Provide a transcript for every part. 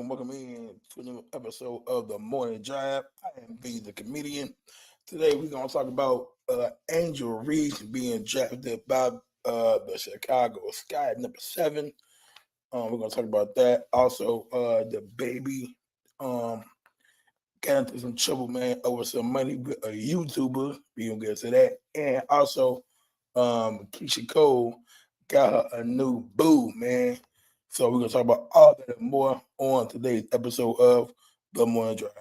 welcome in to a new episode of the Morning Drive. I am B the comedian. Today we're gonna talk about Angel Reese being drafted by the Chicago Sky at number 7. We're gonna talk about that. Also, the baby um got into some trouble, man, over some money with a YouTuber. We gonna get to that, and also Keisha Cole got her a new boo, man. So we're gonna talk about all that and more on today's episode of The Morning Drive.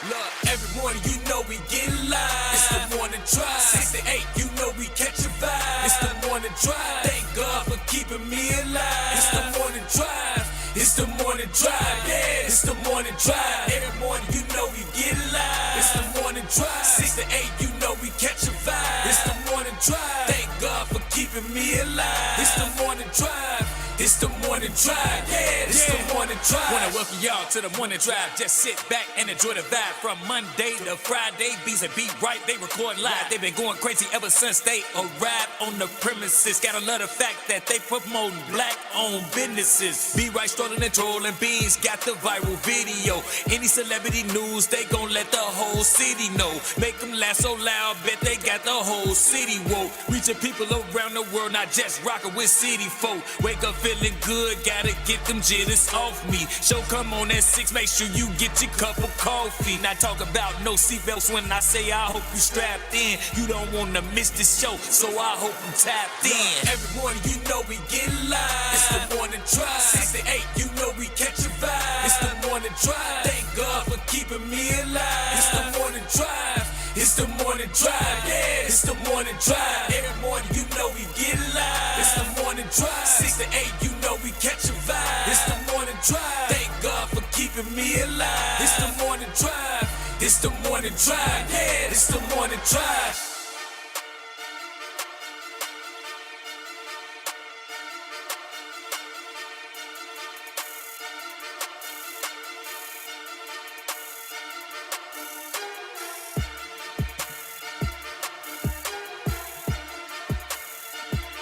Look, every morning you know we get live. It's the morning drive. 6 to 8, you know we catch a vibe. It's the morning drive. Thank God for keeping me alive. It's the morning drive. It's the morning drive. Yeah, it's the morning drive. Every morning you know we get live. It's the morning drive. 6 to 8, you know we catch a vibe. It's the morning drive. Thank God for keeping me alive. It's the morning drive. It's the morning drive, yeah, it's the morning drive. Wanna welcome y'all to the morning drive. Just sit back and enjoy the vibe. From Monday to Friday, B's and B right, they record live. They've been going crazy ever since they arrived on the premises. Gotta love the fact that they promoting black-owned businesses. B right strolling and trolling, Beans got the viral video. Any celebrity news, they gon' let the whole city know. Make them laugh so loud, bet they got the whole city woke. Reaching people around the world, not just rockin' with city folk. Wake up feeling good, gotta get them jitters off me. Show come on at 6, make sure you get your cup of coffee. Not talk about no seatbelts when I say I hope you strapped in. You don't wanna miss this show, so I hope you tapped in. Every morning you know we get live. It's the morning drive. 6 to 8, you know we catch a vibe. It's the morning drive. Thank God for keeping me alive. It's the morning drive. It's the morning drive, yeah, it's the morning drive. Every morning you know we get live. It's the morning drive. 6 to 8, you know we catch a vibe. It's the morning drive. Thank God for keeping me alive. It's the morning drive. It's the morning drive, yeah, it's the morning drive.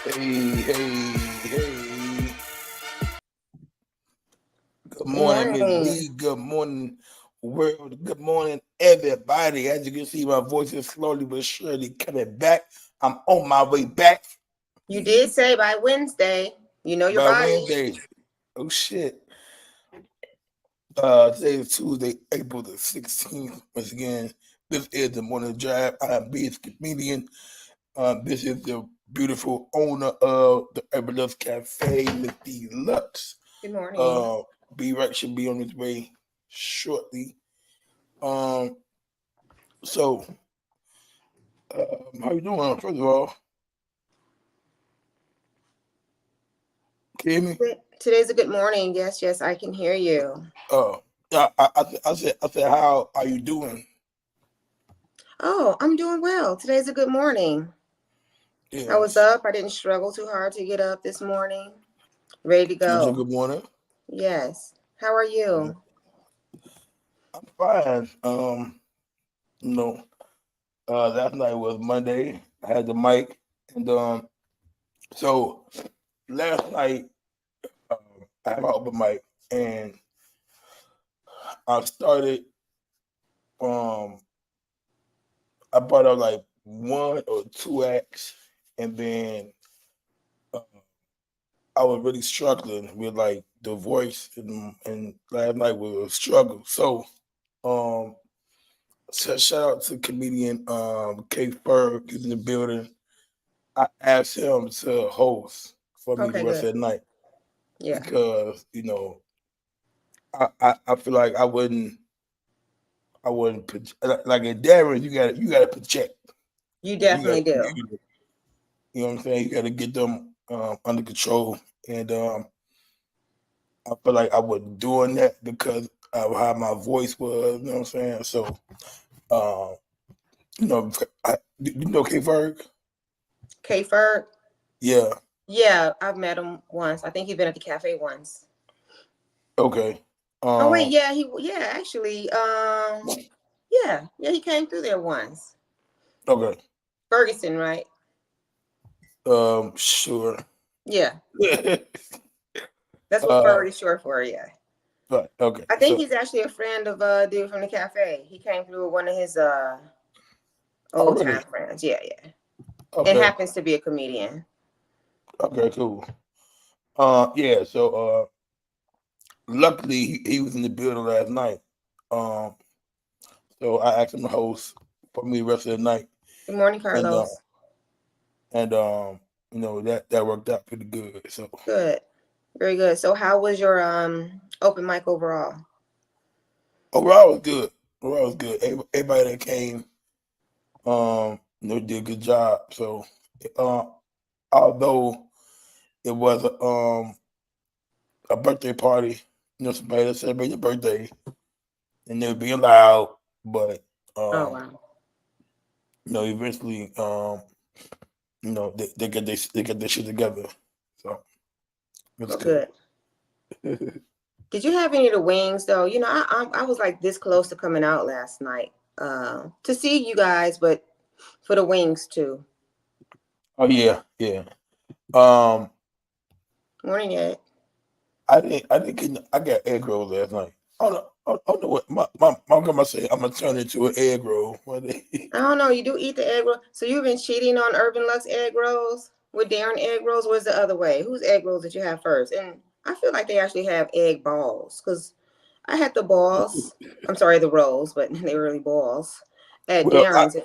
Hey. Good morning, Miss B. Good morning, world. Good morning, everybody. As you can see, my voice is slowly but surely coming back. I'm on my way back. You did say by Wednesday. You know your body. Wednesday. Oh, shit. Today is Tuesday, April the 16th. Once again, this is the Morning Drive. I'm B the comedian. This is the beautiful owner of the Herbalist Cafe, Miss Deluxe. Good morning. B right should be on his way shortly. So how you doing? First of all, can you hear me? Today's a good morning. Yes, I can hear you. I said, how are you doing? Oh, I'm doing well. Today's a good morning. Yes. I was up. I didn't struggle too hard to get up this morning. Ready to go. Good morning. Yes. How are you? I'm fine. Last night was Monday. I had the mic, and so last night I had my open mic, and I started. I brought up like 1 or 2 acts, and then I was really struggling with like the voice, and last night was a struggle. So, shout out to comedian K Ferg. He's in the building. I asked him to host for me the rest of the night. Yeah. Because I feel like I wouldn't like in Darren. You gotta project. You definitely do. You know what I'm saying? You gotta get them under control, and I feel like I wasn't doing that because of how my voice was. You know what I'm saying? So, you know K Ferg? K Ferg? Yeah. Yeah, I've met him once. I think he's been at the cafe once. Okay. Oh wait, Um, actually, he came through there once. okay. Ferguson, right? Sure. Yeah, that's what uh, Ferg is short for. Yeah, but okay. I think So, he's actually a friend of dude from the cafe. He came through with one of his oh old really? time friends. Yeah, yeah. And Okay. happens to be a comedian. Okay. Cool. Yeah. So, luckily he was in the building last night. Um, so I asked him to host for me the rest of the night, Good morning, and Carlos. that worked out pretty good. So Good, very good. So, how was your open mic overall? overall it was good. Overall it was good. Everybody that came, did a good job. So, uh, although it was a birthday party, somebody that celebrated your birthday, and they were being loud, but Oh um, wow, eventually, they get their shit together. So it's well, good. good. Did you have any of the wings though? You know, I was like this close to coming out last night to see you guys, but for the wings too. Oh yeah, yeah. Um, Morning, Ed. I got egg rolls last night. I don't know what my grandma said. I'm gonna turn into an egg roll one day. I don't know. You do eat the egg roll, so you've been cheating on Urban Lux egg rolls with Darren egg rolls. Where's the other way? Whose egg rolls did you have first? And I feel like they actually have egg balls because I had the balls. I'm sorry, the rolls, but they were really balls at Well, Darren's, and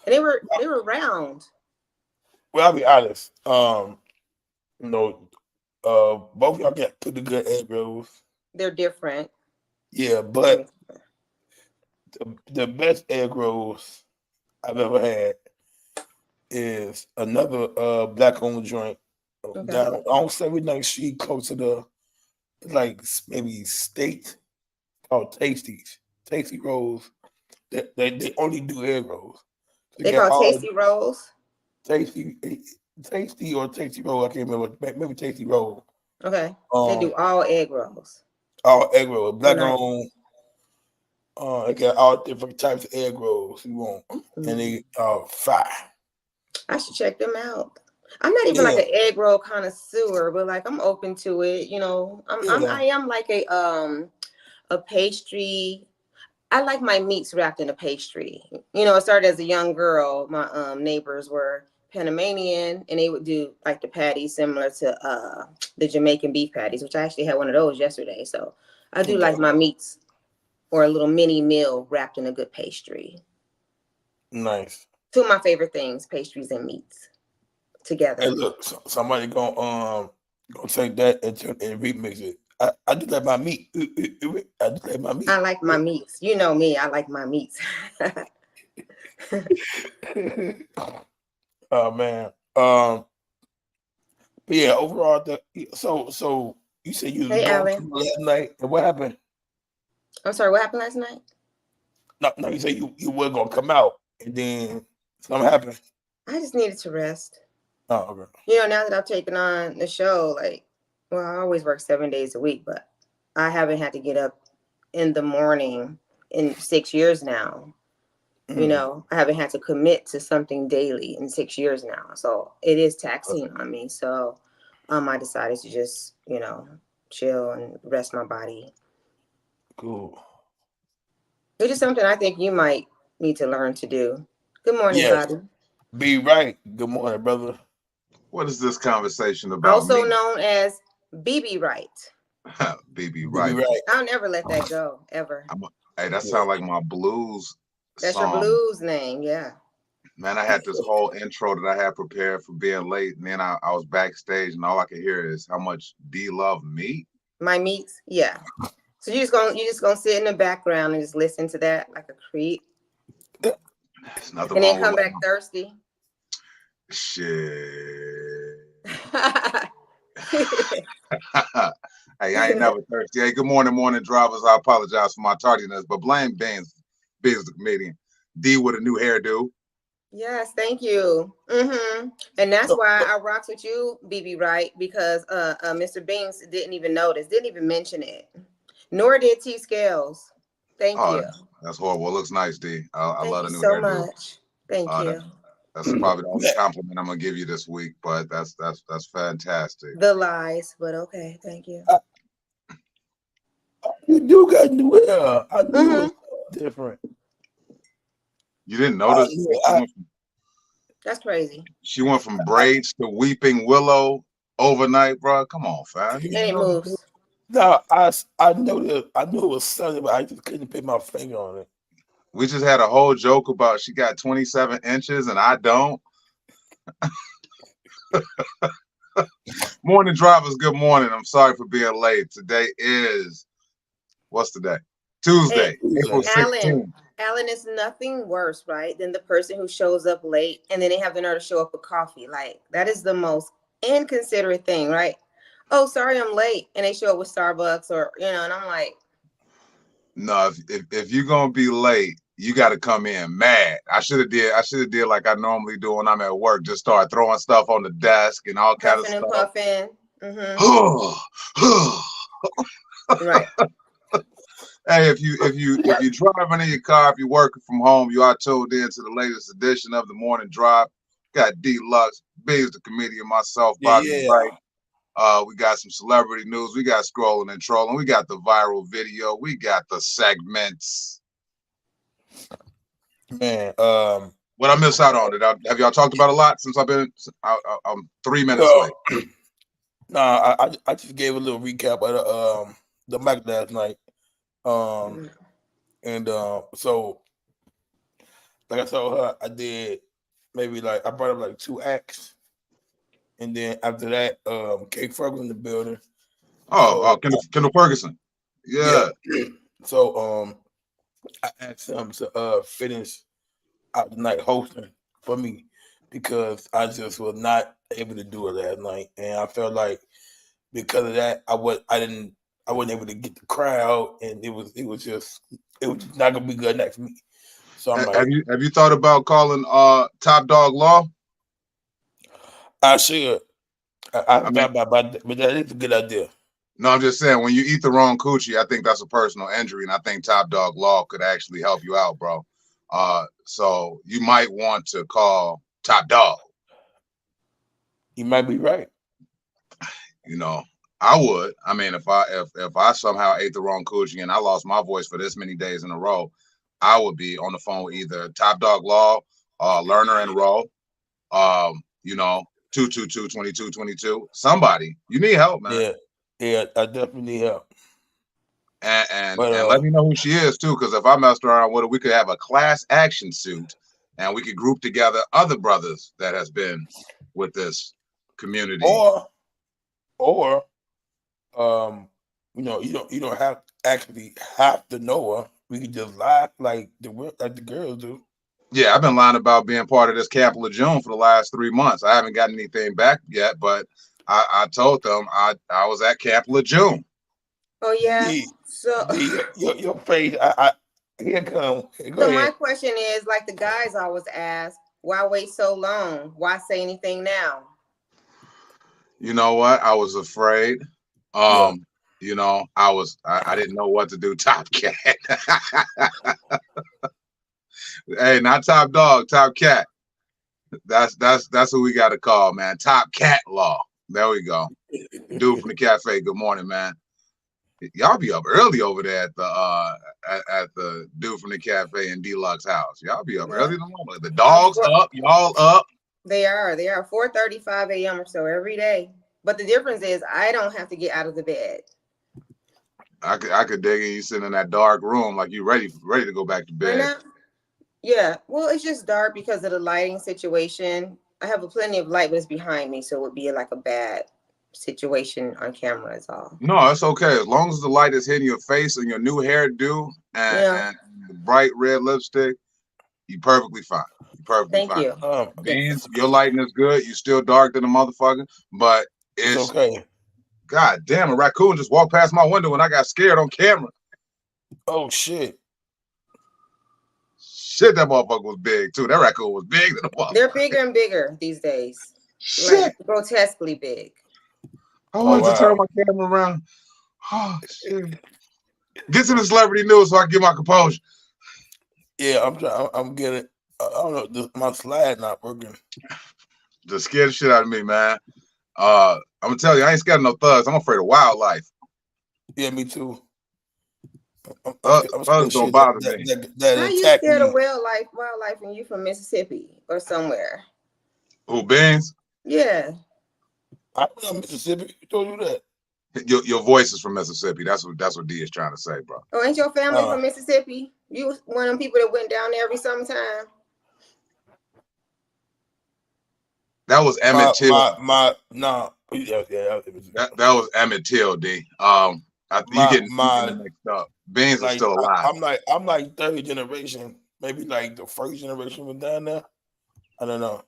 they were round. I'll be honest. You know, both y'all got pretty good egg rolls. They're different. Yeah, Let me. but the best egg rolls I've ever had is another black owned joint Okay. down on 79th Street, close to the like maybe state called Tasties. Tasty rolls. They only do egg rolls. They They got call all tasty rolls. tasty, tasty or tasty roll. I can't remember. Maybe tasty roll. Okay. They Um, do all egg rolls. all egg roll, Oh, black nice. on. They got all different types of egg rolls you want, and Mhm. they fire. I should check them out. I'm not even like Yeah, an egg roll connoisseur, but like I'm open to it. You know, yeah. I am like a pastry. I like my meats wrapped in a pastry. You know, it started as a young girl. My neighbors were Panamanian, and they would do like the patties similar to the Jamaican beef patties, which I actually had one of those yesterday. So I do Okay, like my meats or a little mini meal wrapped in a good pastry. nice. Two of my favorite things, pastries and meats Hey, together. look, somebody gonna take that and remix it. I do that by meat. I do that by I meat. like my meats. You know me, I like my meats. Oh man. But yeah, overall, so you said you was Hey, going to Alan. last night, and what happened? I'm sorry, what happened last night? No, you said you were gonna come out, and then something happened. I just needed to rest. Oh, okay. You know, now that I've taken on the show, like, well, I always work 7 days a week, but I haven't had to get up in the morning in 6 years now. You Mm, know, I haven't had to commit to something daily in 6 years now. So it is taxing on me. So I decided to just, chill and rest my body. cool. Which is something I think you might need to learn to do. Good morning, Yes, Bobby. be right. Good morning, brother. What is this conversation about Also me? known as BB Wright. BB You be Right. right. I'll never let that go, ever. Hey, that Yeah. sounds like my blues That's your song. blues name, yeah. Man, I had this whole intro that I had prepared for being late, and then I was backstage, and all I could hear is how much D love me. My meats, yeah. So you just gonna sit in the background and just listen to that like a creep, There's nothing and then wrong with come back loving thirsty. shit. Hey, I ain't never thirsty. Hey, good morning, drivers. I apologize for my tardiness, but blame Beans, Beans the comedian. D with a new hairdo. Yes, thank you. And that's So, why I rocks with you, BB Wright, because Mr. Binks didn't even notice, didn't even mention it. Nor did T Scales. Thank Oh, you. that's horrible. It looks nice, D. I Thank love you the new so hairdo. much. Thank you. That's probably the only compliment I'm gonna give you this week, but that's fantastic. The lies, but okay. Thank you. You do got new hair. I knew it was different. You didn't notice? That's crazy. She went from braids to weeping willow overnight, bro. Come on, fam. And it moves. No, I know that I knew it was sunny, but I just couldn't put my finger on it. We just had a whole joke about she got 27 inches and I don't. Morning drivers, good morning. I'm sorry for being late. Today is, what's the day? Tuesday, April 16th. Alan, is nothing worse, right, than the person who shows up late and then they have the nerve to show up with coffee. Like, that is the most inconsiderate thing, right? Oh, sorry, I'm late. And they show up with Starbucks or, and I'm like. No, if you're going to be late, you got to come in mad. I should have did like I normally do when I'm at work. Just start throwing stuff on the desk and all kind of stuff. Puffing and puffing. Right. Hey, if you driving in your car, if you're working from home, you are tuned in to the latest edition of the Morning Drive. Got D-Lux, Biggs the comedian, myself, Bobby Wright. We got some celebrity news. We got scrolling and trolling. We got the viral video. We got the segments. Man, what I miss out on? Have y'all talked about a lot since I've been? I'm 3 minutes late. No, I just gave a little recap of the mic last night. And so like I told her, I did maybe I brought up like 2 acts, and then after that, Kate Ferguson in the building. Kendall Ferguson. Yeah. So I asked him to finish out the night hosting for me because I just was not able to do it last night, and I felt like because of that, I wasn't able to get the crowd, and it was not gonna be good next week. So I'm have you thought about calling Top Dog Law? I should. I thought about that, but that is a good idea. No, I'm just saying, when you eat the wrong coochie, I think that's a personal injury, and I think Top Dog Law could actually help you out, bro. So you might want to call Top Dog. You might be right. I would. I mean, if I somehow ate the wrong coochie and I lost my voice for this many days in a row, I would be on the phone with either Top Dog Law, Lerner and Rowe, 222-2222. Somebody. You need help, man. Yeah, I definitely need help. And let me know who she is too, because if I messed around with her, we could have a class action suit, and we could group together other brothers that has been with this community. Or you don't have to know her. We can just lie like the girls do. Yeah, I've been lying about being part of this Camp Lejeune for the last 3 months. I haven't gotten anything back yet, but I told them I was at Camp Lejeune. Oh yeah. So your face, here come. So my question is, like the guys always ask, why wait so long? Why say anything now? You know what? I was afraid. I didn't know what to do. Top Cat. Hey, not Top Dog, Top Cat. That's who we got to call, man. Top Cat Law. There we go. Dude from the cafe. Good morning, man. Y'all be up early over there at the dude from the cafe in D-Lux house. Y'all be up early in the morning. The dogs up, y'all up. They are 4:35 a.m. or so every day. But the difference is I don't have to get out of the bed. I could dig in you sitting in that dark room like you ready to go back to bed. Yeah. Well, it's just dark because of the lighting situation. I have plenty of light, but it's behind me, so it would be like a bad situation on camera is all. No, it's okay. As long as the light is hitting your face and your new hairdo and the bright red lipstick, you're perfectly fine. Thank you. Beans, your lighting is good. You're still dark than a motherfucker, but it's okay. God damn, a raccoon just walked past my window and I got scared on camera. Oh shit. Shit, that motherfucker was big too. That raccoon was big than a motherfucker. They're bigger and bigger these days. Shit. Like, grotesquely big. I wanted to turn my camera around. Oh shit. Get to the celebrity news so I can get my composure. Yeah, I'm trying. I'm getting. I don't know. My slide not working. Just scared the shit out of me, man. I'm gonna tell you, I ain't scared of no thugs. I'm afraid of wildlife. Yeah, me too. I'm Thugs scared of don't shit bother me. How that you attack scared of me. wildlife and you from Mississippi or somewhere? Who, Beans? Yeah. I'm from Mississippi. Who told you that? Your voice is from Mississippi. That's what D is trying to say, bro. Oh, ain't your family from Mississippi? You was one of them people that went down there every summertime? That was Emmett Till. No. Yeah. That was Emmett Till, D. You getting mixed up. Beans is still alive. I'm like third generation, maybe like the first generation was down there. I don't know.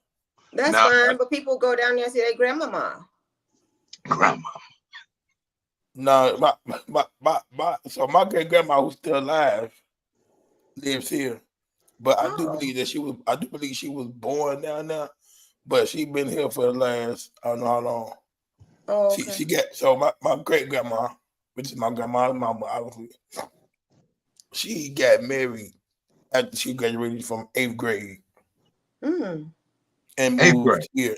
That's fine, but people go down there and see their grandmama. No, so my great grandma who's still alive lives here, but I do believe that she was born down there, but she been here for the last I don't know how long. Oh, okay. My great grandma, which is my grandma's mama, obviously, she got married after she graduated from 8th grade. Mm. And moved here,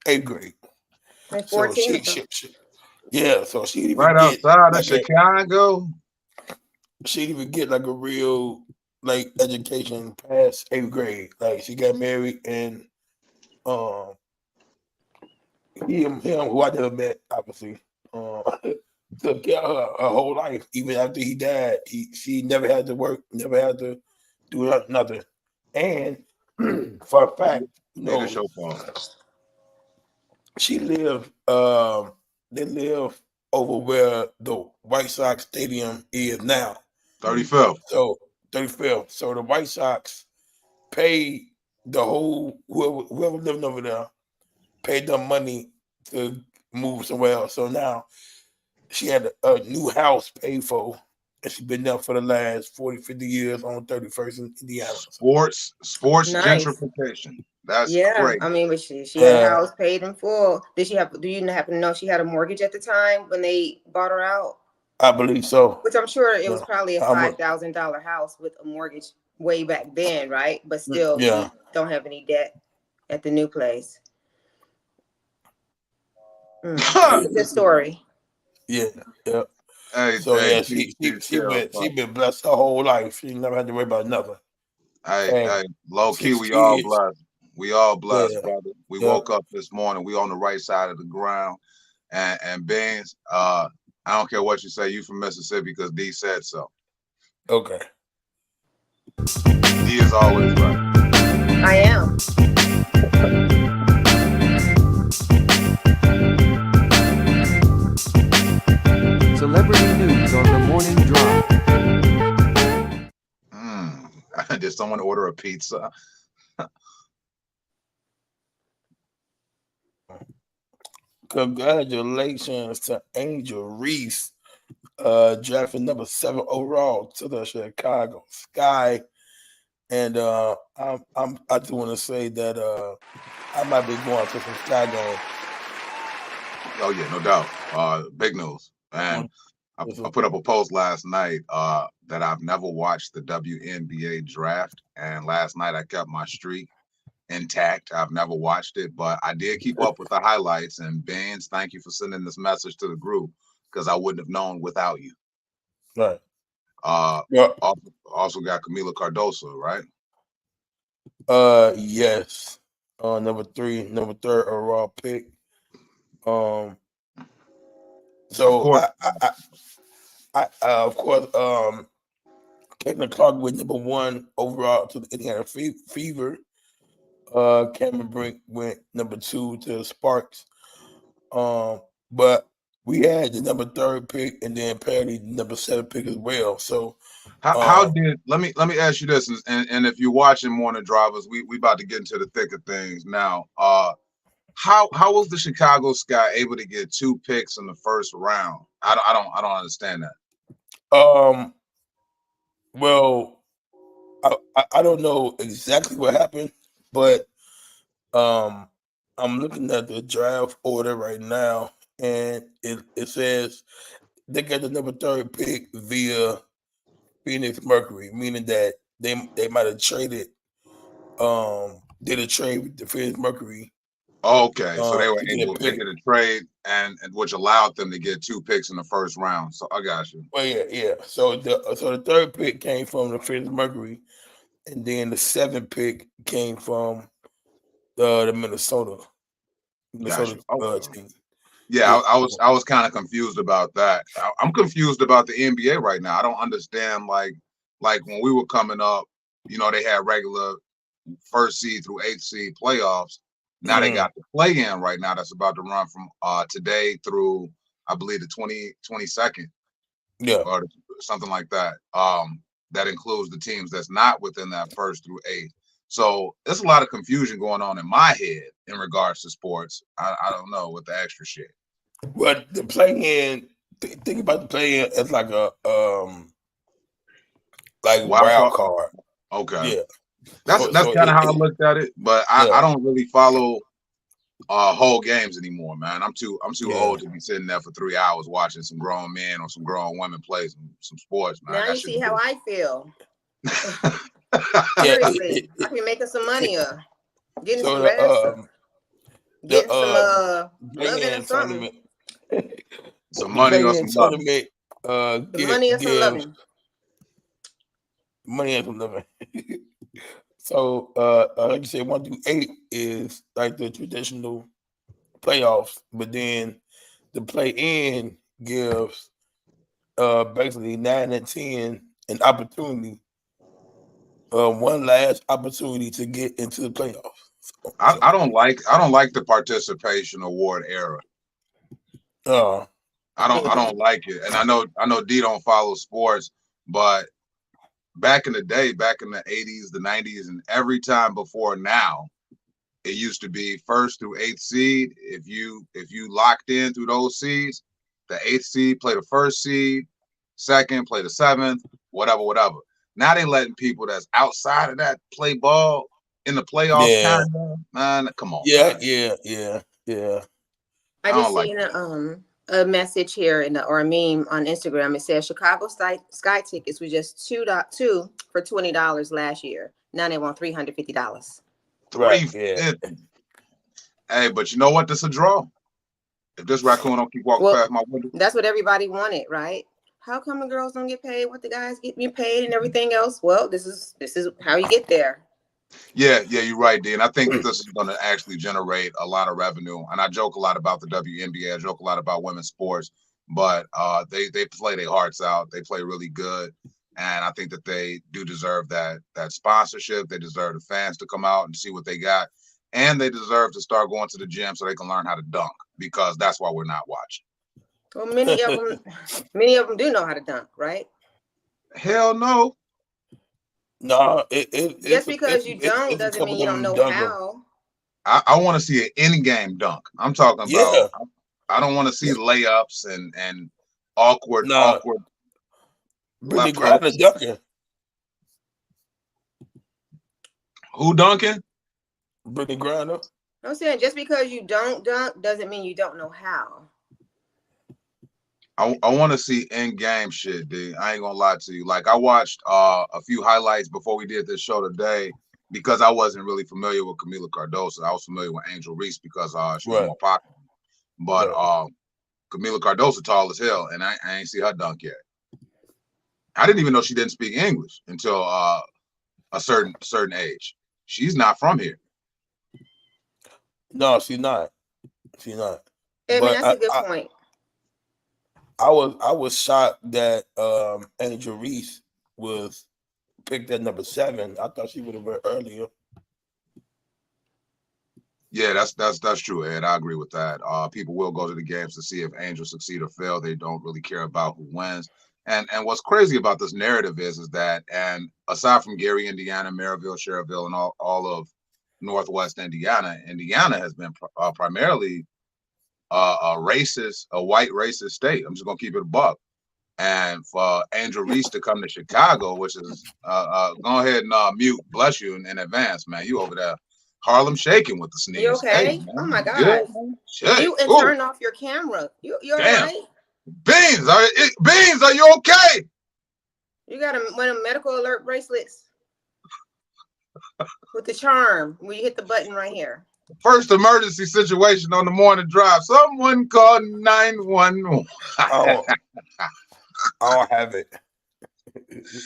8th grade. Like 14. So she even right get outside of Chicago. She'd even get like a real like education past 8th grade. Like she got married and him who I never met, obviously, took care of her whole life. Even after he died, she never had to work, never had to do nothing. And for a fact, she lived. They live over where the White Sox stadium is now. 35th. So 35th. So the White Sox paid the whole whoever lived over there paid them money to move somewhere else. So now she had a new house paid for, and she's been there for the last 40, 50 years on 31st in Indiana. Sports gentrification. That's great. I mean, but she had a house paid in full. Do you happen to know she had a mortgage at the time when they bought her out? I believe so. Which I'm sure it was probably a $5,000 house with a mortgage way back then, right? But still, you don't have any debt at the new place. Good story. Yeah. Hey, she been blessed her whole life. She never had to worry about nothing. Hey, low key, we all blessed. We all blessed, brother. We woke up this morning. We on the right side of the ground. And Beans, I don't care what you say. You from Mississippi because D said so. Okay. D is always right. I am. Celebrity news on the morning drive. Did someone order a pizza? Congratulations to Angel Reese, drafted number 7 overall to the Chicago Sky. And I just want to say that I might be going to some Sky game. Oh yeah, no doubt. Big news. And I put up a post last night that I've never watched the WNBA draft, and last night I kept my streak intact. I've never watched it, but I did keep up with the highlights. And Beans, thank you for sending this message to the group because I wouldn't have known without you. Right. Also got Camila Cardoso, right? Yes. Number 3rd overall pick. So of course, Caitlin Clark with number 1 overall to the Indiana Fever. Cameron Brink went number 2 to the Sparks. But we had the number 3rd pick and then apparently the number 7 pick as well. So how did let me ask you this, and if you're watching Morning Drivers, we about to get into the thick of things now. How was the Chicago Sky able to get 2 picks in the first round? I don't understand that. Well, I don't know exactly what happened, but I'm looking at the draft order right now, and it says they got the number 3 pick via Phoenix Mercury, meaning that they might have traded, did a trade with the Phoenix Mercury. Okay, so they were to get a able, they pick. did a trade and which allowed them to get 2 picks in the first round. So I got you. Well, yeah. So the 3rd pick came from the Phoenix Mercury, and then the 7th pick came from the Minnesota Got you. Okay. team. Yeah, I was kind of confused about that. I'm confused about the NBA right now. I don't understand like when we were coming up, you know, they had regular 1st seed through 8th seed playoffs. Now they got the play in right now that's about to run from today through I believe the 22nd. Yeah. Or something like that. That includes the teams that's not within that 1st through 8th. So there's a lot of confusion going on in my head in regards to sports. I don't know with the extra shit. But the play-in, think about the play-in as like a wild card. Okay. Yeah. That's kind of how I looked at it. But I don't really follow whole games anymore, man. I'm too old to be sitting there for 3 hours watching some grown men or some grown women play some sports, man. Now you see how I feel. Yeah, Seriously, I can be making some money getting so some rest, getting some play-in loving or something. Some money or some tournament. Money or some loving. Money and some loving. So, like you said, 1 through 8 is like the traditional playoffs, but then the play-in gives basically 9 and 10 an opportunity, one last opportunity to get into the playoffs. I don't like the participation award era. I don't like it, and I know D don't follow sports, but back in the day, back in the 80s, the 90s, and every time before now, it used to be 1st through 8th seed. If you locked in through those seeds, the 8th seed play the 1st seed, 2nd play the 7th, whatever. Now they letting people that's outside of that play ball in the playoffs. Yeah. Man, come on. Yeah, man. yeah. I just seen a message here or a meme on Instagram. It says Chicago Sky tickets were just $2 for $20 last year. Now they want $350. Right. Yeah. Hey, but you know what? This is a draw. If this raccoon don't keep walking past my window, that's what everybody wanted, right? How come the girls don't get paid what the guys get paid and everything else? Well, this is how you get there. Yeah, you're right, D. And I think this is going to actually generate a lot of revenue. And I joke a lot about the WNBA. I joke a lot about women's sports, but they play their hearts out. They play really good, and I think that they do deserve that sponsorship. They deserve the fans to come out and see what they got, and they deserve to start going to the gym so they can learn how to dunk, because that's why we're not watching. Well, many of them do know how to dunk, right? Hell no. No, just because you don't doesn't mean you don't know how. I want to see an in-game dunk. I'm talking about. I don't want to see layups and awkward. Brittany Griner dunking. Who dunking? Brittany Griner. I'm saying just because you don't dunk doesn't mean you don't know how. I want to see in-game shit, D. I ain't gonna lie to you. Like, I watched a few highlights before we did this show today because I wasn't really familiar with Kamilla Cardoso. I was familiar with Angel Reese because she was more popular. But Kamilla Cardoso tall as hell, and I ain't see her dunk yet. I didn't even know she didn't speak English until a certain age. She's not from here. No, she's not. She's not. I mean, that's a good point. I was shocked that Angel Reese was picked at number 7. I thought she would have been earlier. Yeah, that's true, Ed. I agree with that. People will go to the games to see if Angel succeed or fail. They don't really care about who wins. And what's crazy about this narrative is that, and aside from Gary, Indiana, Maryville, Cherryville, and all of Northwest Indiana has been primarily a white racist state. I'm just gonna keep it a buck. And for Angel Reese to come to Chicago, which is go ahead and mute, bless you in advance, man. You over there, Harlem shaking with the sneeze. You okay? Hey, oh my God! Good. You and turn off your camera. You all right? Beans, are you okay? You got one of them medical alert bracelets with the charm where you hit the button right here. First emergency situation on the morning drive. Someone call 911. I don't have it.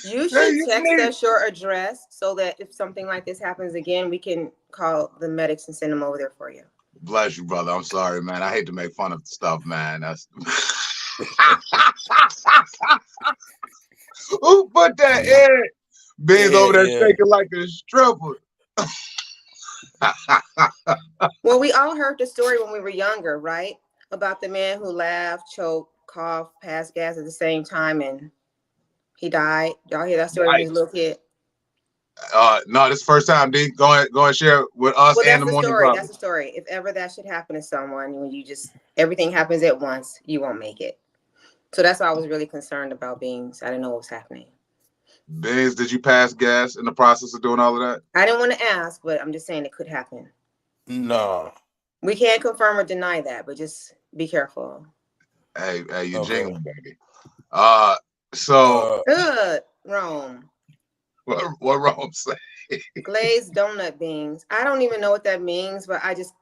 You Hey, should you text need- us your address so that if something like this happens again, we can call the medics and send them over there for you. Bless you, brother. I'm sorry, man. I hate to make fun of stuff, man. That's who put that in? Beans over there shaking like a stripper. Well, we all heard the story when we were younger, right? About the man who laughed, choked, coughed, passed gas at the same time, and he died. Y'all hear that story when he was a little kid? No, this is the first time, D. Go ahead and share it with us Well, and that's the the morning story. brother. That's the story. If ever that should happen to someone, when you just everything happens at once, you won't make it. So that's why I was really concerned about Beans. I didn't know what was happening. Beans, did you pass gas in the process of doing all of that? I didn't want to ask, but I'm just saying it could happen. No. We can't confirm or deny that, but just be careful. Hey, you Okay. jingling, baby. So Rome. what Rome say? Glazed donut beans. I don't even know what that means, but I just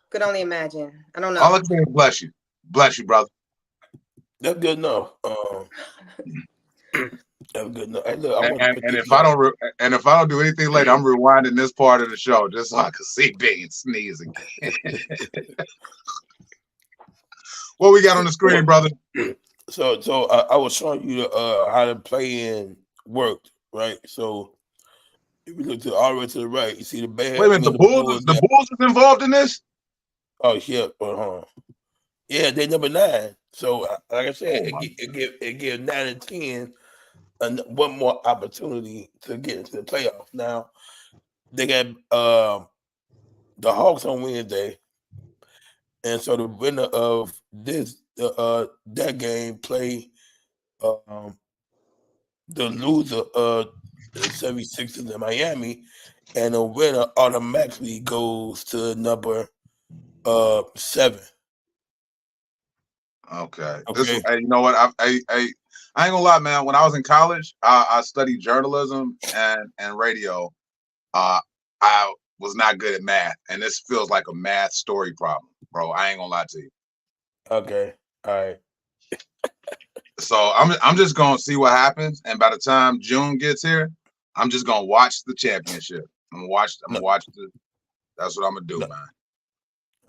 could only imagine. I don't know. All I can say is bless you. Bless you, brother. That's good enough. That's good enough. Hey, look, I want to And put if this I up. don't do anything later, I'm rewinding this part of the show just so I can see Beans sneeze again. What we got on the screen, brother? So I was showing you how the play-in worked, right? So if you look to all the way to the right, you see the band. Wait a minute, the Bulls is involved in this? Oh yeah, yeah, they're number 9. So like I said, Oh, it give 9 and 10 one more opportunity to get into the playoffs. Now they got the Hawks on Wednesday, and so the winner of that game play the loser of the 76ers in Miami, and the winner automatically goes to number 7. Okay. Okay. Hey, you know what? I ain't gonna lie, man. When I was in college, I studied journalism and radio. I was not good at math, and this feels like a math story problem, bro. I ain't gonna lie to you. Okay. All right. So I'm just gonna see what happens, and by the time June gets here, I'm just gonna watch the championship. I'm gonna watch the. That's what I'm gonna do, No. man.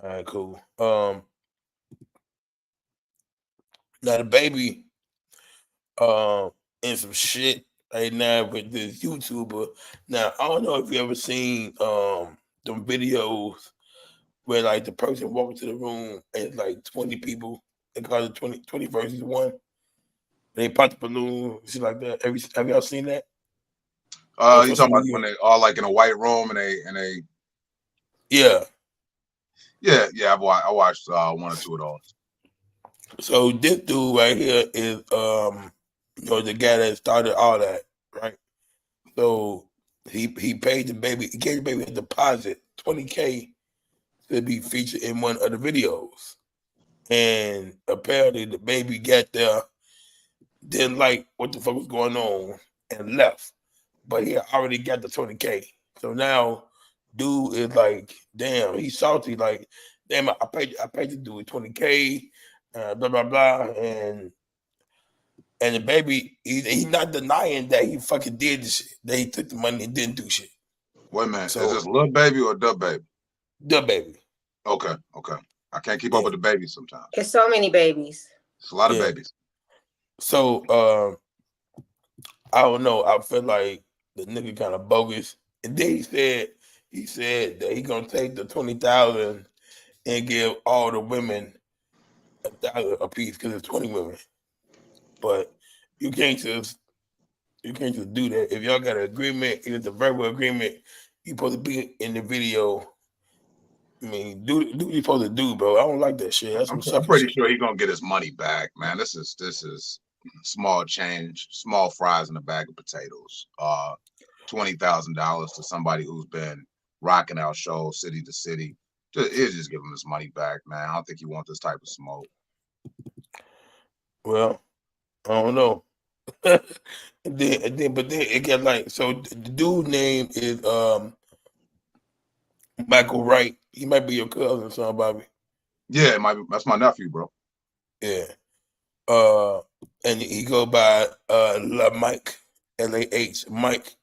All right, cool. Now the baby in some shit right now with this YouTuber. Now I don't know if you ever seen them videos where like the person walk into the room and it's like 20 people. They call it 20 versus 1. They pop the balloon, shit like that. Have y'all seen that? You talking about when they all like in a white room and they Yeah. I watched 1 or 2 of those. So this dude right here is the guy that started all that, right? So he paid the baby, he gave the baby a deposit, $20K, to be featured in one of the videos. And apparently the baby got there, didn't like what the fuck was going on, and left. But he already got the $20K. So now dude is like, damn, he's salty, like, damn, I paid the dude $20K, blah blah blah, and the baby, he's not denying that he fucking did the shit, that he took the money and didn't do shit. Wait a minute, So- is this Lil Baby or Dub Baby? The baby. Okay. I can't keep up with the babies sometimes. It's so many babies. It's a lot of Yeah. babies. So I don't know. I feel like the nigga kind of bogus. And then he said that he gonna take the 20,000 and give all the women $1,000 a piece because it's 20 women. But you can't just do that. If y'all got an agreement, it's a verbal agreement, you supposed to be in the video. I mean, do what you supposed to do, bro. I don't like that shit. That's some I'm sucky pretty shit. sure he's gonna get his money back, man. This is small change, small fries in a bag of potatoes. $20,000 to somebody who's been rocking out shows city to city. Just give him his money back, man. I don't think he wants this type of smoke. Well, I don't know. But then it got like so. The dude name is Michael Wright. He might be your cousin, son, Bobby. Yeah, that's my nephew, bro. Yeah. And he go by La Mike, LAH, Mike.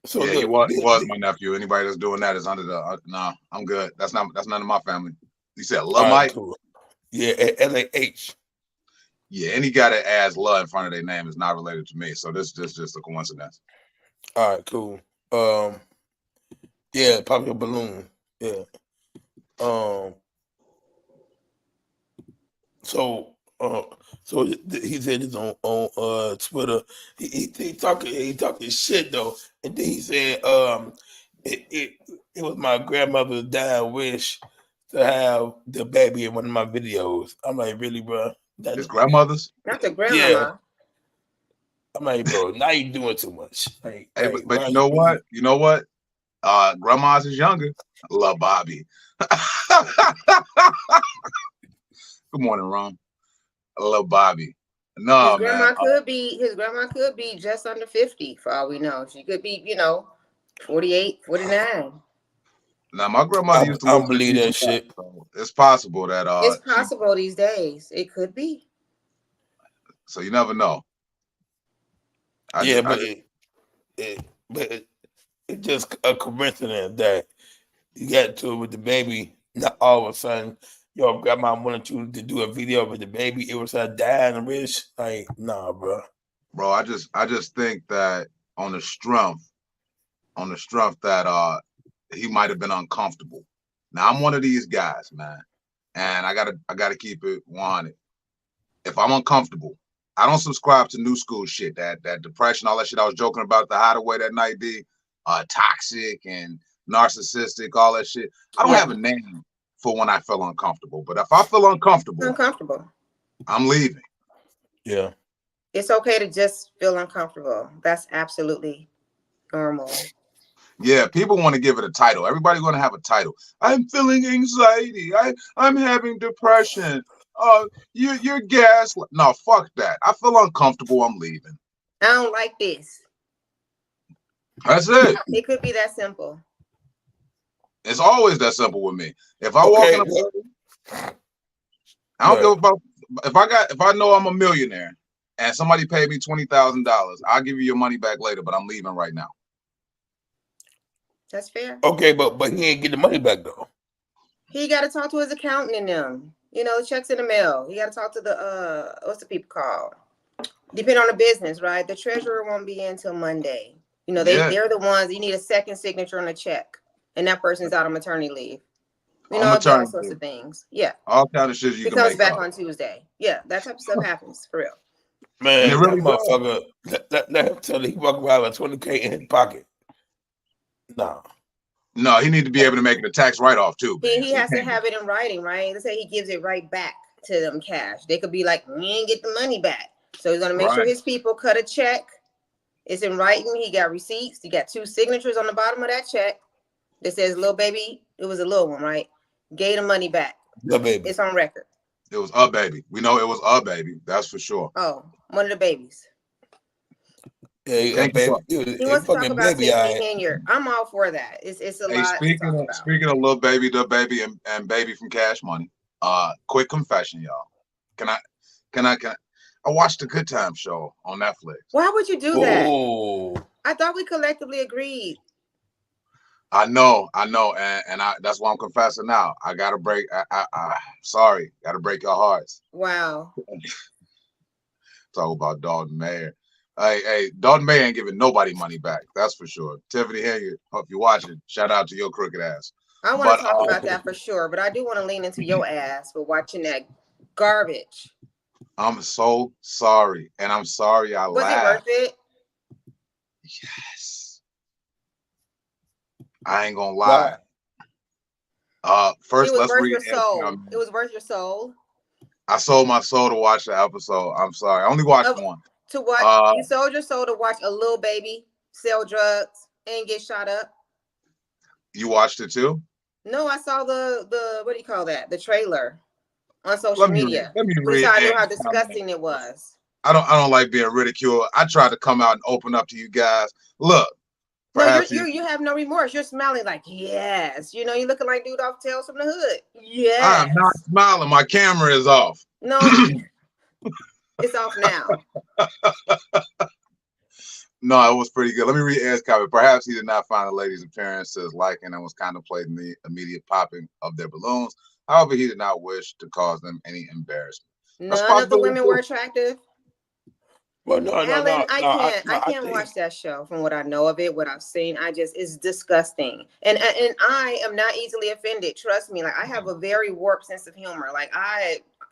So Yeah, he look, was my nephew. Anybody that's doing that is under the nah. I'm good. That's none of my family. You said Lil all right, Mike? cool. Yeah, LAH. Yeah, any guy that adds "la" in front of their name is not related to me. So this just a coincidence. All right, cool. Yeah, pop your balloon. Yeah. Um. So, he said this on Twitter. He talking shit though, and then he said it was my grandmother's dying wish to have the baby in one of my videos. I'm like, really, bro? His grandmother's. Not the Yeah. grandmama. I'm like, bro, now you doing too much. Like, Hey, like but why you know you- what? You know what? Grandma's is younger. Lil Bobby. Good morning, Ron. Lil Bobby. No, man. His grandma could be just under 50 for all we know. She could be, 48, 49. Now my grandmother used to I listen don't to believe T.G. that shit. So it's possible that It's she. possible these days. It could be. So you never know. It's just a coincidence that you got to it with the baby. Not all of a sudden, your grandma wanted you to do a video with the baby. It was her dying wish. Like, nah, bro. Bro, I just think that on the strength that he might have been uncomfortable. Now I'm one of these guys, man, and I gotta keep it 100. If I'm uncomfortable, I don't subscribe to new school shit. That depression, all that shit I was joking about at the hideaway that night, toxic and narcissistic, all that shit. I don't have a name for when I feel uncomfortable, but if I feel uncomfortable, I'm leaving. Yeah. It's okay to just feel uncomfortable. That's absolutely normal. Yeah, people want to give it a title. Everybody's going to have a title. I'm feeling anxiety. I'm having depression. You're gaslit. No, fuck that. I feel uncomfortable. I'm leaving. I don't like this. That's it. It could be that simple. It's always that simple with me. If I walk in a building, I don't give about if I know I'm a millionaire and somebody paid me $20,000, I'll give you your money back later, but I'm leaving right now. That's fair. Okay, but he ain't get the money back though. He got to talk to his accountant and them. The checks in the mail. He got to talk to the what's the people called? Depending on the business, right? The treasurer won't be in until Monday. They're the ones. You need a second signature on a check, and that person's out on maternity leave. All sorts of things. Yeah. All kind of shit you he can comes make back up on Tuesday. Yeah, that type of stuff happens for real. Man, and it really that motherfucker. Let him tell you he walk around with $20K in his pocket. No, he need to be able to make it a tax write-off too. He has to have it in writing, right? Let's say he gives it right back to them cash. They could be like, we ain't get the money back. So he's gonna make sure his people cut a check. It's in writing. He got receipts. He got 2 signatures on the bottom of that check that says "Little baby." It was a little one, right? Gave the money back. The baby. It's on record. It was a baby. We know it was a baby. That's for sure. Oh, one of the babies. Yeah, baby. He wants to talk about Tiffany Henyard. I'm all for that. It's a lot. Speaking of Lil Baby, the baby, and baby from Cash Money. Quick confession, y'all. Can I watched the Good Time show on Netflix. Why would you do that? I thought we collectively agreed. I know, and that's why I'm confessing now. I gotta break. Sorry, gotta break your hearts. Wow. Talk about Dalton Mayer. Hey, Dalton Mayer ain't giving nobody money back. That's for sure. Tiffany Henyard, hope you're watching. Shout out to your crooked ass. I want to talk about that for sure, but I do want to lean into your ass for watching that garbage. I'm so sorry, and I'm sorry I laughed. Was it worth it? Yes. I ain't gonna lie. First, let's read. It was worth your soul. I sold my soul to watch the episode. I'm sorry, I only watched one. To watch, you sold your soul to watch a little baby sell drugs and get shot up. You watched it too? No, I saw the what do you call that? The trailer. on social Let me media. let me We read. saw I knew how Ed's comment. disgusting it was. I don't like being ridiculed. I tried to come out and open up to you guys. Look, No, perhaps you have no remorse. You're smiling like, yes. You know, you're looking like dude off Tales from the Hood. I'm Yes. not smiling. My camera is off. No, it's off now. No, it was pretty good. Let me read Ed's comment. Perhaps he did not find the ladies' appearances liking and was contemplating the immediate popping of their balloons. However, he did not wish to cause them any embarrassment. None of the women were attractive. Well, no, Alan, I I can't think, watch that show from what I know of it, what I've seen. It's disgusting. And I am not easily offended. Trust me. Like, I have a very warped sense of humor. Like,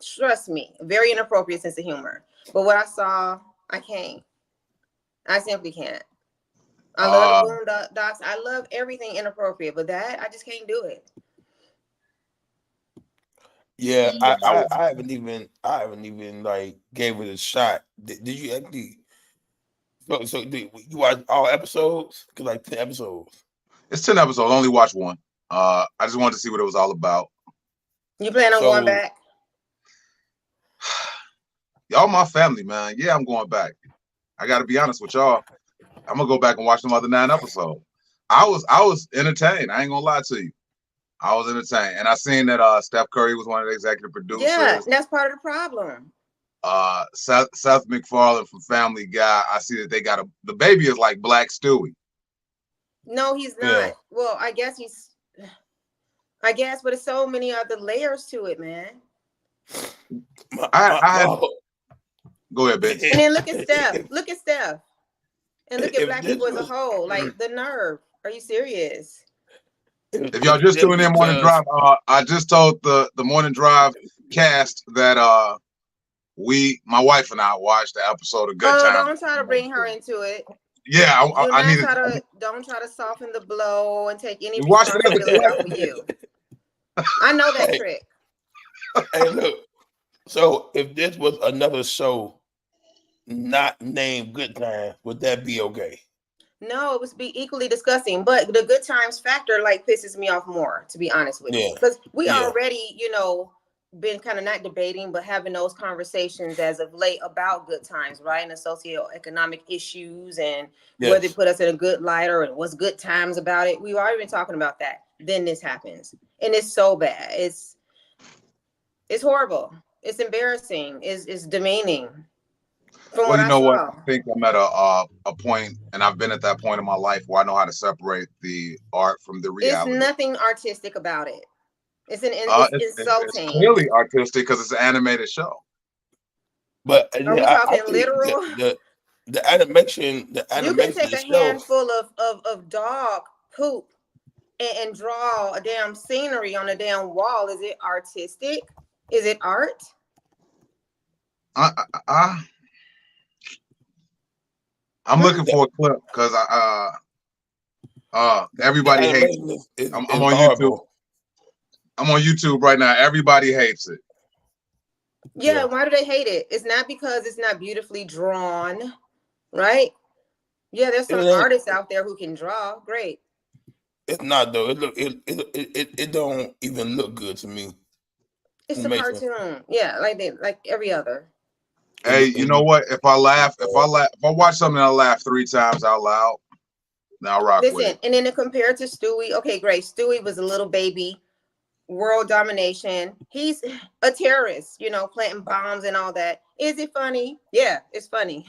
trust me, very inappropriate sense of humor. But what I saw, I can't. I simply can't. I love the Boondocks. I love everything inappropriate, but that, I just can't do it. yeah, I haven't even like gave it a shot. Did you actually? So did you watch all episodes? Cause like 10 episodes. It's 10 episodes. Only watch one. I just wanted to see what it was all about. You plan on going back? Y'all my family, man. Yeah, I'm going back. I got to be honest with y'all. I'm gonna go back and watch them other 9 episodes. I was entertained. I ain't gonna lie to you. I was entertained, and I seen that Steph Curry was one of the executive producers. Yeah, that's part of the problem. Seth MacFarlane from Family Guy. I see that they got the baby is like Black Stewie. No, he's not. Yeah. Well, I guess, but it's so many other layers to it, man. Go ahead, bitch. And then look at Steph. And look at Black people as a whole. Like, the nerve. Are you serious? If y'all just tuning in Morning Drive, I just told the Morning Drive cast that my wife and I watched the episode of Good Time. Don't try to bring her into it. Yeah, I need don't try to soften the blow and take any watch it responsibility off of you. I know that trick. Hey, look. So if this was another show not named Good Time, would that be okay? No, it would be equally disgusting. But the Good Times factor like pisses me off more, to be honest with you. Because we already, been kind of not debating, but having those conversations as of late about good times, right? And the socioeconomic issues and whether they put us in a good light or what's good times about it. We've already been talking about that. Then this happens. And it's so bad. It's horrible. It's embarrassing. It's demeaning. Well, you know what? I think I'm at a point, and I've been at that point in my life where I know how to separate the art from the reality. It's nothing artistic about it. It's insulting. It's clearly artistic because it's an animated show. But are we talking literal? The animation. You can take a handful of dog poop and draw a damn scenery on a damn wall. Is it artistic? Is it art? I'm looking for a clip because everybody hates it. I'm on YouTube. I'm on YouTube right now. Everybody hates it. Yeah, why do they hate it? It's not because it's not beautifully drawn, right? Yeah, there's some artists out there who can draw. Great. It's not though. It don't even look good to me. It's a cartoon. Yeah, like every other. Hey, you know what? If I watch something and I laugh 3 times out loud, now rock with it. And then to compare to Stewie, okay, great. Stewie was a little baby, world domination. He's a terrorist, planting bombs and all that. Is it funny? Yeah, it's funny.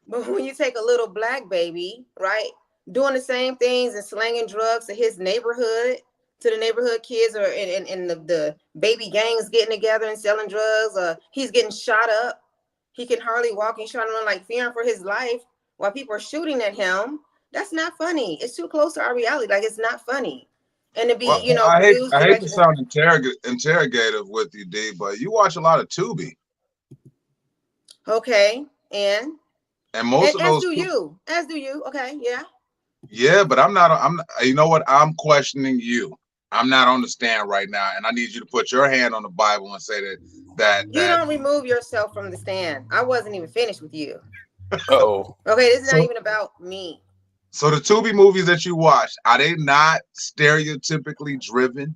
But when you take a little black baby, right, doing the same things and slanging drugs to his neighborhood, to the neighborhood kids, or and the baby gangs getting together and selling drugs, he's getting shot up. He can hardly walk. He's trying to run, like fearing for his life while people are shooting at him. That's not funny. It's too close to our reality. Like, it's not funny. And to be, I hate to sound interrogative with you, D, but you watch a lot of Tubi. Okay, and most of those. As do you. Okay, yeah. Yeah, but I'm not. You know what? I'm questioning you. I'm not on the stand right now, and I need you to put your hand on the Bible and say that you don't remove yourself from the stand. I wasn't even finished with you. Oh. Okay, this is not even about me. So the Tubi movies that you watched, are they not stereotypically driven?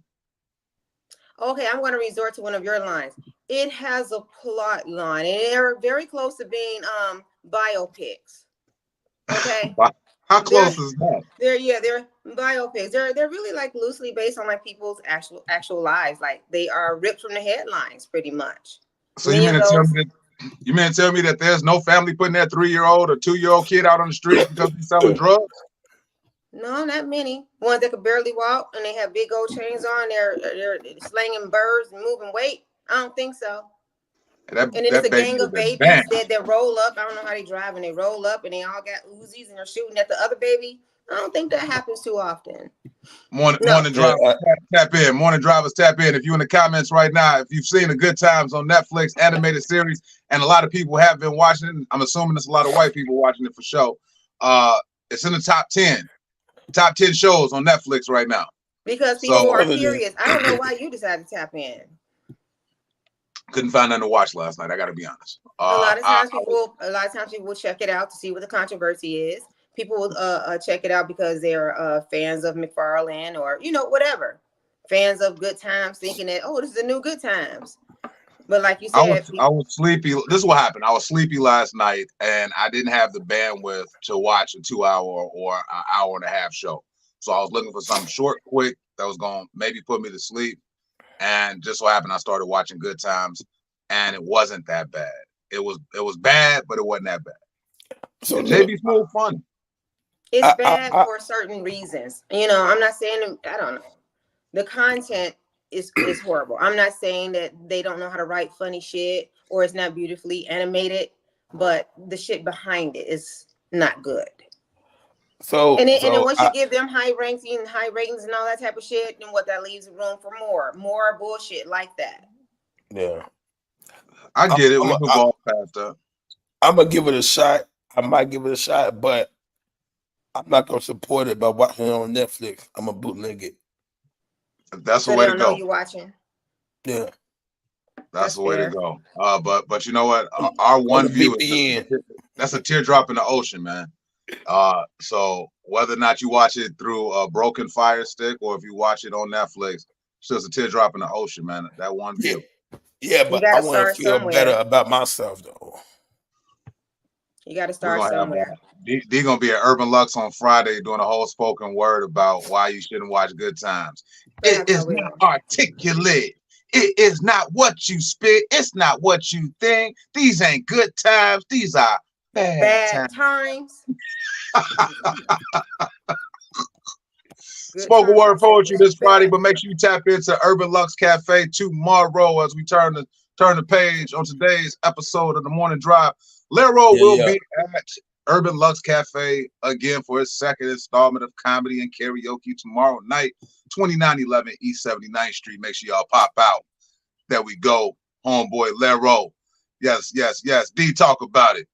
okay, I'm going to resort to one of your lines. It has a plot line, and they're very close to being biopics. Okay, How they're close is that? they're biopics. They're really like loosely based on like people's actual lives. Like they are ripped from the headlines, pretty much. So Many of those. you mean to tell me that there's no family putting their 3-year-old or 2-year-old kid out on the street because he's selling drugs? No, not many. Ones that could barely walk and they have big old chains on. They're slinging birds and moving weight. I don't think so. That, And then that it's a baby gang was of a babies bam. that roll up. I don't know how they drive, and they roll up and they all got Uzis and they're shooting at the other baby. I don't think that happens too often. Morning No. drivers, tap in. Morning drivers, tap in. If you're in the comments right now, if you've seen the Good Times on Netflix animated series, and a lot of people have been watching it, I'm assuming there's a lot of white people watching it for sure. It's in the top 10 shows on Netflix right now. Because people So- are curious. I don't know why you decided to tap in. Couldn't find nothing to watch last night. I got to be honest. A lot of times people will check it out to see what the controversy is. People will check it out because they're fans of McFarlane or whatever. Fans of Good Times, thinking that this is a new Good Times. But like you said, I was sleepy. This is what happened. I was sleepy last night, and I didn't have the bandwidth to watch a 2-hour or an hour and a half show. So I was looking for something short, quick that was going to maybe put me to sleep. And just so happened, I started watching Good Times, and it wasn't that bad. It was bad, but it wasn't that bad. So JB Smooth fun. it's bad for certain reasons. I'm not saying, I don't know. The content is horrible. I'm not saying that they don't know how to write funny shit or it's not beautifully animated, but the shit behind it is not good. So And then once you give them high ranking and high ratings and all that type of shit, then that leaves room for more bullshit like that. Yeah, I get it. We can go past that. I'm gonna give it a shot. I might give it a shot, but I'm not gonna support it by watching it on Netflix. I'm gonna bootleg it. That's So the they way don't to know go. you watching. Yeah, That's the way fair. to go. But you know what? Our one view is that's a teardrop in the ocean, man. So whether or not you watch it through a broken Fire Stick or if you watch it on Netflix, it's just a teardrop in the ocean, man. That one view. Yeah, but I want to feel better about myself, though. You got to start somewhere. D gonna be at Urban Lux on Friday doing a whole spoken word about why you shouldn't watch Good Times. It is not articulate. It is not what you spit. It's not what you think. These ain't good times. These are bad times. Spoken word poetry this Friday, but make sure you tap into Urban Lux Cafe tomorrow as we turn the page on today's episode of the Morning Drive. Lero will be at Urban Lux Cafe again for his second installment of comedy and karaoke tomorrow night, 2911 East 79th Street. Make sure y'all pop out. There we go, homeboy Lero. Yes. D, talk about it.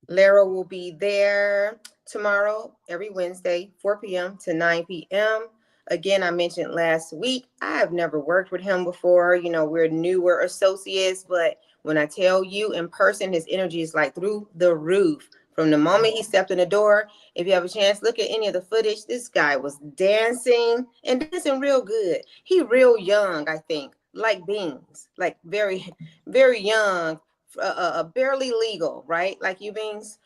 Lero will be there tomorrow, every Wednesday, 4 p.m. to 9 p.m. Again, I mentioned last week, I have never worked with him before. We're newer associates, but when I tell you in person, his energy is like through the roof. From the moment he stepped in the door, if you have a chance, look at any of the footage. This guy was dancing real good. He real young, I think, like Beans, like very, very young, barely legal, right? Like you, Beans.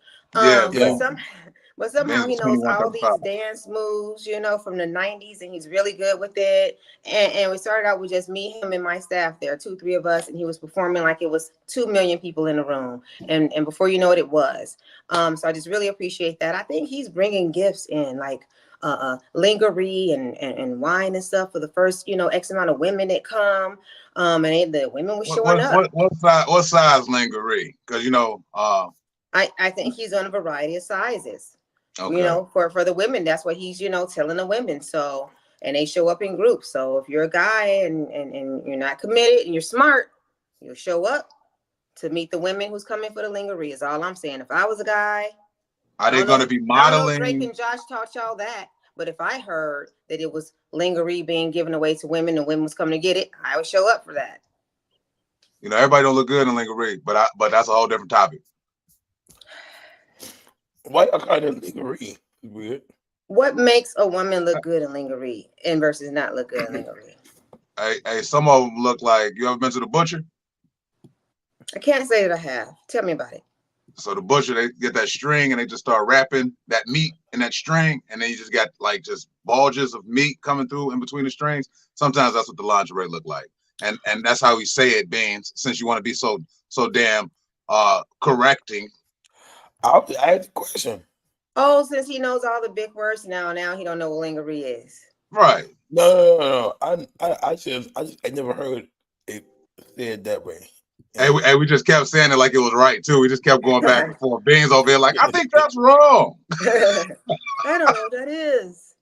But somehow he knows all these dance moves, from the 90s, and he's really good with it. And we started out with just me, him, and my staff there, 2-3 of us, and he was performing like it was 2 million people in the room. And before you know it, it was. So I just really appreciate that. I think he's bringing gifts in, like lingerie and wine and stuff for the first, X amount of women that come. And the women were showing up. What size lingerie? Because I think he's on a variety of sizes. Okay. For the women, that's what he's, telling the women. So, and they show up in groups. So if you're a guy and you're not committed and you're smart, you'll show up to meet the women who's coming for the lingerie is all I'm saying. If I was a guy, are they going to be modeling? I don't know if Drake and Josh taught y'all that, but if I heard that it was lingerie being given away to women and women was coming to get it, I would show up for that. Everybody don't look good in lingerie, but that's a whole different topic. Why y'all call it lingerie? Weird. What makes a woman look good in lingerie and versus not look good in lingerie? Hey, some of them look like, you ever been to the butcher? I can't say that I have. Tell me about it. So the butcher, they get that string and they just start wrapping that meat in that string, and then you just got like just bulges of meat coming through in between the strings. Sometimes that's what the lingerie look like, and that's how we say it, Beans. Since you want to be so damn correcting. I asked a question. Oh, since he knows all the big words now he don't know what lingerie is. Right. No. I never heard it said that way. Hey, we just kept saying it like it was right too. We just kept going back and forth. Beans over here like, I think that's wrong. I don't know what that is.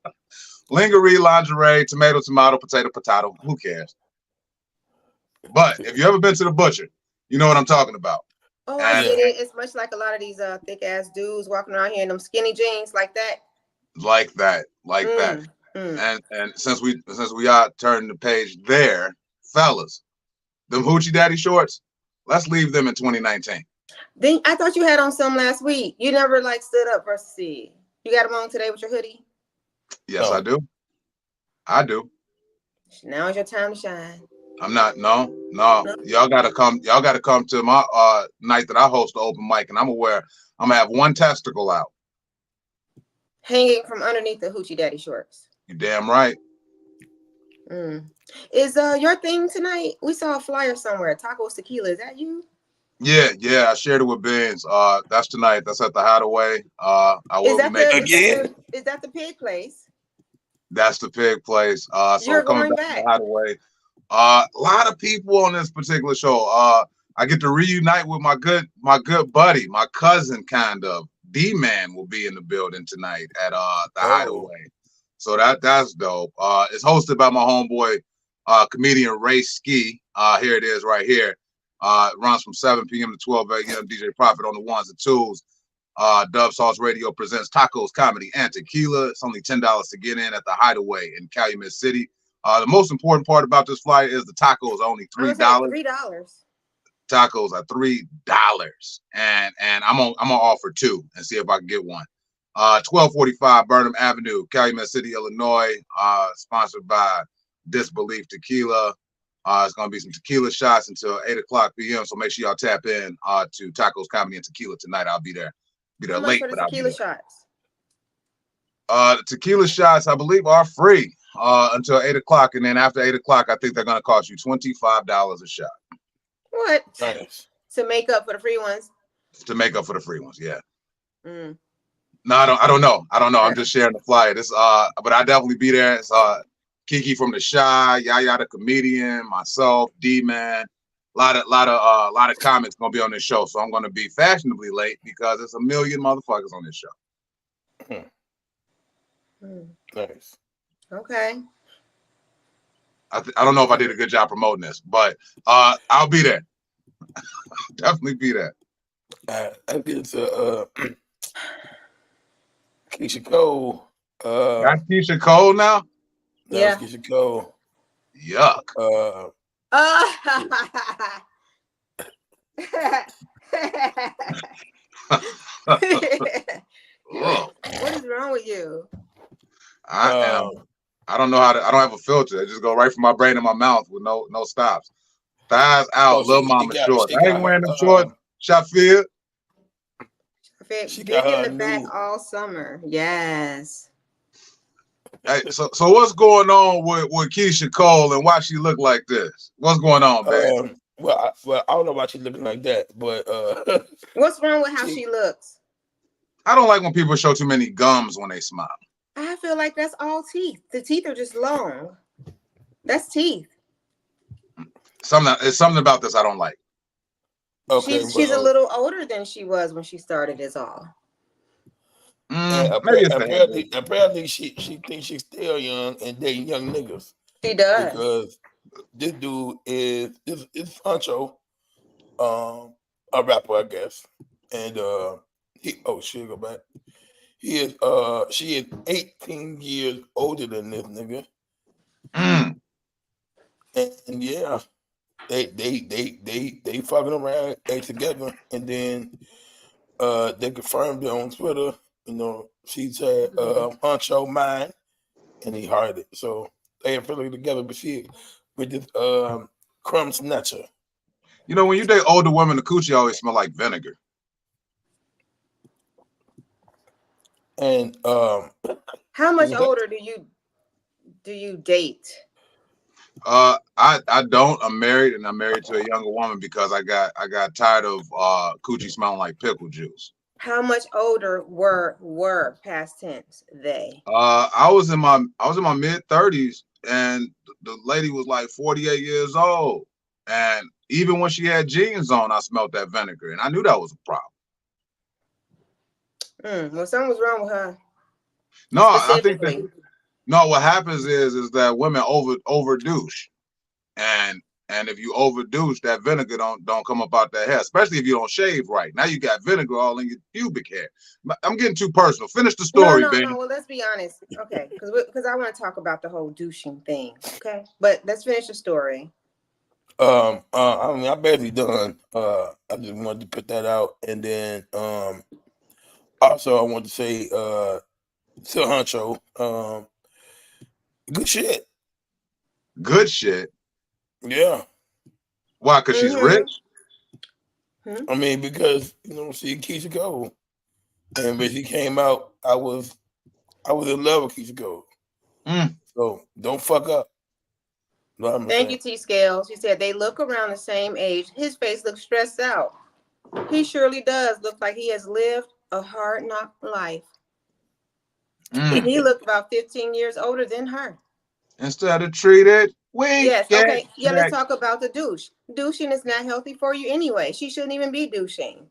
Lingerie, lingerie, tomato, potato. Who cares? But if you ever been to the butcher, you know what I'm talking about. Oh, I get it. It's much like a lot of these thick ass dudes walking around here in them skinny jeans like that. Like that. And since we are turning the page there, fellas, them hoochie daddy shorts, let's leave them in 2019. Then I thought you had on some last week. You never like stood up versus see. You got them on today with your hoodie? Yes, I do. I do. Now is your time to shine. I'm not. No. Y'all gotta come to my night that I host the open mic, and I'm gonna have one testicle out. Hanging from underneath the hoochie daddy shorts. You damn right. Is your thing tonight? We saw a flyer somewhere. Tacos Tequila. Is that you? Yeah. I shared it with Benz. That's tonight. That's at the Hideaway. I will be making again. Is that the pig place? That's the pig place. So you're coming going back to the Hideaway. A lot of people on this particular show. I get to reunite with my good buddy, my cousin, kind of. D-Man will be in the building tonight at the Hideaway. So that's dope. It's hosted by my homeboy, comedian Ray Ski. Here it is right here. It runs from 7 p.m. to 12 a.m. DJ Prophet on the ones and twos. Dub Sauce Radio presents Tacos, Comedy, and Tequila. It's only $10 to get in at the Hideaway in Calumet City. The most important part about this flyer is the tacos are only $3. $3. Tacos are $3, and I'm gonna offer 2 and see if I can get one. 1245 Burnham Avenue, Calumet City, Illinois. Sponsored by Disbelief Tequila. It's gonna be some tequila shots until 8:00 p.m. So make sure y'all tap in to Tacos, Comedy, and Tequila tonight. I'll be there. How much Late, for the but I'll be tequila there. shots? The tequila shots, I believe, are free until 8:00, and then after 8:00, I think they're gonna cost you $25 a shot. What? Nice. To make up for the free ones? To make up for the free ones, yeah. Mm. No, I don't know. I'm just sharing the flyer. This but I definitely be there. It's Kiki from the Shy, Yaya the comedian, myself, D-Man. A lot of comics gonna be on this show, so I'm gonna be fashionably late because there's a million motherfuckers on this show. Nice. Okay. I don't know if I did a good job promoting this, but I'll be there. Definitely be there. I get to Keisha Cole. Got Keisha Cole now? Yeah. Keisha Cole. Yuck. What is wrong with you? I don't know I don't have a filter. I just go right from my brain to my mouth with no stops. Thighs out, little mama short. I ain't wearing them shorts, Shafir. Big in the back all summer. Yes. Hey, so what's going on with Keisha Cole and why she look like this? What's going on, babe? Well, I don't know why she's looking like that, but what's wrong with how she looks? I don't like when people show too many gums when they smile. I feel like that's all teeth. The teeth are just long. That's teeth. It's something about this I don't like. Okay, she's a little older than she was when she started. Is all. Apparently, she thinks she's still young and dating young niggas. She does because this dude is Huncho, a rapper, I guess, and she'll go back. She is 18 years older than this nigga, and yeah, they fucking around, they together, and then they confirmed it on Twitter. You know, she said Huncho mine, and he heard it. So they are really together, but she with this crumb snatcher. You know, when you date older women, the coochie always smell like vinegar. And How much what? older do you date? I don't. I'm married, and I'm married to a younger woman because I got tired of coochie smelling like pickle juice. How much older were past tense they? I was in my mid-30s, and the lady was like 48 years old, and even when she had jeans on, I smelled that vinegar, and I knew that was a problem. Well, something was wrong with her. No, I think that Specifically. no. What happens is that women over douche, and if you over douche, that vinegar don't come up out that hair, especially if you don't shave right. Now you got vinegar all in your pubic hair. I'm getting too personal. Finish the story, No. baby. Well, let's be honest. Okay, because I want to talk about the whole douching thing. Okay, but let's finish the story. I mean, I'm basically done. I just wanted to put that out, and then also I want to say, Sil Huncho, good shit. Good shit. Yeah, Why? Because she's rich. I mean, because she Keisha Cole, and when she came out, I was in love with Keisha Cole. So don't fuck up. Thank you, T Scales. She said they look around the same age. His face looks stressed out. He surely does look like he has lived a hard knock life. And he looked about 15 years older than her. Instead of treated, yes, okay. Yeah, let's talk about the douche. Douching is not healthy for you anyway. She shouldn't even be douching.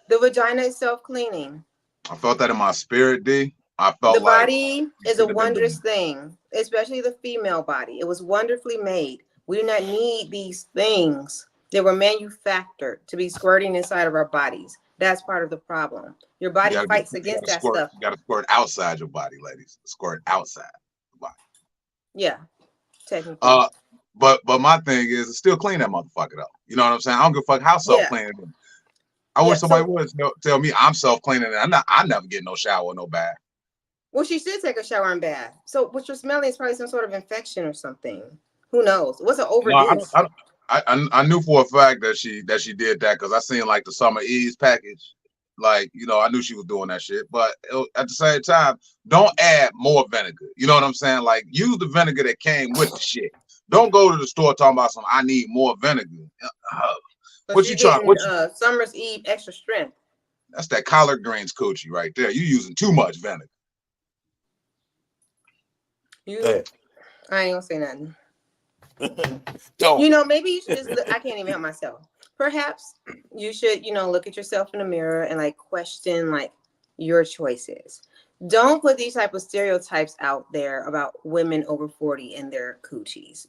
The vagina is self-cleaning. I felt that in my spirit, D. I felt the like body is a wondrous thing, especially the female body. It was wonderfully made. We do not need these things that were manufactured to be squirting inside of our bodies. That's part of the problem. Your body fights against that stuff. You got to squirt outside your body, ladies. Squirt outside the body. Yeah, technically. But my thing is, still clean that motherfucker up. You know what I'm saying? I don't give a fuck how self-cleaning it is. I wish somebody would tell me I'm self-cleaning and I never get no shower or no bath. Well, she should take a shower and bath. So what you're smelling is probably some sort of infection or something. Who knows? What's an overdose? No, I knew for a fact that she did that because I seen like the Summer Ease package. Like, I knew she was doing that shit. But at the same time, don't add more vinegar. You know what I'm saying? Like, use the vinegar that came with the shit. Don't go to the store talking about I need more vinegar. What you trying? Summer's Eve extra strength. That's that collard greens coochie right there. You using too much vinegar. I ain't gonna say nothing. Don't. Maybe you should just I can't even help myself. Perhaps you should, look at yourself in the mirror and like question like your choices. Don't put these type of stereotypes out there about women over 40 and their coochies.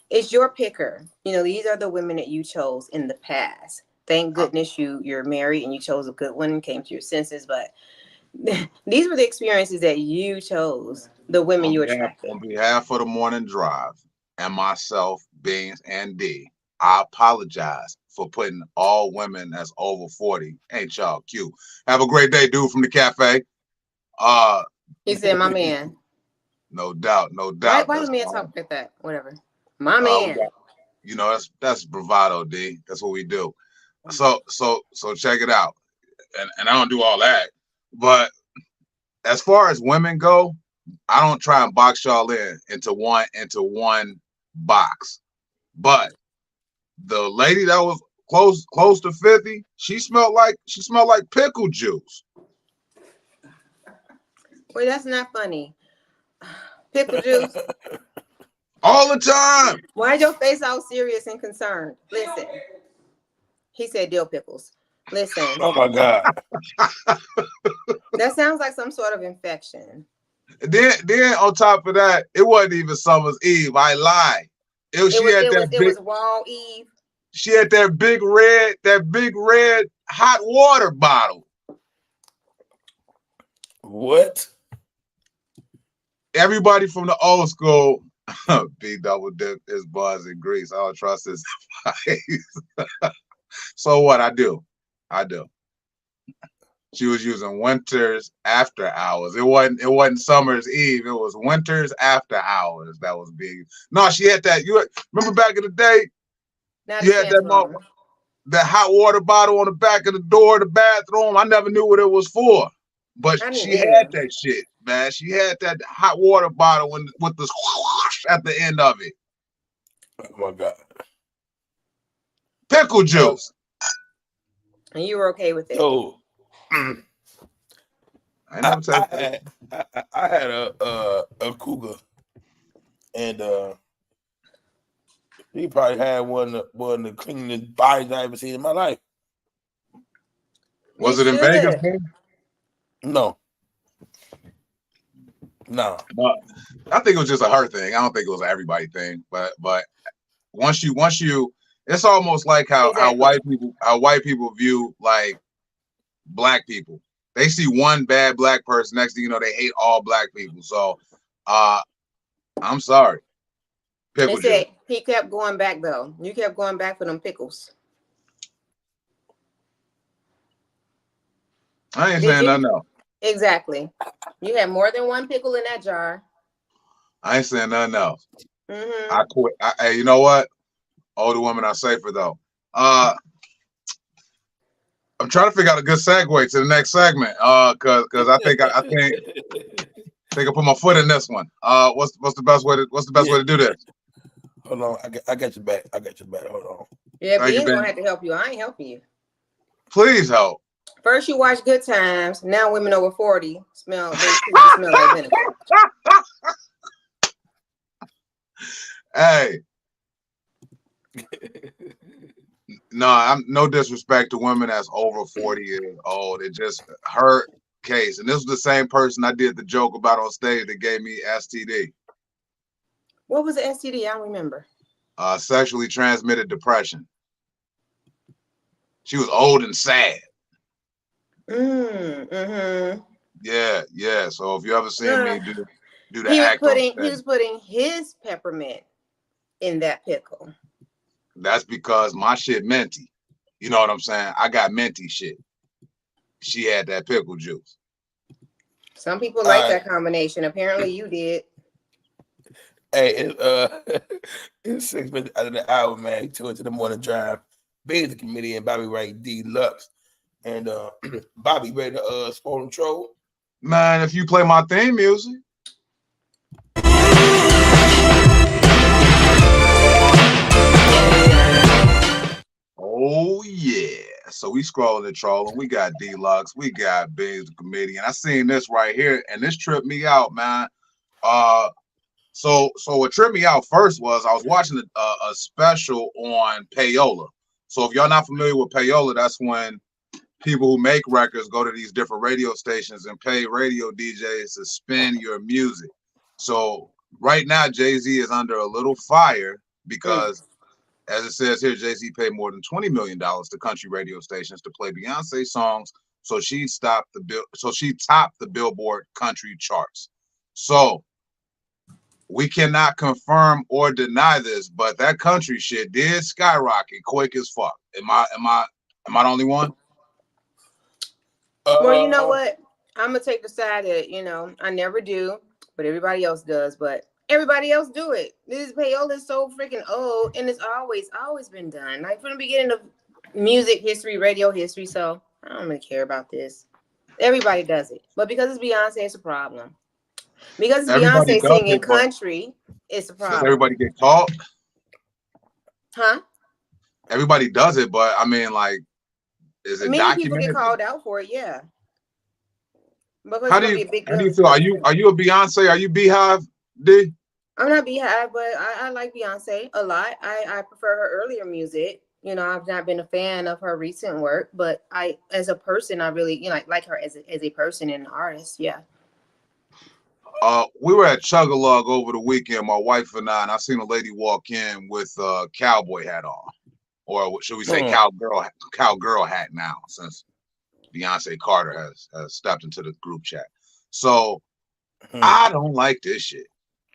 It's your picker. These are the women that you chose in the past. Thank goodness you're married and you chose a good one and came to your senses, but these were the experiences that you chose, the women you attracted. On behalf of the morning drive and myself, Beans, and D, I apologize for putting all women that's over 40. Ain't y'all cute? Have a great day, dude from the cafe. He said, my man. No doubt. Why do men talk like that? Whatever. My man. That's bravado, D. That's what we do. So check it out. And I don't do all that. But as far as women go, I don't try and box y'all into one box. But the lady that was close to 50, she smelled like pickle juice. Wait, that's not funny. Pickle juice. All the time. Why is your face all serious and concerned? Listen. He said dill pickles. Listen. Oh my God. That sounds like some sort of infection. Then on top of that, it wasn't even Summer's Eve. I lied. It was Wall Eve. She had that big red hot water bottle. What? Everybody from the old school, B double dip his bars in grease. I don't trust his face. So what I do. She was using Winters After Hours. It wasn't Summer's Eve. It was Winters After Hours that was big. No, she had that. You remember back in the day? Not You a had chance, that Mama. that hot water bottle on the back of the door of the bathroom. I never knew what it was for, but I didn't she either. had that shit, man. She had that hot water bottle with the at the end of it. Oh my God. Pickle juice. And you were okay with it. So I never tasted I had a cougar, and he probably had one of the cleanest bodies I ever seen in my life. Was You it in should. Vegas? No. But I think it was just a her thing. I don't think it was an everybody thing. But once you, it's almost like how Exactly. white people view like black people. They see one bad black person, next thing you know, they hate all black people. So I'm sorry. Pickle They said juice. he kept going back though. You kept going back for them pickles. I ain't Did saying you? nothing else. Exactly. You had more than one pickle in that jar. I ain't saying nothing else. Mm-hmm. I quit. Hey, you know what? Older women are safer though. I'm trying to figure out a good segue to the next segment. Cause I think I put my foot in this one. What's the best way to do this? Hold on, I got your back. Hold on. Yeah, Thank you, Bean's Ben. gonna have to help you. I ain't helping you. Please help. First you watch Good Times. Now women over 40 smell like vinegar. Hey. No, I'm no disrespect to women that's over 40 years old. It just her case. And this was the same person I did the joke about on stage that gave me STD. What was the STD? I don't remember. Sexually transmitted depression. She was old and sad. Mm-hmm. Yeah. So if you ever seen me do the He act on stage, was putting his peppermint in that pickle. that's because my shit minty. You know what I'm saying? I got minty shit. She had that pickle juice. Some people like that combination. Apparently you did. Hey, it's 6 minutes out of the hour, man. You tuned to the morning drive. Being the comedian, Bobby Wright Deluxe. And Bobby ready to sport and troll? Man, if you play my theme music. Oh yeah. So we scrolling and trolling. We got Deluxe. We got Biggs the comedian. I seen this right here, and this tripped me out, man. So what tripped me out first was I was watching a special on payola. So if y'all not familiar with payola, that's when people who make records go to these different radio stations and pay radio DJs to spin your music. So right now, Jay-Z is under a little fire because, as it says here, Jay-Z paid more than $20 million to country radio stations to play Beyonce songs. So she topped the Billboard country charts. So we cannot confirm or deny this, but that country shit did skyrocket quick as fuck. Am I the only one? Well, you know what? I'm gonna take the side that I never do, but everybody else does. But everybody else do it. This payola is so freaking old, and it's always been done. Like from the beginning of music history, radio history. So I don't really care about this. Everybody does it, but because it's Beyonce, it's a problem. Because it's Beyonce singing country, it's a problem. Does everybody get caught? Huh? Everybody does it, but I mean, like, is it Many people documented? get called out for it, yeah. Because How do you feel? Are you a Beyonce? Are you Beehive, D? I'm not Beehive, but I like Beyonce a lot. I prefer her earlier music. I've not been a fan of her recent work, but as a person, I really like her as a person and an artist. Yeah. We were at Chug-a-Lug over the weekend, my wife and I seen a lady walk in with a cowboy hat on, or should we say cowgirl hat now, since Beyonce Carter has stepped into the group chat. So I don't like this shit.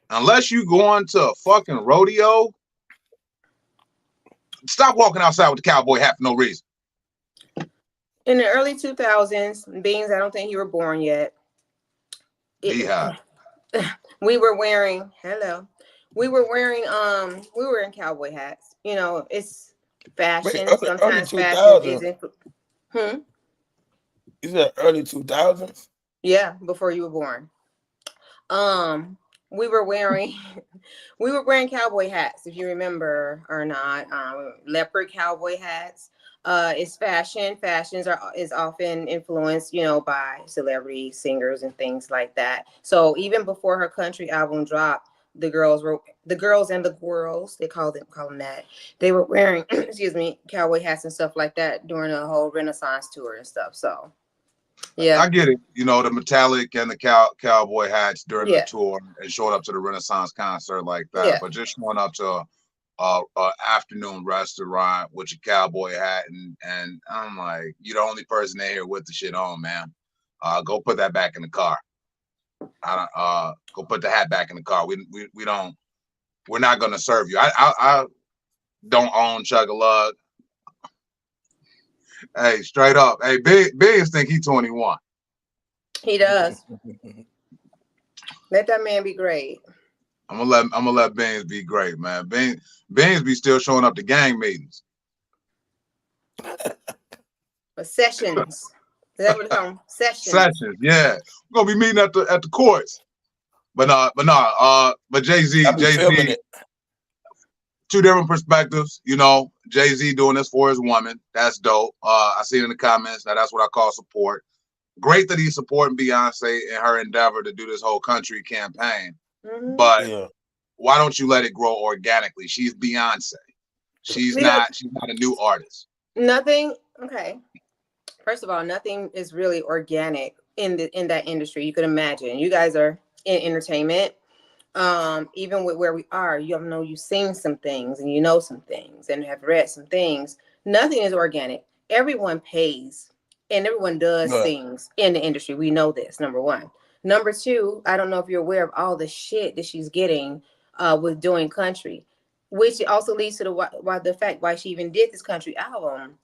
Unless you going to a fucking rodeo, stop walking outside with the cowboy hat for no reason. In the early 2000s, Beans, I don't think you were born yet. Beehive. We were wearing we were wearing cowboy hats. You know, it's Wait, fashion. early Sometimes fashion 2000s. isn't. Hmm? You said early 2000s? Yeah, before you were born. We were wearing we were wearing cowboy hats, if you remember or not. Leopard cowboy hats. It's fashion. Is often influenced, you know, by celebrity singers and things like that. So even before her country album dropped, the girls and the girls, they call them that. They were wearing excuse me, cowboy hats and stuff like that during the whole Renaissance tour and stuff. So yeah. I get it. You know, the metallic and the cowboy hats during the Yeah. tour and showing up to the Renaissance concert like that. Yeah. But just showing up to a afternoon restaurant with your cowboy hat and I'm like, you're the only person in here with the shit on, man. Go put that back in the car. Go put the hat back in the car. We're not gonna serve you. I don't own Chug-a-Lug. Hey, straight up. Hey, Biggs think he 21. He does. Let that man be great. I'm gonna let Beans be great, man. Beans be still showing up to gang meetings. But sessions. Is that what it's called? Sessions. Sessions, yeah. We're gonna be meeting at the courts. But Jay-Z, two different perspectives, you know. Jay-Z doing this for his woman. That's dope. I see it in the comments. Now that's what I call support. Great that he's supporting Beyonce in her endeavor to do this whole country campaign. Mhm. But why don't you let it grow organically? She's Beyonce. She's not a new artist. Nothing. Okay. First of all, nothing is really organic in that industry. You could imagine. You guys are in entertainment. Even with where we are, you've seen some things and you know some things and have read some things. Nothing is organic. Everyone pays and everyone does things in the industry. We know this, number one. Number two, I don't know if you're aware of all the shit that she's getting with doing country, which also leads to the fact why she even did this country album.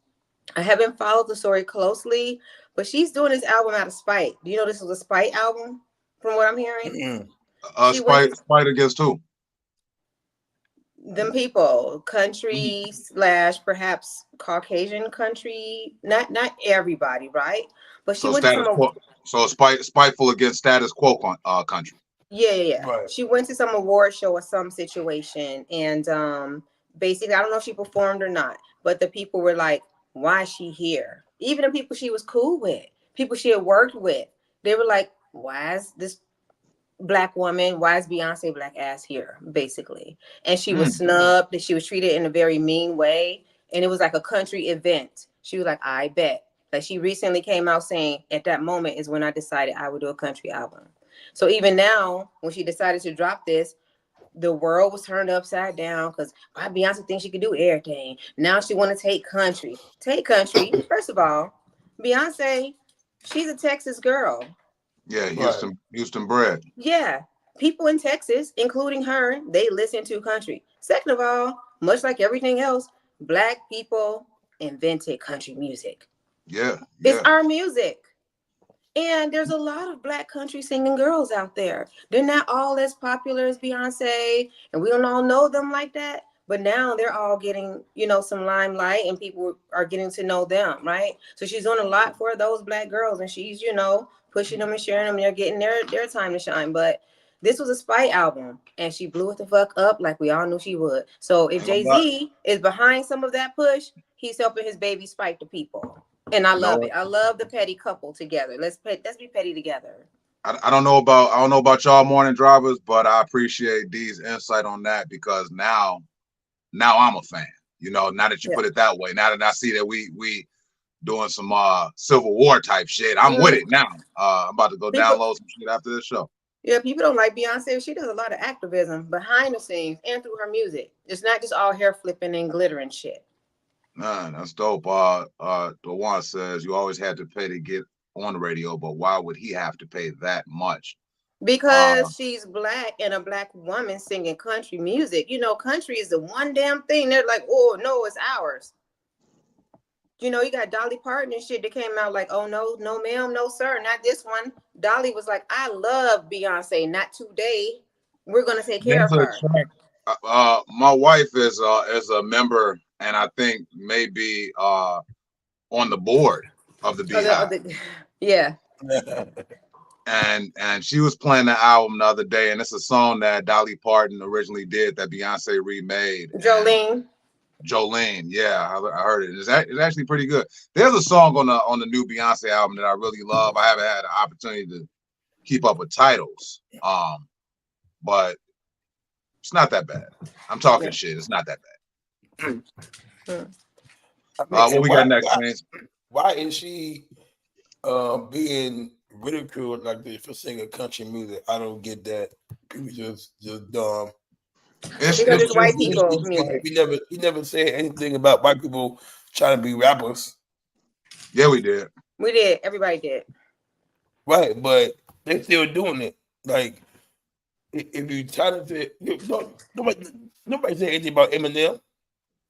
I haven't followed the story closely, but she's doing this album out of spite. Do you know this was a spite album from what I'm hearing? Spite against who? Them people, country / perhaps Caucasian country, not everybody, right? But she went to spiteful against status quo country. Yeah. Right. She went to some award show or some situation, and basically, I don't know if she performed or not, but the people were like, "Why is she here?" Even the people she was cool with, people she had worked with, they were like, "Why is this Black woman, why is Beyonce black ass here?" Basically. And she was snubbed, that she was treated in a very mean way. And it was like a country event. She was like, I bet. Like, she recently came out saying, at that moment is when I decided I would do a country album. So even now, when she decided to drop this, the world was turned upside down because why Beyonce thinks she could do everything. Now she want to take country. Take country. First of all, Beyonce, she's a Texas girl. Yeah, Houston bred. Yeah, people in Texas, including her, they listen to country. Second of all, much like everything else, Black people invented country music. Yeah. It's our music. And there's a lot of Black country singing girls out there. They're not all as popular as Beyonce, and we don't all know them like that. But now they're all getting, some limelight, and people are getting to know them, right? So she's doing a lot for those Black girls, and she's, pushing them and sharing them, and they're getting their time to shine. But this was a spite album, and she blew it the fuck up like we all knew she would. So if Jay-Z is behind some of that push, he's helping his baby spite the people. And I love it. I love the petty couple together. Let's be petty together. I don't know about y'all morning drivers, but I appreciate Dee's insight on that, because now I'm a fan. Now that you put it that way, now that I see that we doing some Civil War type shit, I'm with it now. I'm about to go download some shit after this show. Yeah, people don't like Beyonce. She does a lot of activism behind the scenes and through her music. It's not just all hair flipping and glitter and shit. Man, that's dope. The one says you always had to pay to get on the radio, but why would he have to pay that much? Because she's Black and a Black woman singing country music. Country is the one damn thing. They're like, oh no, it's ours. You know, you got Dolly Parton and shit that came out like, oh no, no ma'am, no sir, not this one. Dolly was like, I love Beyonce, not today. We're gonna take care There's of a her. track. My wife is a member, and I think maybe on the board of the Beehive. Yeah. And she was playing the album the other day, and it's a song that Dolly Parton originally did that Beyonce remade. Jolene, yeah, I heard it. It's actually pretty good. There's a song on the new Beyonce album that I really love. I haven't had an opportunity to keep up with titles, but it's not that bad. I'm talking shit. It's not that bad. I mean, What we got next, man? Why is she being ridiculed like this for singing country music? I don't get that. People just dumb. Because it's white people music. We never said anything about white people trying to be rappers. Yeah, we did. We did. Everybody did. Right, but they still doing it. Like, if you try to say, nobody said anything about Eminem.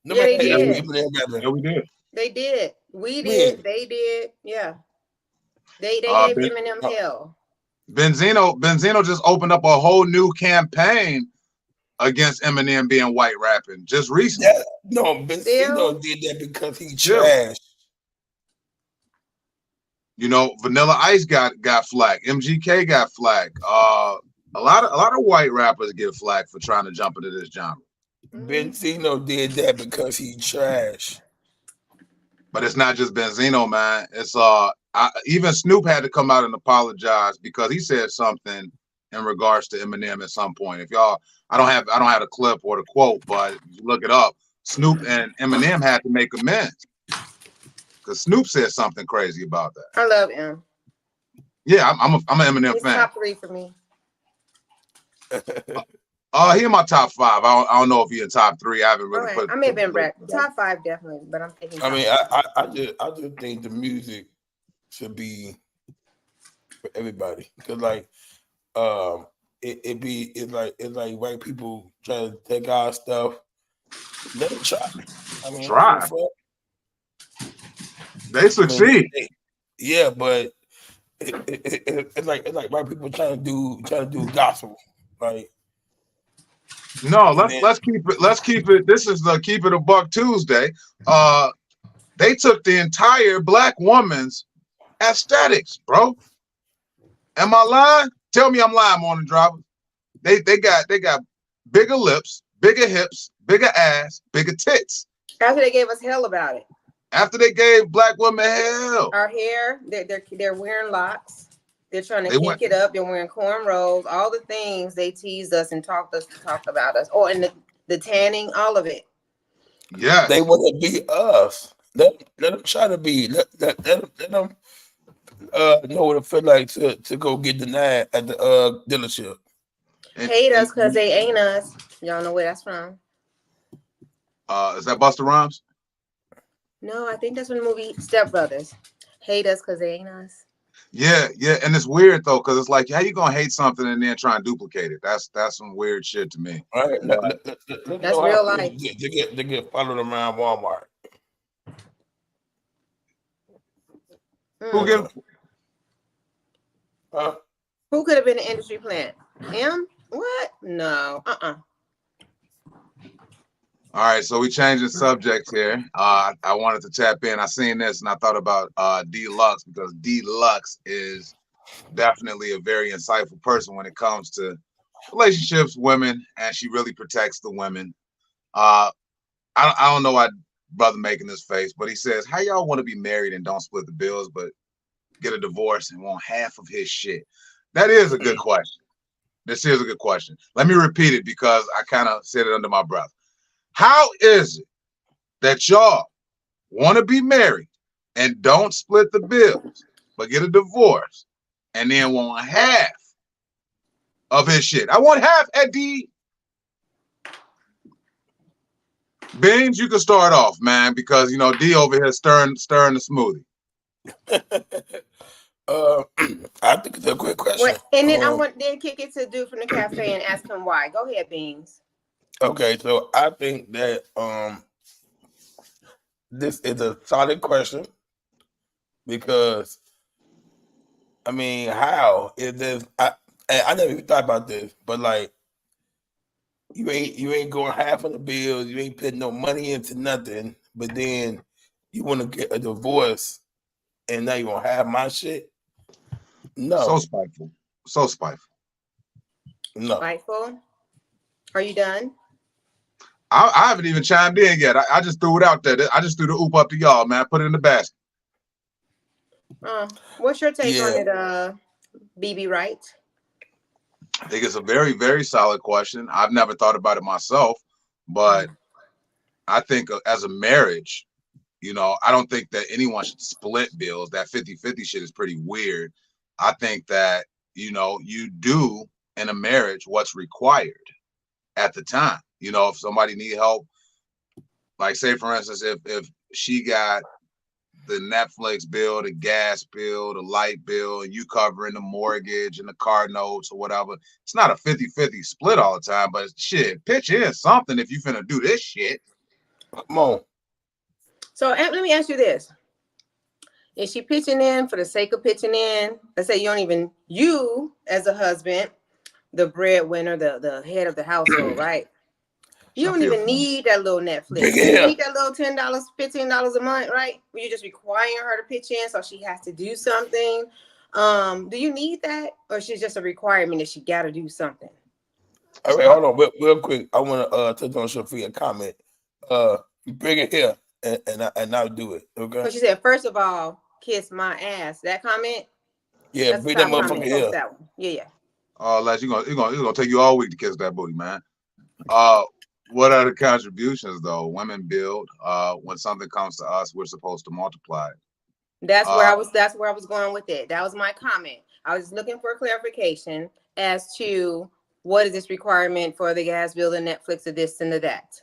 Nobody they said did. Eminem rapping. Yeah, we did. They did. We did. Yeah. They did. Yeah. They gave Eminem hell. Benzino just opened up a whole new campaign against Eminem being white rapping just recently. Benzino did that because he trash. You know, Vanilla Ice got flack. MGK got flack. A lot of white rappers get flack for trying to jump into this genre. Benzino did that because he trash. But it's not just Benzino, man. It's even Snoop had to come out and apologize because he said something in regards to Eminem at some point. If y'all, I don't have a clip or the quote, but if you look it up, Snoop and Eminem had to make amends because Snoop said something crazy about that. I love him. Yeah, I'm an Eminem He's fan. top 3 for me. He in my top 5. I don't know if he in top 3. I haven't really put. I may have been back. Top 5 definitely, but I'm thinking. I mean, I just think the music should be for everybody because like it's like white people trying to take our stuff. Let them try. I mean, try. They succeed. Yeah, but it's like white people trying to do gospel. Like, no, let's keep it. This is the Keep It a Buck Tuesday. They took the entire black woman's aesthetics, bro. Am I lying? Tell me I'm lying, Morning Driver. They got bigger lips, bigger hips, bigger ass, bigger tits. After they gave us hell about it. After they gave black women hell. Our hair, they're wearing locks. They're trying to kick it up. They're wearing cornrows. All the things they teased us and talked about us. Oh, and the tanning, all of it. Yeah. They want to be us. Let them try to be. Let them know what it feel like to go get denied at the dealership. Hate us because they ain't us. Y'all know where that's from. Is that Busta Rhymes? No, I think that's from the movie Step Brothers. Hate us because they ain't us. Yeah, and it's weird though, because it's like, how you gonna hate something and then try and duplicate it? That's some weird shit to me. All right, that's real life. They get followed around Walmart. Who get? Who could have been an industry plant? Him? What? No. All right, so we changing subjects here. I wanted to tap in. I seen this and I thought about D-Lux because D-Lux is definitely a very insightful person when it comes to relationships, women, and she really protects the women. I don't know why brother making this face, but he says, how y'all want to be married and don't split the bills, but get a divorce and want half of his shit? That is a good question. This is a good question. Let me repeat it because I kind of said it under my breath. How is it that y'all want to be married and don't split the bills, but get a divorce and then want half of his shit? I want half, Eddie. Beans, you can start off, man, because you know D over here stirring the smoothie. I think it's a great question. Well, and then I want to kick it to Dude from the cafe and ask him why. Go ahead, Beans. Okay, so I think that this is a solid question because I mean, how is this? I never even thought about this, but like you ain't going half on the bills, you ain't putting no money into nothing, but then you want to get a divorce and now you gonna have my shit? So No, spiteful. So spiteful. no. Spiteful. Are you done? I haven't even chimed in yet. I just threw it out there. I just threw the oop up to y'all, man. Put it in the basket. What's your take on Yeah. it, BB Wright? I think it's a very, very solid question. I've never thought about it myself, but I think as a marriage, you know, I don't think that anyone should split bills. That 50-50 shit is pretty weird. I think that, you know, you do in a marriage what's required at the time. You know, if somebody need help, like say for instance, if she got the Netflix bill, the gas bill, the light bill, and you covering the mortgage and the car notes or whatever, it's not a 50-50 split all the time, but shit, pitch in something if you finna do this shit. Come on. So let me ask you this. Is she pitching in for the sake of pitching in? Let's say you as a husband, the breadwinner, the head of the household, right? You don't even need that little Netflix. You Yeah. need that little $10, $15 a month, right? You're just requiring her to pitch in so she has to do something. Do you need that? Or she's just a requirement that she got to do something? All right, hold on, real quick. I want to touch on Sophia comment. Bring it here, and I'll do it. Okay. So she said, first of all, kiss my ass. That comment. Yeah, That's bring the that top motherfucker comment. here. That one. Yeah. Oh, Les, it's gonna take you all week to kiss that booty, man. What are the contributions though? Women build. When something comes to us, we're supposed to multiply it. That's where I was going with it. That was my comment. I was looking for clarification as to what is this requirement for the gas bill, the Netflix, or this and the that.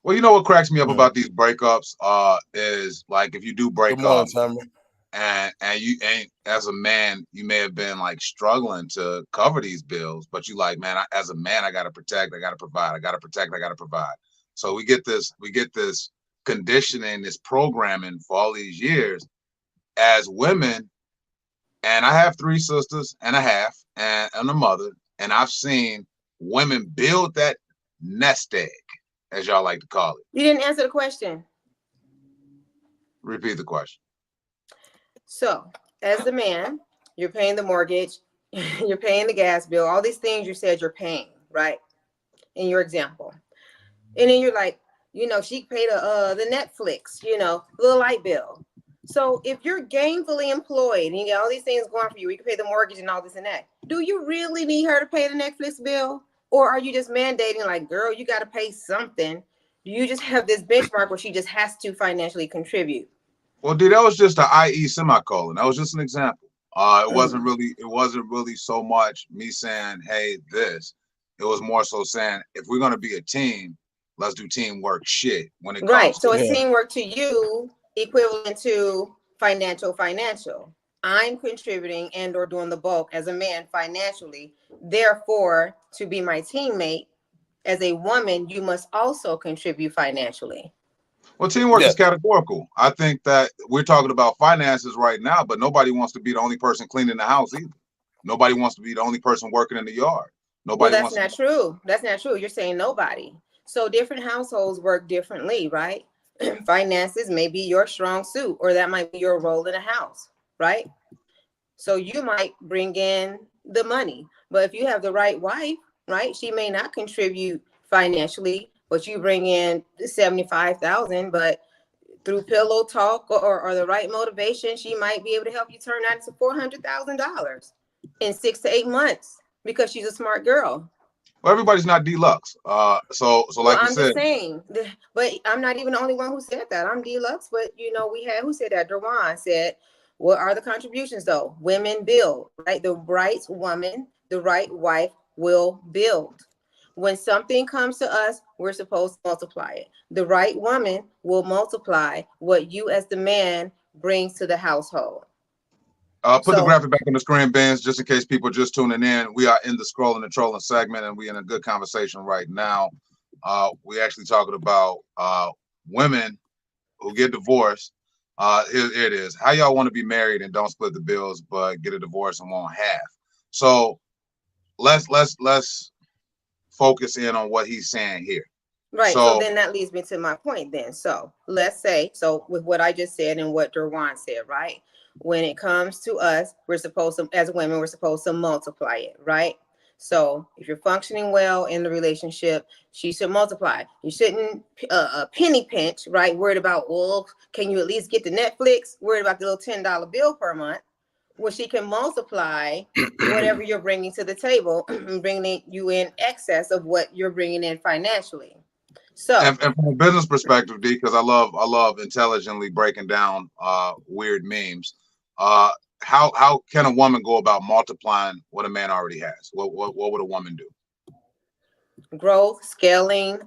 Well, you know what cracks me up about these breakups is like if you do break Good morning, up Summer. and you ain't as a man, you may have been like struggling to cover these bills, but you like, man, as a man, I gotta protect, I gotta provide, I gotta protect, I gotta provide. So we get this conditioning, this programming for all these years as women. And I have 3 sisters and a half and a mother, and I've seen women build that nest egg, as y'all like to call it. You didn't answer the question. Repeat the question. So, as the man, you're paying the mortgage, you're paying the gas bill, all these things you said you're paying, right? In your example. And then you're like, she paid the Netflix, little light bill. So if you're gainfully employed and you got all these things going for you, you can pay the mortgage and all this and that. Do you really need her to pay the Netflix bill? Or are you just mandating like, girl, you got to pay something? Do you just have this benchmark where she just has to financially contribute? Well, dude, that was just an IE semicolon. That was just an example. It wasn't really so much me saying, hey, this. It was more so saying, if we're going to be a team, let's do teamwork shit when it comes right. So to it's teamwork to you equivalent to financial. I'm contributing and or doing the bulk as a man financially. Therefore, to be my teammate as a woman, you must also contribute financially. Well, teamwork is categorical. I think that we're talking about finances right now, but nobody wants to be the only person cleaning the house either. Nobody wants to be the only person working in the yard. Nobody Well, that's not true. That's not true. You're saying nobody. So different households work differently, right? Finances may be your strong suit, or that might be your role in a house, right? So you might bring in the money, but if you have the right wife, right, she may not contribute financially, but you bring in $75,000, but through pillow talk or the right motivation, she might be able to help you turn that into $400,000 in 6 to 8 months because she's a smart girl. Well, everybody's not deluxe. So like I'm you said, just saying, but I'm not even the only one who said that. I'm deluxe, but we had who said that? Derwan said, what are the contributions though? Women build, right? The right woman, the right wife will build. When something comes to us, we're supposed to multiply it. The right woman will multiply what you as the man brings to the household. Put the graphic back on the screen, Benz, just in case people are just tuning in. We are in the scrolling and trolling segment, and we're in a good conversation right now. We actually talking about women who get divorced. Here it is. How y'all want to be married and don't split the bills, but get a divorce and want half? So let's focus in on what he's saying here. Right. So So then that leads me to my point then. So let's say, so with what I just said and what Derwan said, right? When it comes to us, we're supposed to, as women, we're supposed to multiply it, right? So if you're functioning well in the relationship, she should multiply. You shouldn't penny pinch, right? Worried about, well, can you at least get the Netflix? Worried about the little $10 bill per month. Well, she can multiply whatever you're bringing to the table, bringing you in excess of what you're bringing in financially. So, and from a business perspective, D, because I love intelligently breaking down weird memes. How can a woman go about multiplying what a man already has? What would a woman do? growth, scaling,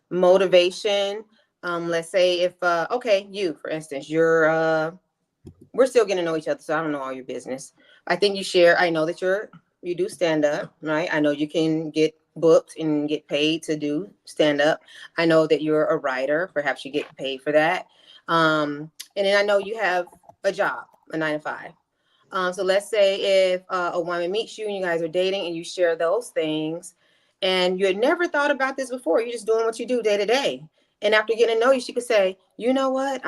motivation. Let's say if okay, you for instance, you're we're still getting to know each other, so I don't know all your business. I think you share. I know that you do stand up, right? I know you can get booked and get paid to do stand up. I know that you're a writer. Perhaps you get paid for that. And then I know you have a job, a 9 to 5. So let's say if a woman meets you and you guys are dating and you share those things, and you had never thought about this before, you're just doing what you do day to day. And after getting to know you, she could say, you know what?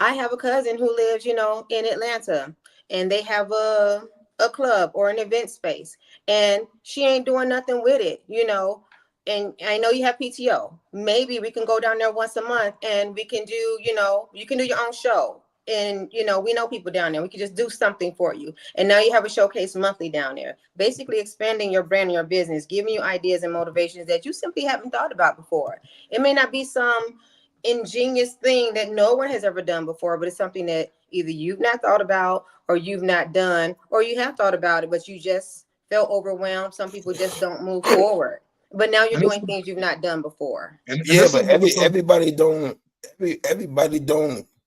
I have a cousin who lives, in Atlanta, and they have a club or an event space, and she ain't doing nothing with it, and I know you have PTO. Maybe we can go down there once a month and we can do, you can do your own show. And, we know people down there. We can just do something for you. And now you have a showcase monthly down there, basically expanding your brand and your business, giving you ideas and motivations that you simply haven't thought about before. It may not be some ingenious thing that no one has ever done before, but it's something that either you've not thought about or you've not done, or you have thought about it, but you just felt overwhelmed. Some people just don't move forward. But now you're doing things you've not done before. And Yeah, this but is everybody don't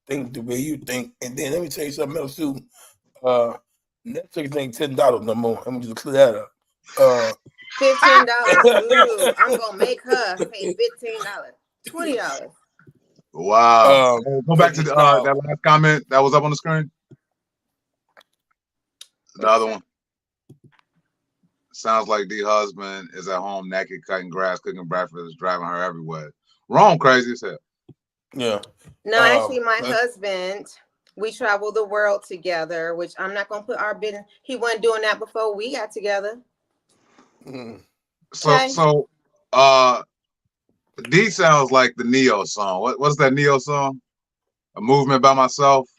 think the way you think. And then let me tell you something else too. Netflix ain't $10 no more. I'm just clear that up. $15. Ooh, I'm gonna make her pay $15, $20. wow. Go back to the, that last comment that was up on the screen. The other one. Sounds like the husband is at home naked, cutting grass, cooking breakfast, driving her everywhere. Wrong, crazy as hell. Yeah. No, actually, my husband, we travel the world together, which I'm not gonna put our business. He wasn't doing that before we got together. So D sounds like the Neo song. What's that Neo song? A Movement by Myself.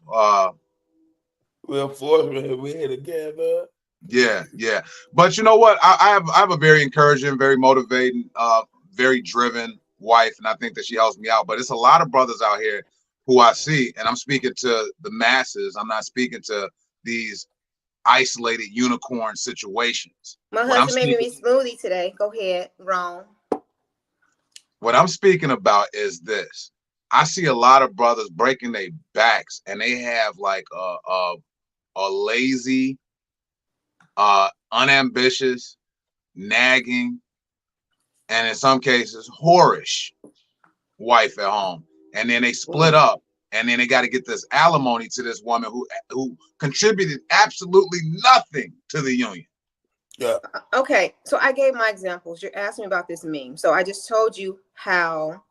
We're fortunate we're together. Yeah. But you know what? I have a very encouraging, very motivating, very driven wife, and I think that she helps me out. But it's a lot of brothers out here who I see, and I'm speaking to the masses. I'm not speaking to these isolated unicorn situations. My husband made me smoothie today. Go ahead, Ron. What I'm speaking about is this. I see a lot of brothers breaking their backs, and they have like a lazy, unambitious, nagging, and in some cases whorish wife at home, and then they split up, and then they got to get this alimony to this woman who contributed absolutely nothing to the union. Yeah. Okay, so I gave my examples. You're asking me about this meme, so I just told you how.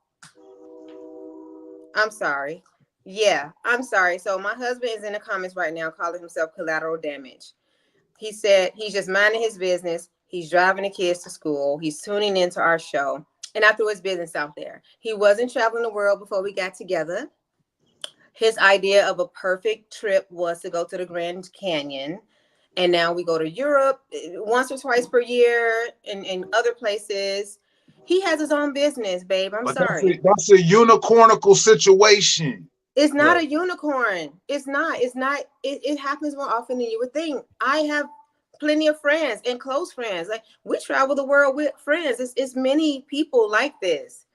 I'm sorry. Yeah, I'm sorry. So my husband is in the comments right now calling himself collateral damage. He said he's just minding his business. He's driving the kids to school. He's tuning into our show. And I threw his business out there. He wasn't traveling the world before we got together. His idea of a perfect trip was to go to the Grand Canyon. And now we go to Europe once or twice per year and other places. He has his own business, babe. I'm sorry. That's a unicornical situation. It's not a unicorn. It's not. It happens more often than you would think. I have plenty of friends and close friends. Like, we travel the world with friends. It's many people like this.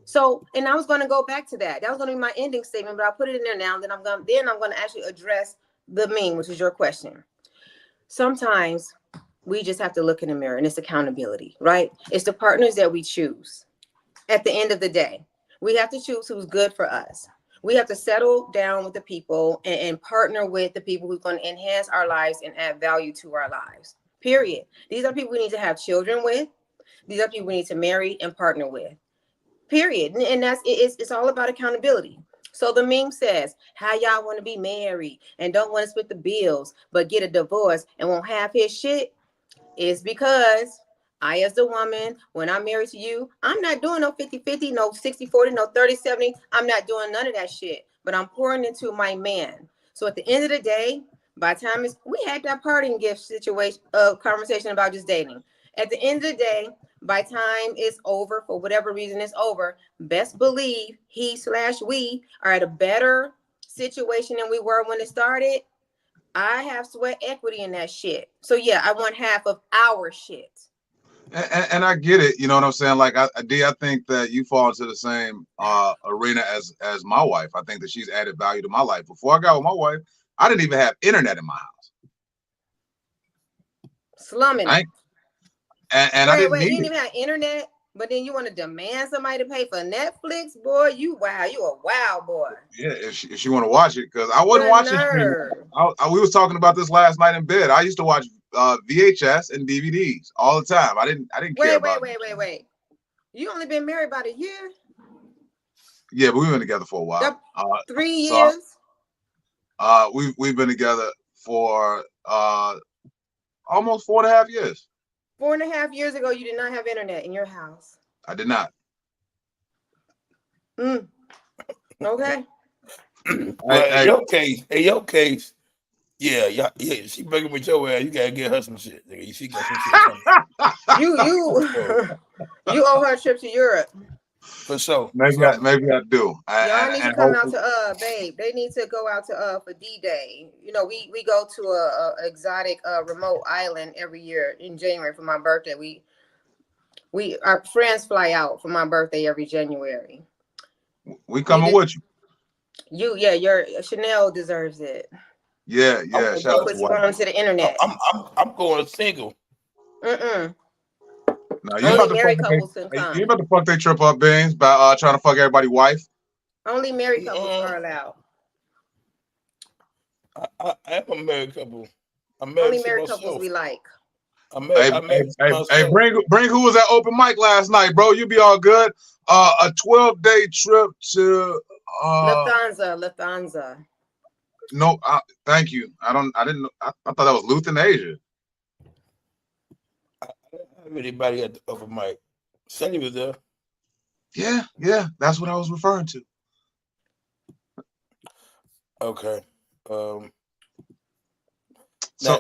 So, and I was going to go back to that. That was going to be my ending statement, but I'll put it in there now. And then I'm going to actually address the meme, which is your question. Sometimes we just have to look in the mirror, and it's accountability, right? It's the partners that we choose at the end of the day. We have to choose who's good for us. We have to settle down with the people and partner with the people who's going to enhance our lives and add value to our lives. Period. These are people we need to have children with. These are people we need to marry and partner with. Period. And that's it's all about accountability. So the meme says, how y'all want to be married and don't want to split the bills, but get a divorce and won't have his shit? Is because I, as the woman, when I'm married to you, I'm not doing no 50-50, no 60-40, no 30-70. I'm not doing none of that shit. But I'm pouring into my man. So at the end of the day, by the time we had that parting gift situation, conversation about just dating. At the end of the day, by time it's over, for whatever reason it's over, best believe he/we are at a better situation than we were when it started. I have sweat equity in that shit. So yeah, I want half of our shit. And I get it, you know what I'm saying? Like I think that you fall into the same arena as my wife. I think that she's added value to my life. Before I got with my wife, I didn't even have internet in my house. Slumming it. And I didn't you need didn't it. even have internet, but then you want to demand somebody to pay for Netflix, boy? You a wild boy. Yeah, if she want to watch it, because I wasn't watching. We was talking about this last night in bed. I used to watch VHS and DVDs all the time. I didn't care about it. Wait. You only been married about a year? Yeah, but we've been together for a while. 3 years. We've been together for almost 4.5 years. 4.5 years ago, you did not have internet in your house. I did not. Okay. In your case, yeah, she breaking with your ass. You gotta get her some shit. Nigga. She got some shit. You owe her a trip to Europe. For sure. Maybe I do. Y'all need to come out to babe. They need to go out to for D-Day. You know, we go to a exotic remote island every year in January for my birthday. We our friends fly out for my birthday every January. We coming with you. Your Chanel deserves it. Yeah. Shout out to the internet. I'm going single. No, you about to fuck their trip up, Beans, by trying to fuck everybody's wife. Only married couples are allowed. I am a married couple. Only married couples we like. Hey, bring who was at open mic last night, bro? You be all good. A 12-day trip to Lufthansa. No, thank you. I didn't know. I thought that was Luton, Asia. I didn't have anybody at the open mic. Sonny was there. Yeah, that's what I was referring to. Okay. Now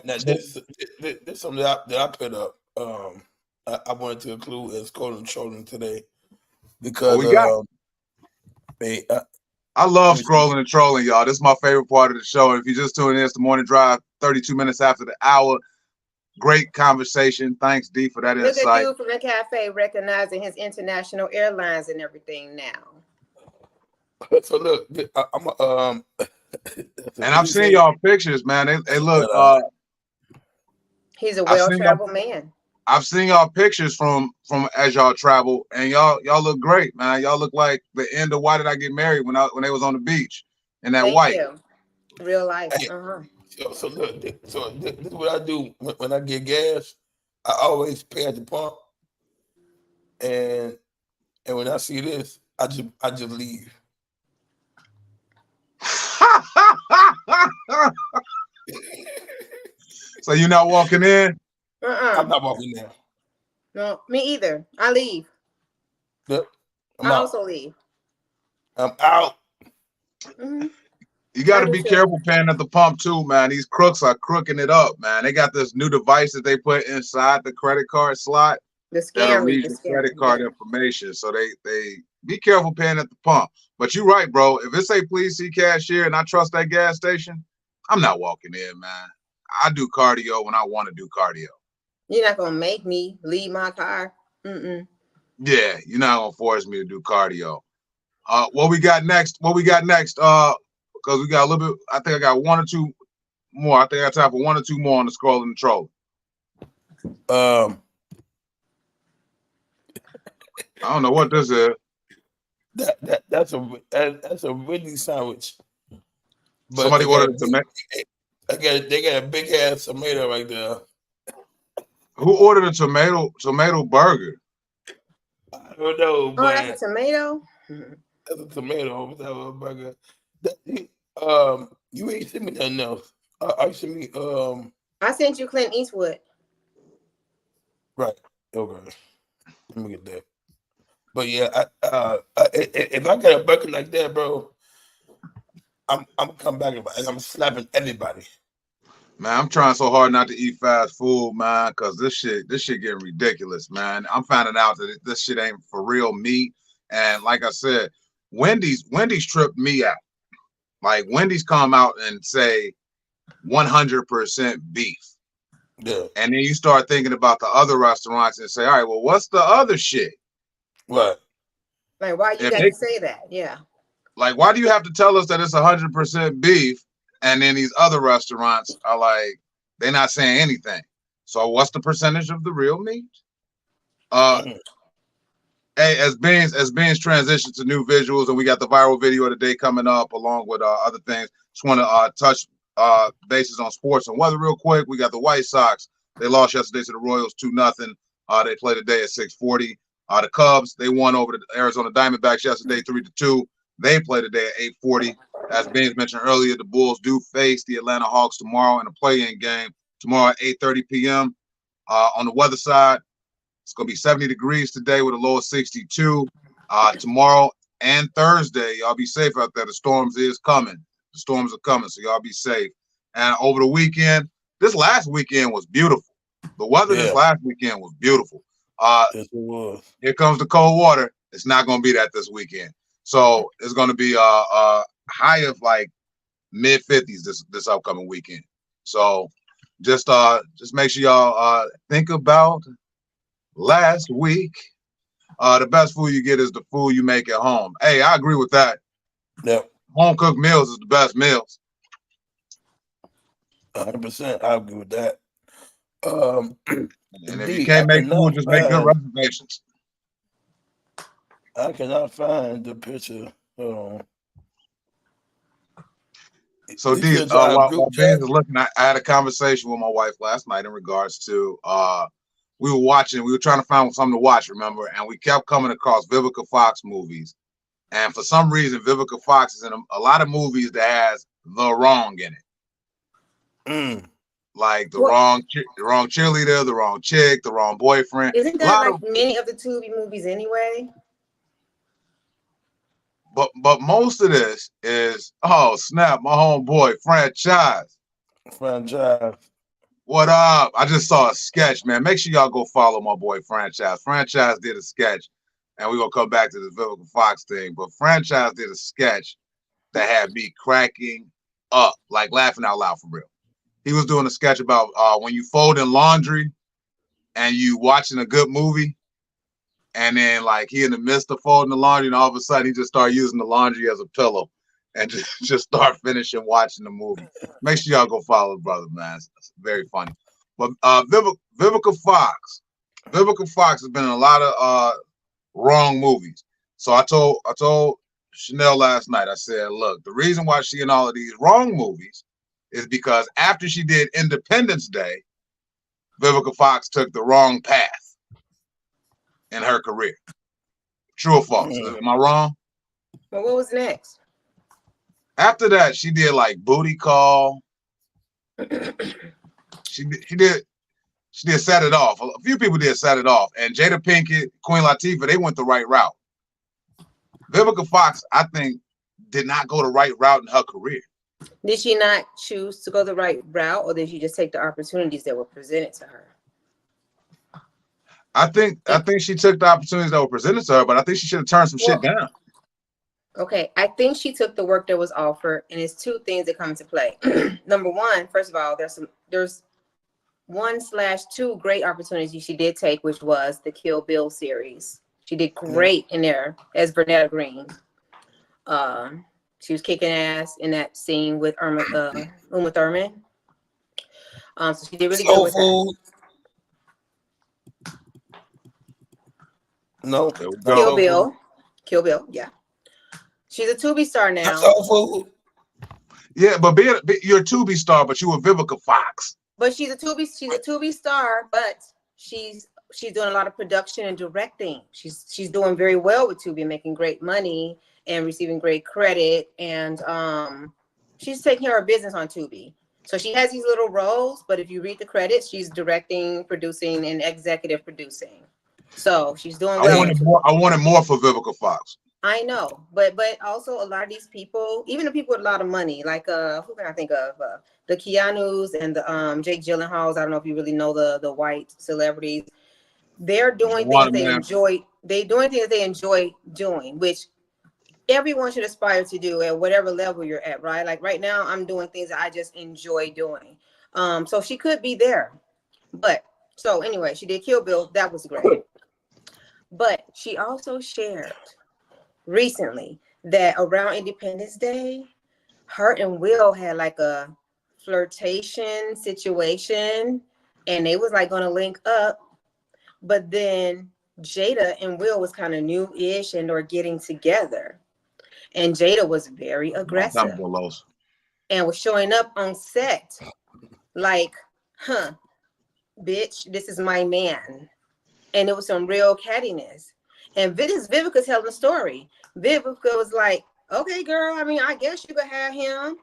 this is something that I put up. I wanted to include as Scrolling Trolling today because I love scrolling and trolling, y'all. This is my favorite part of the show. If you're just tuning in, it's the morning drive, 32 minutes after the hour. Great conversation. Thanks, D, for that insight. Look at dude from the cafe recognizing his international airlines and everything now. So look, I'm and I've seen y'all pictures, man. They look. He's a well-traveled man. I've seen y'all pictures from as y'all travel, and y'all look great, man. Y'all look like the end of Why Did I Get Married when they was on the beach in that white. You. Real life. So look, this is what I do when I get gas. I always pay at the pump, and when I see this, I just leave. So you're not walking in? I'm not walking in. No, me either. I leave. Yep. I also leave. I'm out. You got to be careful paying at the pump too, man. These crooks are crooking it up, man. They got this new device that they put inside the credit card slot that'll read your credit card information. So they be careful paying at the pump. But you're right, bro. If it say please see cashier and I trust that gas station, I'm not walking in, man. I do cardio when I want to do cardio. You're not gonna make me leave my car. Yeah, you're not gonna force me to do cardio. What we got next? Because we got a little bit. I think I got one or two more. I think I got time for one or two more on the scroll and the troll. I don't know what this is. That's a Wendy's sandwich. But Somebody they got ordered a tomato. they got a big ass tomato right there. Who ordered a tomato burger? I don't know, Oh, but that's a tomato. that's a tomato. Whatever burger. You ain't sent me nothing else. I sent me I sent you Clint Eastwood. right. Okay, let me get that. But yeah, if I get a burger like that, bro, I'm gonna come back and I'm slapping everybody. Man, I'm trying so hard not to eat fast food, man, because this shit getting ridiculous, man. I'm finding out that this shit ain't for real meat. And like I said, Wendy's tripped me out. Like Wendy's come out and say 100% beef. Yeah, And then you start thinking about the other restaurants and say, all right, well, what's the other shit? right. Like, why you If got they- to say that? Yeah. Like, why do you have to tell us that it's 100% beef? And then these other restaurants are like, they're not saying anything. So what's the percentage of the real meat? Mhm. Hey, as Beans transitions to new visuals, and we got the viral video of the day coming up along with other things. Just want to touch bases on sports and weather real quick. We got the White Sox. They lost yesterday to the Royals 2-0. They play today at 6:40. The Cubs, they won over the Arizona Diamondbacks yesterday 3-2. They play today at 8:40. As Beans mentioned earlier, the Bulls do face the Atlanta Hawks tomorrow in a play-in game tomorrow at 8:30 p.m. On the weather side, it's going to be 70 degrees today with a low of 62. Tomorrow and Thursday, y'all be safe out there. The storms is coming. The storms are coming, so y'all be safe. And over the weekend, this last weekend was beautiful. The weather this last weekend was beautiful. Yes, it was. Here comes the cold water. It's not going to be that this weekend. So it's going to be a high of like mid 50s this upcoming weekend. So just make sure y'all think about last week. The best food you get is the food you make at home. Hey, I agree with that. Yep, Home cooked meals is the best meals. 100%. I agree with that. And if you can't make food, just make good reservations. I cannot find the picture. So, D, while Ben is looking, I had a conversation with my wife last night in regards to we were trying to find something to watch, remember? And we kept coming across Vivica Fox movies. And for some reason, Vivica Fox is in a lot of movies that has the wrong in it. Like the wrong cheerleader, the wrong chick, the wrong boyfriend. Isn't that like many of the Tubi movies anyway? But most of this is, oh snap, my homeboy Franchise. What up? I just saw a sketch, man. Make sure y'all go follow my boy Franchise. Franchise did a sketch, and we're gonna come back to this Vivica Fox thing. But Franchise did a sketch that had me cracking up, like laughing out loud for real. He was doing a sketch about when you fold in laundry and you watching a good movie, and then like he in the midst of folding the laundry, and all of a sudden he just started using the laundry as a pillow and just start finishing watching the movie. Make sure y'all go follow the brother, man. It's very funny. But Vivica Fox has been in a lot of wrong movies. So I told Chanel last night, I said, look, the reason why she in all of these wrong movies is because after she did Independence Day, Vivica Fox took the wrong path in her career. True or false? Am I wrong? Well, what was next? After that, she did like Booty Call. she did Set It Off. A few people did Set It Off. And Jada Pinkett, Queen Latifah, they went the right route. Vivica Fox, I think, did not go the right route in her career. Did she not choose to go the right route, or did she just take the opportunities that were presented to her? I think she took the opportunities that were presented to her, but I think she should have turned some shit down. Okay, I think she took the work that was offered, and it's two things that come into play. Number one, first of all, there's 1/2 great opportunities she did take, which was the Kill Bill series. She did great in there as Vernetta Green. She was kicking ass in that scene with Uma Thurman. So she did really good with that. No, Kill Bill, yeah. She's a Tubi star now. That's soul food. Yeah, but you're a Tubi star, but you a Vivica Fox. But she's a Tubi star, but she's doing a lot of production and directing. She's doing very well with Tubi, making great money and receiving great credit. And she's taking care of business on Tubi. So she has these little roles, but if you read the credits, she's directing, producing, and executive producing. So she's doing well. I wanted more for Vivica Fox. I know, but also a lot of these people, even the people with a lot of money, like who can I think of? The Keanu's and the Jake Gyllenhaals. I don't know if you really know the white celebrities. They're doing things they enjoy. They're doing things they enjoy doing, which everyone should aspire to do at whatever level you're at, right? Like right now, I'm doing things that I just enjoy doing. So she could be there, but so anyway, she did Kill Bill. That was great. But she also shared recently that around Independence Day, her and Will had like a flirtation situation, and they was like gonna link up, but then Jada and Will was kind of new-ish and or getting together, and Jada was very aggressive and was showing up on set like, bitch, this is my man. And it was some real cattiness. And Vivica's telling the story. Vivica was like, okay, girl, I mean, I guess you could have him.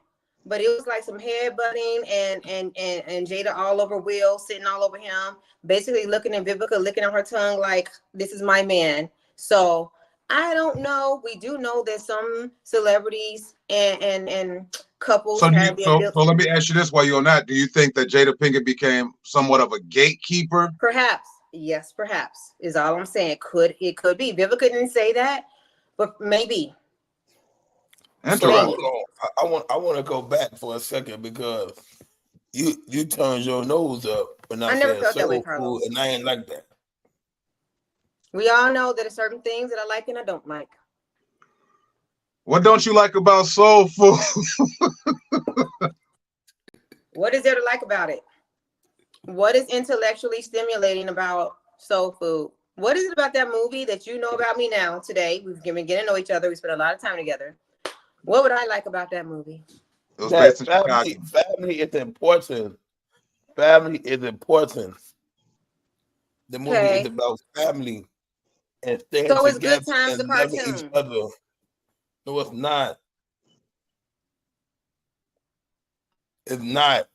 But it was like some headbutting and Jada all over Will, sitting all over him, basically looking at Vivica, licking on her tongue like, this is my man. So I don't know. We do know that some celebrities and couples have the ability. So let me ask you this while you're on that. Do you think that Jada Pinkett became somewhat of a gatekeeper? Perhaps. Yes, perhaps is all I'm saying. It could be. Vivica didn't say that, but maybe. So I want to go back for a second because you turned your nose up when I never said felt that way, soul Carlos. food, and I ain't like that. We all know that there's certain things that I like and I don't like. What don't you like about soul food? What is there to like about it? What is intellectually stimulating about soul food? What is it about that movie that you know about me now today? We've been getting to know each other. We spent a lot of time together. What would I like about that movie? It was based in family is important. Family is important. The movie is about family and staying so it's together Good Times, the and loving cartoon. each other. No, it's not. It's not.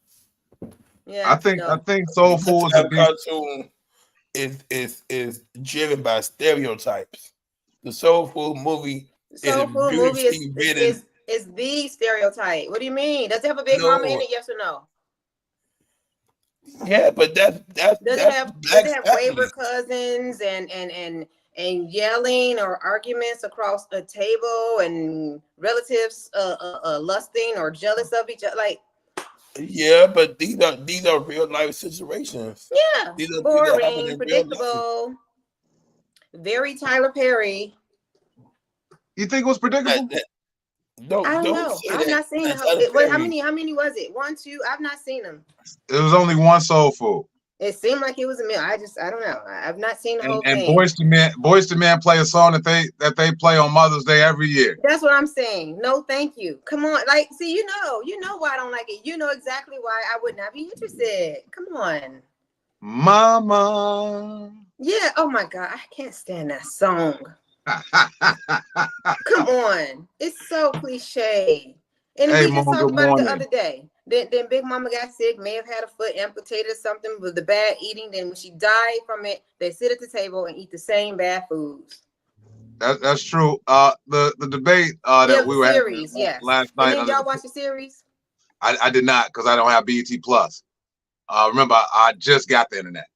Yeah, I think soul food is a cartoon is driven by stereotypes. The soul food movie is the stereotype. What do you mean? Does it have a big mama in it? Yes or no? Yeah, but does it have wayward cousins and yelling or arguments across a table and relatives lusting or jealous of each other? Like, yeah, but these are real life situations. Yeah, boring, predictable, very Tyler Perry. You think it was predictable? I don't know. I've not seen it. How many was it? 1, 2. I've not seen them. It was only one soul food. It seemed like it was a meal. I don't know. I've not seen the whole thing. And Boyz II Men play a song that they play on Mother's Day every year. That's what I'm saying. No, thank you. Come on, like, see, you know why I don't like it. You know exactly why I would not be interested. Come on, Mama. Yeah. Oh my God, I can't stand that song. Come on, it's so cliche. And we just talked about it the other day. Then Big Mama got sick, may have had a foot amputated or something with the bad eating. Then when she died from it, they sit at the table and eat the same bad foods. That's true. The debate that we were having last night. Did y'all watch the series? I did not because I don't have BET Plus. Remember, I just got the internet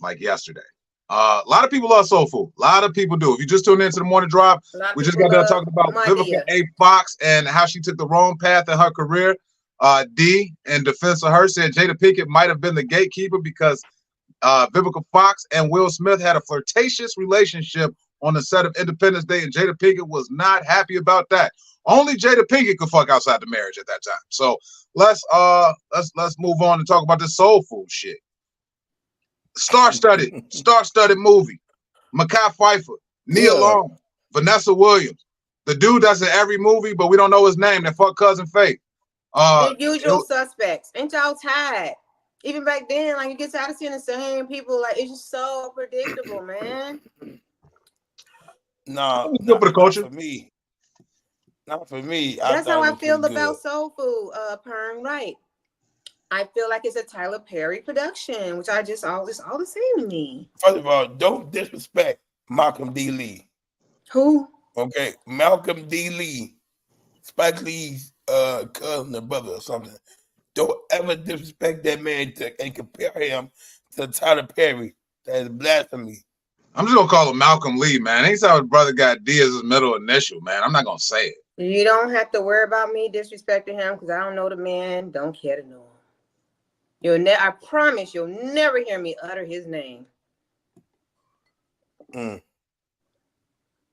like yesterday. A lot of people love soul food. A lot of people do. If you just tuned into the morning drive, we just got done talking about Vivica A. Fox and how she took the wrong path in her career. D, in defense of her, said Jada Pinkett might have been the gatekeeper because Vivica Fox and Will Smith had a flirtatious relationship on the set of Independence Day, and Jada Pinkett was not happy about that. Only Jada Pinkett could fuck outside the marriage at that time. So let's move on and talk about this soul food shit. Star-studded movie. Mekhi Phifer, Nia Long, Vanessa Williams. the dude that's in every movie, but we don't know his name. That fuck Cousin Fate. The Usual Suspects. Ain't y'all tired? Even back then, like you get tired of seeing the same people. Like it's just so predictable, man. Nah, good for the culture. Not for me. Not for me. That's how I feel about about Soul Food, Perm. Right. I feel like it's a Tyler Perry production, which I just all the same to me. First of all, don't disrespect Malcolm D. Lee. Who? Okay, Malcolm D. Lee, Spike Lee's cousin or brother or something. Don't ever disrespect that man and compare him to Tyler Perry. That is blasphemy. I'm just gonna call him Malcolm Lee, man. Anytime his brother got D as his middle initial, man, I'm not gonna say it. You don't have to worry about me disrespecting him because I don't know the man. Don't care to know him. I promise you'll never hear me utter his name.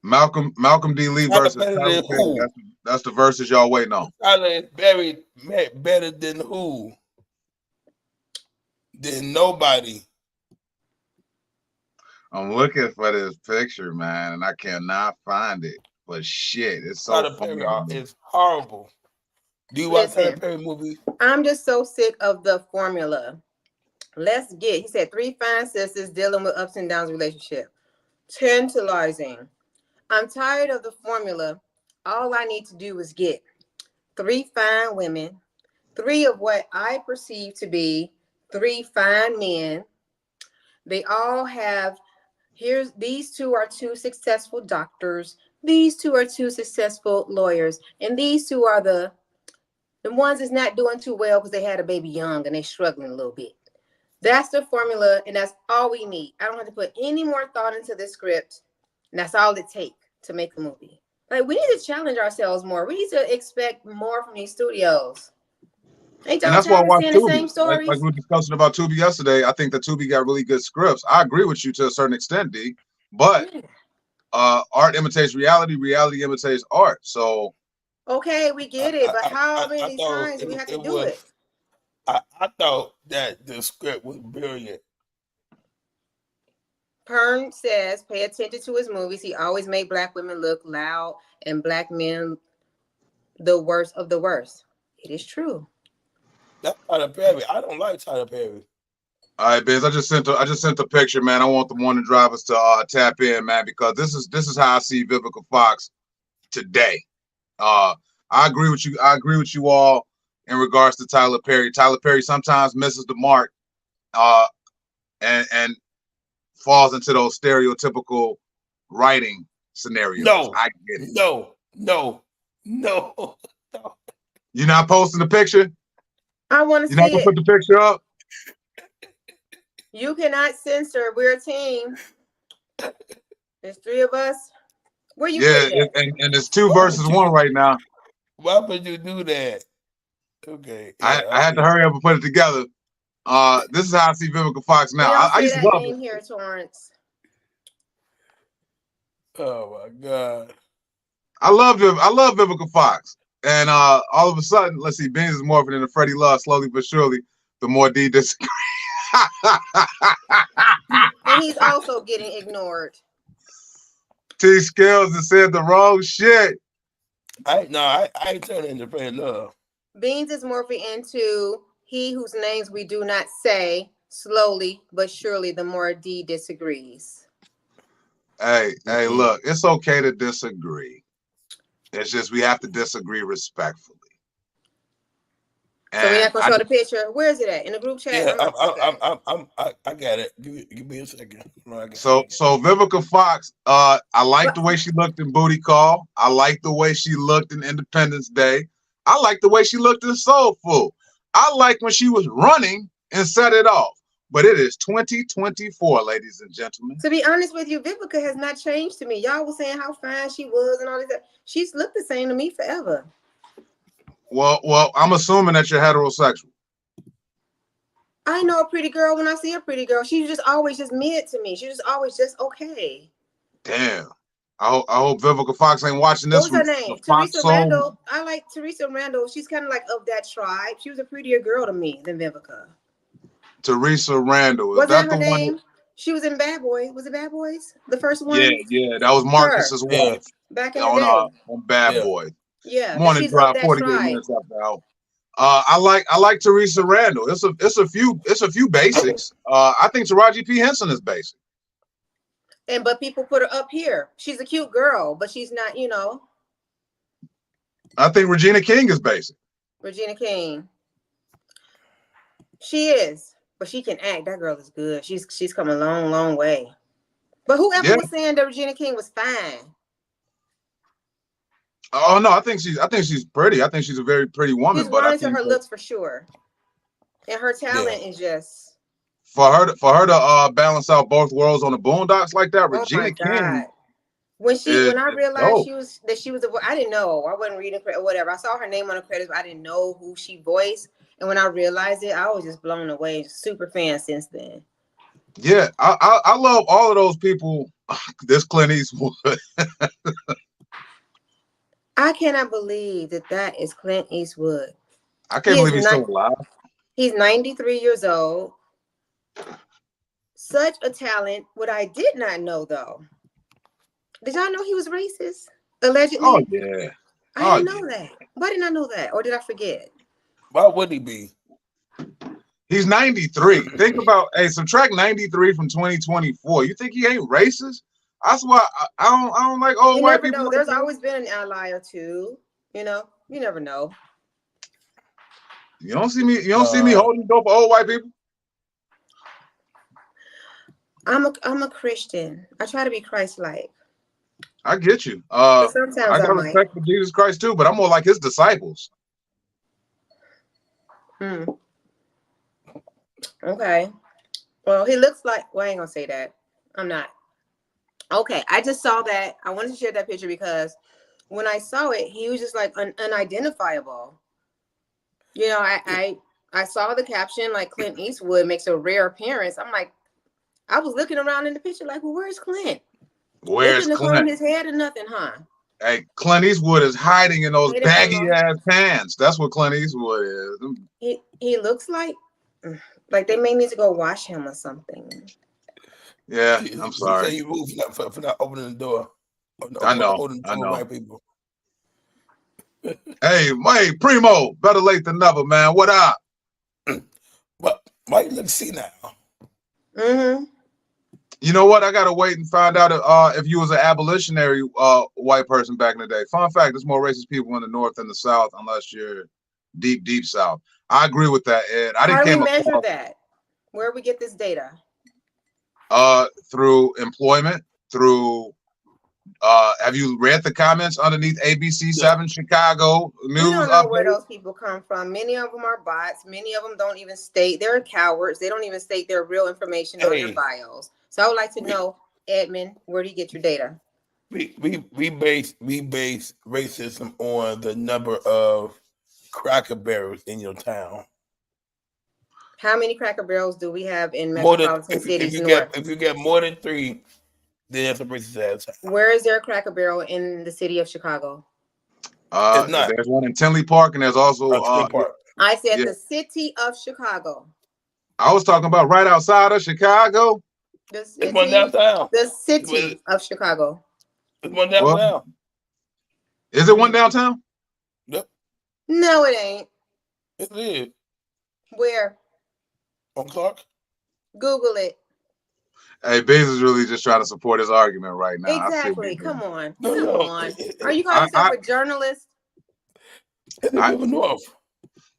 Malcolm D. Lee versus Tyler Perry. That's the verses y'all waiting on. Tyler Perry better than who? Than nobody. I'm looking for this picture, man, and I cannot find it. But shit, it's so Tyler Perry is horrible. Do you watch Tyler Perry movies? I'm just so sick of the formula. He said 3 fine sisters dealing with ups and downs relationship. Tantalizing. I'm tired of the formula. All I need to do is get 3 fine women, 3 of what I perceive to be 3 fine men. They all have, these 2 are 2 successful doctors. These 2 are 2 successful lawyers. And these 2 are the ones that's not doing too well because they had a baby young and they're struggling a little bit. That's the formula, and that's all we need. I don't have to put any more thought into this script, and that's all it takes to make a movie. Like, we need to challenge ourselves more. We need to expect more from these studios. And that's why I watched Tubi. Like we were discussing about Tubi yesterday. I think that Tubi got really good scripts. I agree with you to a certain extent, D. But art imitates reality. Reality imitates art. So okay, we get it. But how many times do we have to do it? I thought that the script was brilliant. Pern says, pay attention to his movies. He always made Black women look loud and Black men the worst of the worst. It is true. That's Tyler Perry. I don't like Tyler Perry. All right, Biz. I just sent a picture, man. I want the morning drivers to tap in, man, because this is how I see Vivica Fox today. I agree with you. I agree with you all in regards to Tyler Perry. Tyler Perry sometimes misses the mark, and falls into those stereotypical writing scenarios. No, I get it. No. You're not posting the picture? I want to see it. You're not gonna put the picture up? You cannot censor. We're a team. There's 3 of us. Where you? Yeah, and it's 2 versus 1 right now. Why would you do that? Okay. Yeah, I had to hurry up and put it together. This is how I see Vivica Fox now. I used to love it. Here, Torrance. Oh my God. I love Vivica Fox. And all of a sudden, let's see, Beans is morphing into Freddie Love slowly but surely. The more D disagrees. And he's also getting ignored. T Skills has said the wrong shit. I ain't turning into Freddie Love. Beans is morphing into he whose names we do not say. Slowly but surely, the more D disagrees. Hey, look, it's okay to disagree. It's just we have to disagree respectfully. So we're not gonna show the picture. Where is it at? In the group chat? Yeah, I got it. Give me a second. So Vivica Fox, I like the way she looked in Booty Call. I like the way she looked in Independence Day. I like the way she looked in Soul Food. I like when she was running and set it off. But it is 2024, ladies and gentlemen. To be honest with you, Vivica has not changed to me. Y'all were saying how fine she was and all this. She's looked the same to me forever. Well, I'm assuming that you're heterosexual. I know a pretty girl when I see a pretty girl. She's just always just mid to me. She's just always just okay. Damn. I hope Vivica Fox ain't watching this. What's her name? Teresa Randall. I like Teresa Randall. She's kind of like of that tribe. She was a prettier girl to me than Vivica. Teresa Randall. Was that her name? She was in Bad Boys. Was it Bad Boys? The first one? Yeah. That was Marcus's wife. back in the on day. Bad Yeah. Boys. Yeah, but Morning she's Drive, of that 48 tribe. minutes after hour. I like Teresa Randall. It's a few basics. I think Taraji P. Henson is basic. But people put her up here. She's a cute girl, but she's not, you know. I think Regina King is basic. Regina King. She is, but she can act. That girl is good. She's come a long, long way. But whoever was saying that Regina King was fine. Oh no, I think she's pretty. I think she's a very pretty woman. She's But I grown into think her looks for sure, and her talent is just for her to balance out both worlds on the Boondocks like that, oh Regina my God. King. When I realized dope. she was I didn't know. I wasn't reading or whatever. I saw her name on the credits, but I didn't know who she voiced. And when I realized it, I was just blown away. Super fan since then. Yeah, I love all of those people. This Clint Eastwood. I cannot believe that is Clint Eastwood. I can't believe he's still alive. He's 93 years old. Such a talent. What I did not know, though, did y'all know he was racist? Allegedly. Oh yeah. I didn't know that. Why didn't I know that? Or did I forget? Why would he be? He's 93. Think about, subtract 93 from 2024. You think he ain't racist? That's why I don't like old white people. You never know. There's always been an ally or two. You know, you never know. You don't see me holding dope for old white people. I'm a Christian. I try to be Christ-like. I get you. Sometimes I got respect for Jesus Christ too, but I'm more like his disciples. Okay. Well, he looks like. Well, I ain't gonna say that. I'm not. Okay, I just saw that. I wanted to share that picture because when I saw it, he was just like unidentifiable. You know, I saw the caption like Clint Eastwood makes a rare appearance. I'm like, I was looking around in the picture like, well, where's Clint? Where's Clint? His head or nothing, huh? Hey, Clint Eastwood is hiding in those baggy ass pants. That's what Clint Eastwood is. He looks like they may need to go wash him or something. Yeah, I'm sorry. You moved for not opening the door. I know. White people. Hey, Primo, better late than never, man. What up? But why you look see now? Mm-hmm. You know what? I gotta wait and find out if you was an abolitionary white person back in the day. Fun fact: there's more racist people in the North than the South, unless you're deep South. I agree with that, Ed. How do we measure that? Where we get this data? Through employment, through have you read the comments underneath ABC7 Chicago News? We don't know where those people come from. Many of them are bots. Many of them don't even state. They're cowards. They don't even state their real information on their bios. So I would like to know, Edmund, where do you get your data? We base racism on the number of Cracker Barrels in your town. How many Cracker Barrels do we have in metropolitan cities? If you get more than 3, then that's a racist ass town. Where is there a Cracker Barrel in the city of Chicago? There's one in Tinley Park, and there's also Park. I said the city of Chicago. I was talking about right outside of Chicago. The city, one downtown. The city of Chicago. There's one downtown. Well, is it one downtown? Yep. No, it ain't. It is. Where? On Clark. Google it. Hey, Biz is really just trying to support his argument right now. Exactly. Come on. Are you calling yourself a journalist? I live north.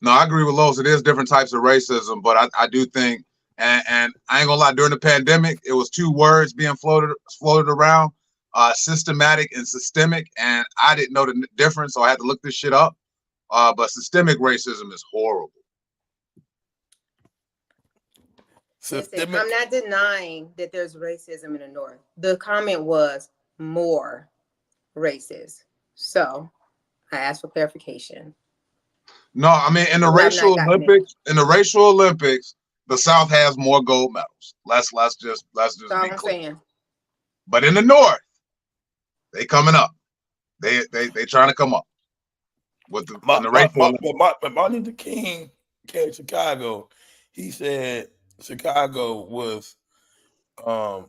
No, I agree with Los. It is different types of racism, but I do think, and I ain't gonna lie, during the pandemic, it was 2 words being floated around, systematic and systemic, and I didn't know the difference, so I had to look this shit up. But systemic racism is horrible. Listen, I'm not denying that there's racism in the North. The comment was more racist. So I asked for clarification. No, I mean in the racial Olympics, the South has more gold medals. Let's just be clear. But in the North, they coming up. They trying to come up with the racial. But Martin Luther King came to Chicago. He said Chicago was, let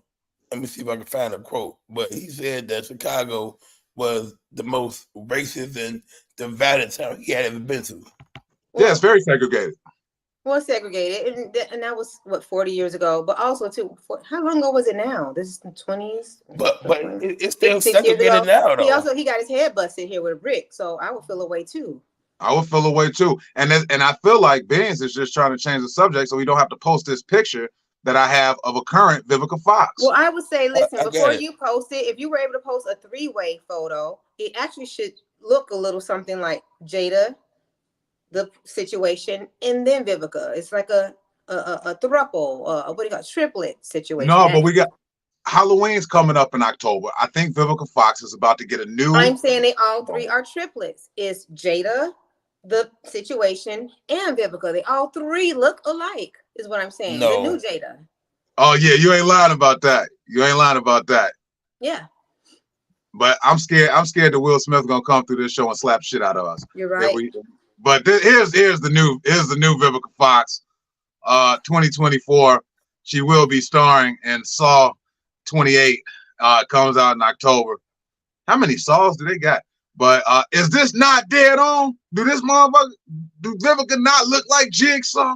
me see if I can find a quote, but he said that Chicago was the most racist and divided town he had ever been to. Yeah, it's very segregated. Well, segregated, and that was what 40 years ago. But also, too, how long ago was it now? This is the 20s. But it's still 6 years segregated ago. now, though. He got his head busted here with a brick, so I would feel away too. I would feel away too, and I feel like Beans is just trying to change the subject so we don't have to post this picture that I have of a current Vivica Fox. Well, I would say, listen, I get before it. you post it, if you were able to post a 3-way photo, it actually should look a little something like Jada, the situation, and then Vivica. It's like a throuple, what do you call triplet situation. No, but we got Halloween's coming up in October. I think Vivica Fox is about to get a new. I'm saying they all three are triplets. It's Jada, the situation, and Vivica. They all three look alike, is what I'm saying. No. The new Jada. Oh yeah, you ain't lying about that. You ain't lying about that. Yeah, But I'm scared. I'm scared that Will Smith gonna come through this show and slap shit out of us. you're Yeah, right. But here's the new Vivica Fox, 2024. She will be starring in Saw 28. Comes out in October. How many Saws do they got? But is this not dead on? Do Vivica not look like Jigsaw?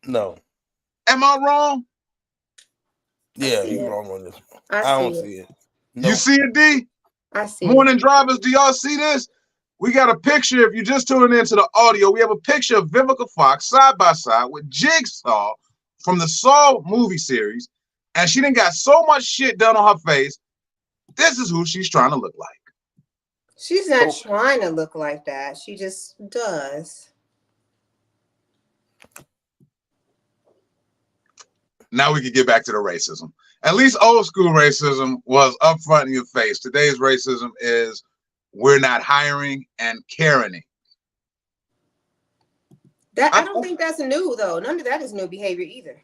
No. Am I wrong? Yeah, see you're it. wrong on this one. I I don't see it. see it. No. You see it, D? I see it. Morning drivers, do y'all see this? We got a picture. If you just tuning into the audio, we have a picture of Vivica Fox side by side with Jigsaw from the Saw movie series, and she done got so much shit done on her face. This is who she's trying to look like. She's not So- trying to look like that. She just does. Now we can get back to the racism. At least old school racism was up front in your face. Today's racism is we're not hiring and caring. That I don't think that's new though. None of that is new behavior either.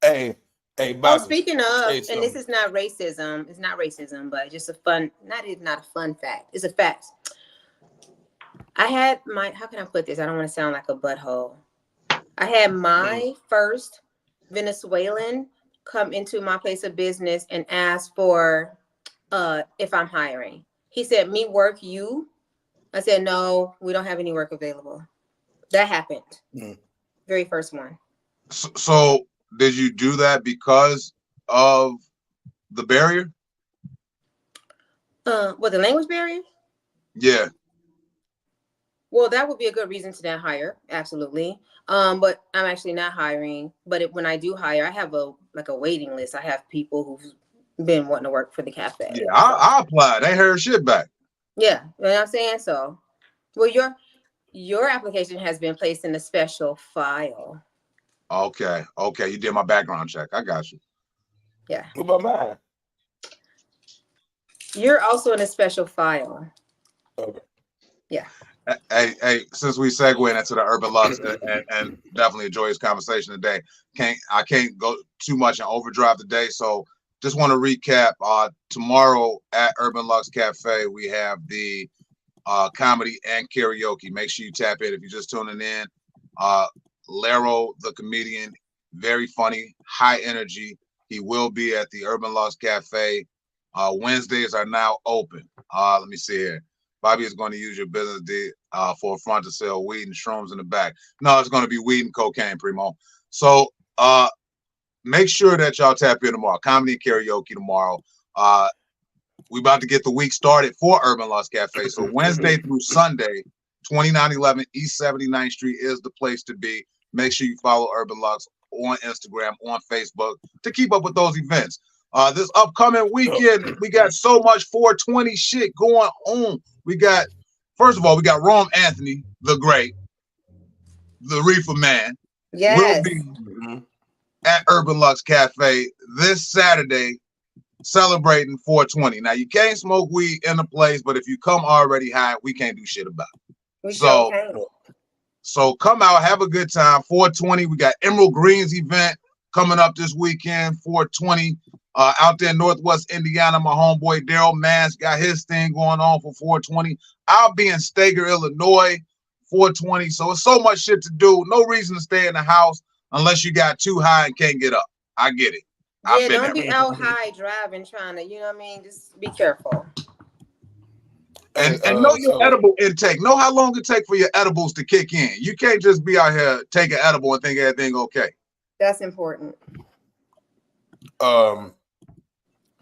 Hey, Oh, Bobby. speaking of, say and this something. is not racism. It's not racism, but just a fun. Not a fun fact. It's a fact. I had my. How can I put this? I don't want to sound like a butthole. I had my first Venezuelan come into my place of business and ask for if I'm hiring. He said, "Me work you." I said, "No, we don't have any work available." That happened. Very first one. So did you do that because of the barrier? What, the language barrier? Yeah. Well, that would be a good reason to not hire. Absolutely. But I'm actually not hiring. But when I do hire, I have a waiting list. I have people who've been wanting to work for the cafe. Yeah, I applied. They heard shit back. Yeah, you know what I'm saying? So, well, your application has been placed in a special file. Okay. You did my background check. I got you. Yeah. What about mine? You're also in a special file. Okay. Yeah. Hey, since we segue into the Urban Lux and definitely a joyous conversation today, I can't go too much in overdrive today. So just want to recap. Tomorrow at Urban Lux Cafe, we have the comedy and karaoke. Make sure you tap in if you're just tuning in. Lero, the comedian, very funny, high energy. He will be at the Urban Lux Cafe. Wednesdays are now open. Let me see here. Bobby is going to use your business for a front to sell weed and shrooms in the back. No, it's going to be weed and cocaine, Primo. So make sure that y'all tap in tomorrow. Comedy and karaoke tomorrow. We about to get the week started for Urban Lux Cafe. So Wednesday through Sunday, 2911 East 79th Street is the place to be. Make sure you follow Urban Lux on Instagram, on Facebook to keep up with those events. This upcoming weekend, we got so much 420 shit going on. First of all, we got Rome Anthony, the great, the Reefer Man. Yes. Will be at Urban Lux Cafe this Saturday celebrating 420. Now, you can't smoke weed in the place, but if you come already high, we can't do shit about it. We So- sure can. So come out, have a good time. 420. We got Emerald Green's event coming up this weekend. 420 out there in Northwest Indiana. My homeboy Daryl Mans got his thing going on for 420. I'll be in Stager, Illinois, 420. So it's so much shit to do. No reason to stay in the house unless you got too high and can't get up. I get it. I've Yeah, been don't be there. out high driving trying to, you know what I mean? Just be careful. And Hey, know your so edible intake. Know how long it takes for your edibles to kick in. You can't just be out here take an edible and think everything okay. That's important.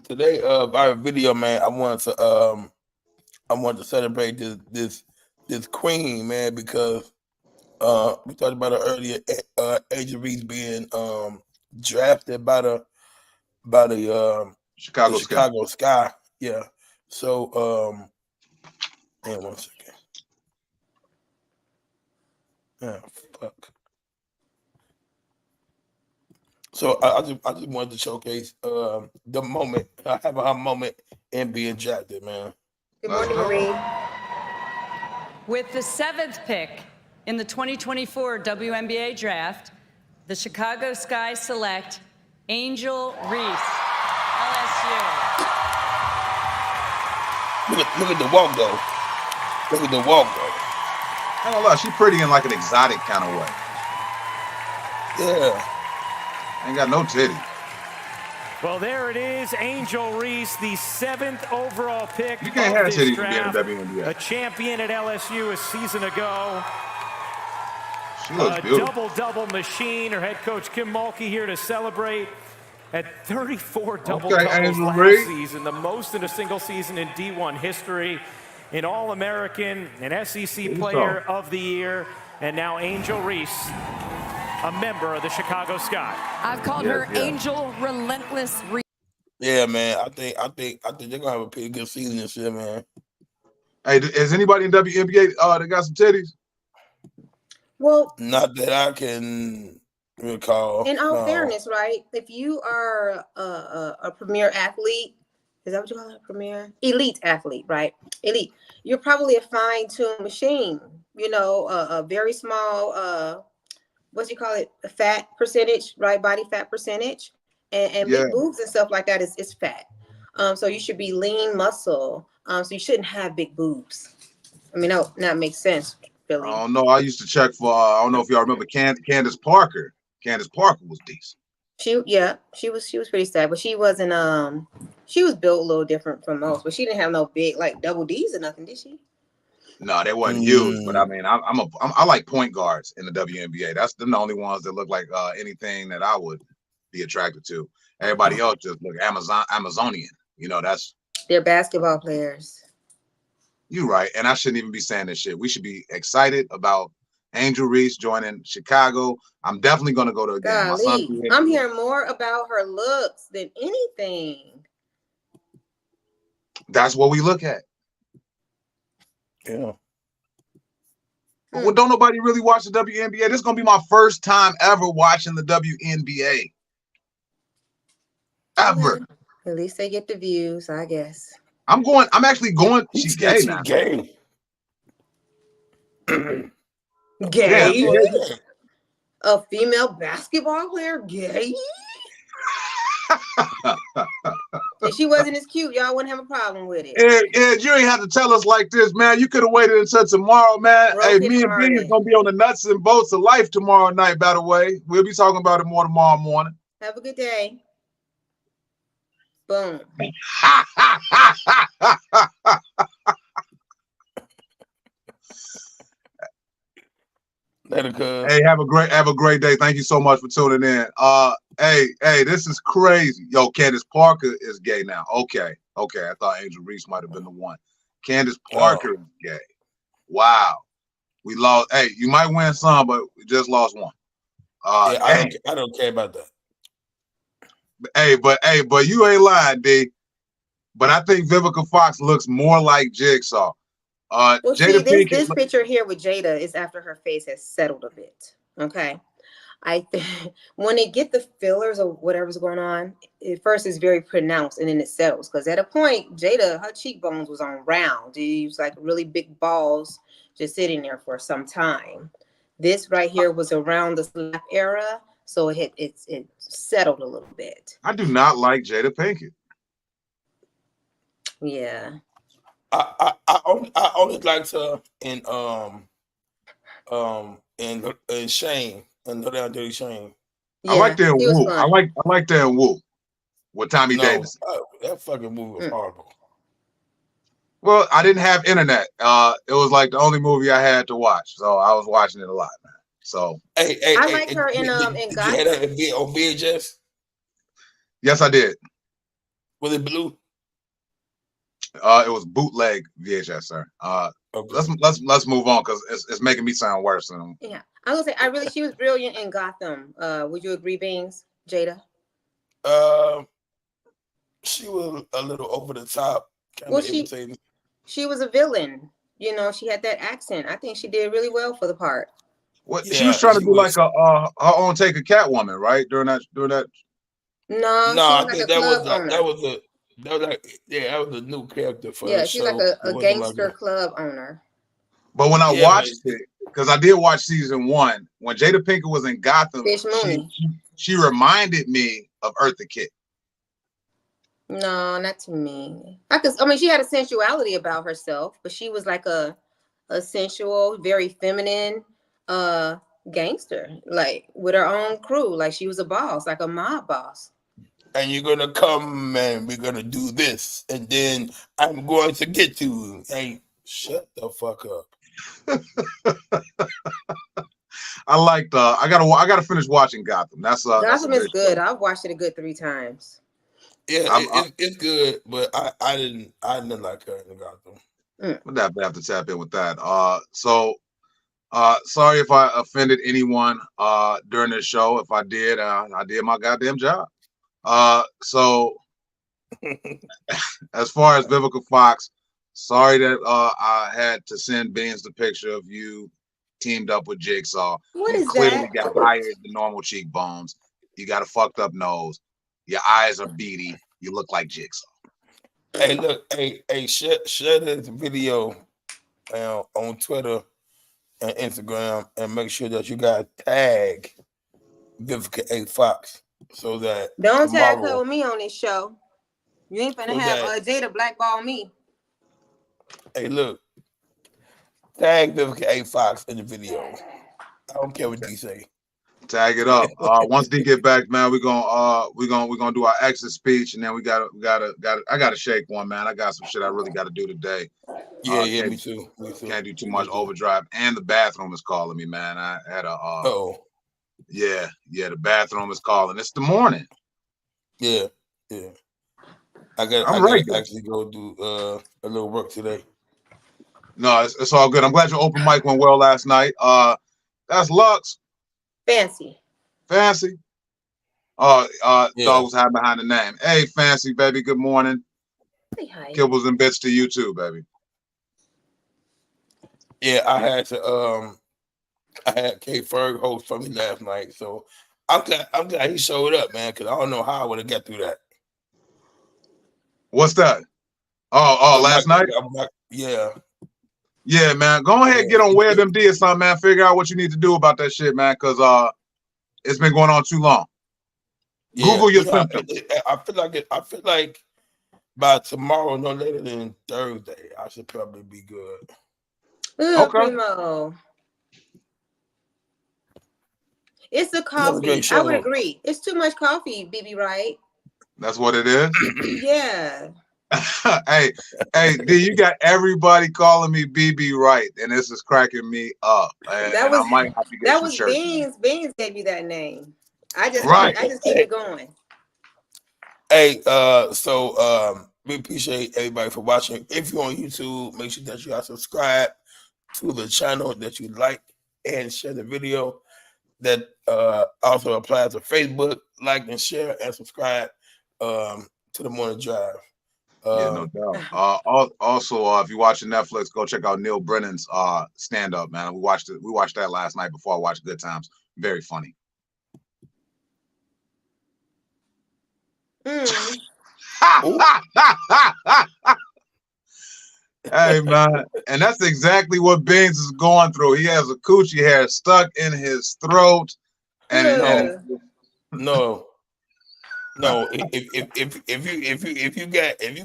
today our video, man, I wanted to celebrate this queen, man, because we talked about her earlier, Angel Reese being drafted by the Chicago Sky. Chicago Sky. Yeah. So hang on 1 second. Yeah, fuck. So I just wanted to showcase the moment, having her moment and being drafted, man. Good Let's morning, go. Marie. With the 7th pick in the 2024 WNBA draft, the Chicago Sky select Angel Reese, LSU. Look at the walk though. Look at the walk though. I don't know. She's pretty in like an exotic kind of way. Yeah. Ain't got no titty. Well, there it is, Angel Reese, the 7th overall pick You can't of have this titties draft. to be in the WNBA. A champion at LSU a season ago. She looks A beautiful. double-double machine. Her head coach, Kim Mulkey, here to celebrate at 34 Okay, double-doubles Angel last Reese. season, the most in a single season in D1 history. An All-American, an SEC Player of the Year, and now Angel Reese, a member of the Chicago Sky. I've called her Angel Relentless Reese. Yeah, man. I think they're gonna have a pretty good season this year, man. Hey, is anybody in WNBA that got some titties? Well, Not that I can recall. in all no. fairness, right? If you are a premier athlete, is that what you call it? Premier? Elite athlete, right? Elite. You're probably a fine-tuned machine. You know, a very small, what you call it? A fat percentage, right? Body fat percentage. And Yeah. big boobs and stuff like that is fat. So you should be lean muscle. So you shouldn't have big boobs. I mean, no, that makes sense, Billy. I don't know. I used to check for. I don't know if y'all remember Candace Parker. Candace Parker was decent. She was pretty sad, but she wasn't she was built a little different from most, but she didn't have no big like double D's or nothing, did she? No, they wasn't huge, but I mean, I like point guards in the WNBA. That's the only ones that look like anything that I would be attracted to. Everybody else just look Amazonian. You know, that's They're basketball players. you right. And I shouldn't even be saying this shit. We should be excited about Angel Reese joining Chicago. I'm definitely gonna go to a game. My son Golly, I'm hearing more about her looks than anything. That's what we look at. Yeah. Well, don't nobody really watch the WNBA. This is gonna be my first time ever watching the WNBA. Ever. At least they get the views, I guess. I'm actually going. She's gay now. Gay. Gay? Yeah. A female basketball player gay? If she wasn't as cute, y'all wouldn't have a problem with it. Ed, you ain't have to tell us like this, man. You could have waited until tomorrow, man. Hey, me and B is gonna be on the Nuts and Bolts of Life tomorrow night, by the way. We'll be talking about it more tomorrow morning. Have a good day. Boom. Later, cuz. Hey, have a great day. Thank you so much for tuning in. Hey, this is crazy. Yo, Candace Parker is gay now. Okay. I thought Angel Reese might have been the one. Candace Parker is gay. Wow. We lost. Hey, you might win some, but we just lost one. Yeah, I don't care about that. But you ain't lying, D. But I think Vivica Fox looks more like Jigsaw. Well, Jada see, Pinkett. this picture here with Jada is after her face has settled a bit. Okay. I think when they get the fillers or whatever's going on, at first it's very pronounced and then it settles. Because at a point, Jada, her cheekbones was on round. It was like really big balls just sitting there for some time. This right here was around the slap era, so it settled a little bit. I do not like Jada Pinkett. Yeah. I only liked her in Shame and No Down Dirty Shame. Yeah, I like that in she was Woo. fun. I like that in Woo. with Tommy No, Davis. that fucking movie was horrible. Well, I didn't have internet. It was like the only movie I had to watch, so I was watching it a lot, man. So I like her in did you have that on VHS? yes, I did. Was it blue? It was bootleg VHS, sir. Okay. Let's move on because it's making me sound worse than. Yeah, I was gonna say she was brilliant in Gotham. Would you agree, Beans, Jada? She was a little over the top, kind Well, of imitating. she was a villain. You know, she had that accent. I think she did really well for the part. What she Yeah, was trying to she do was. like her own take of Catwoman, right? During that. No, No, I she was think like a that was club like owner. that was a new character for Yeah, the she's show. like a It wasn't gangster like club owner. But when I Yeah, watched it, because I did watch season 1, when Jada Pinkett was in Gotham, Fish Mooney. she reminded me of Eartha Kitt. No, not to me. She had a sensuality about herself, but she was like a sensual, very feminine gangster, like with her own crew. Like she was a boss, like a mob boss. and you're gonna come and we're gonna do this, and then I'm going to get you. Hey, shut the fuck up. I gotta finish watching Gotham. That's a Gotham is good good. show. I've watched it a good 3 times. Yeah, I'm- it's good, but I didn't like her in the Gotham. We'll definitely have to tap in with that. Sorry if I offended anyone during this show. If I did, I did my goddamn job. So as far as Vivica Fox, sorry that I had to send Beans the picture of you teamed up with Jigsaw. What You is clearly that? got higher than normal cheekbones. You got a fucked up nose. Your eyes are beady. You look like Jigsaw. Hey, look, share this video on Twitter and Instagram, and make sure that you guys tag Vivica A. Fox so that Don't tag her tomorrow, with me on this show. You ain't finna So have Jada blackball me. hey, look, tag Vivica A. Fox in the video. I don't care what D say. Tag it up. Once they get back, man, we're gonna do our exit speech, and then I gotta shake one, man. I got some shit I really gotta do today. Yeah, Can't- me too. Can't do too much overdrive, and the bathroom is calling me, man. I had a yeah, the bathroom is calling. It's the morning. Yeah. I got to actually go do a little work today. No, it's all good. I'm glad your open mic went well last night. That's Lux. Fancy. Fancy. Dog was hiding behind the name. Hey, Fancy, baby. Good morning. Say hi. Kibbles and bits to you too, baby. Yeah, I had K Ferg host for me last night, so I'm glad he showed up, man, because I don't know how I would have got through that. What's that? Oh, last night? Yeah. Yeah, man. Go ahead and get on WebMD or something, man. Figure out what you need to do about that shit, man, because it's been going on too long. Google your symptoms. I feel like by tomorrow, no later than Thursday, I should probably be good. Ooh, Okay. Primo. It's the coffee. I would agree. It's too much coffee, BB Right. That's what it is. Yeah. hey, D, you got everybody calling me BB Right, and this is cracking me up. And I might have to get some shirts. Beans. Beans gave you that name. I just keep it going. Hey, we appreciate everybody for watching. If you're on YouTube, make sure that you are subscribed to the channel, that you like and share the video. That also applies to Facebook. Like and share and subscribe to the Morning Drive. Yeah, no doubt. Also, if you're watching Netflix, go check out Neil Brennan's stand-up, man. We watched that last night before I watched Good Times. Very funny. Hey, man, and that's exactly what Beans is going through. He has a coochie hair stuck in his throat, and no. If you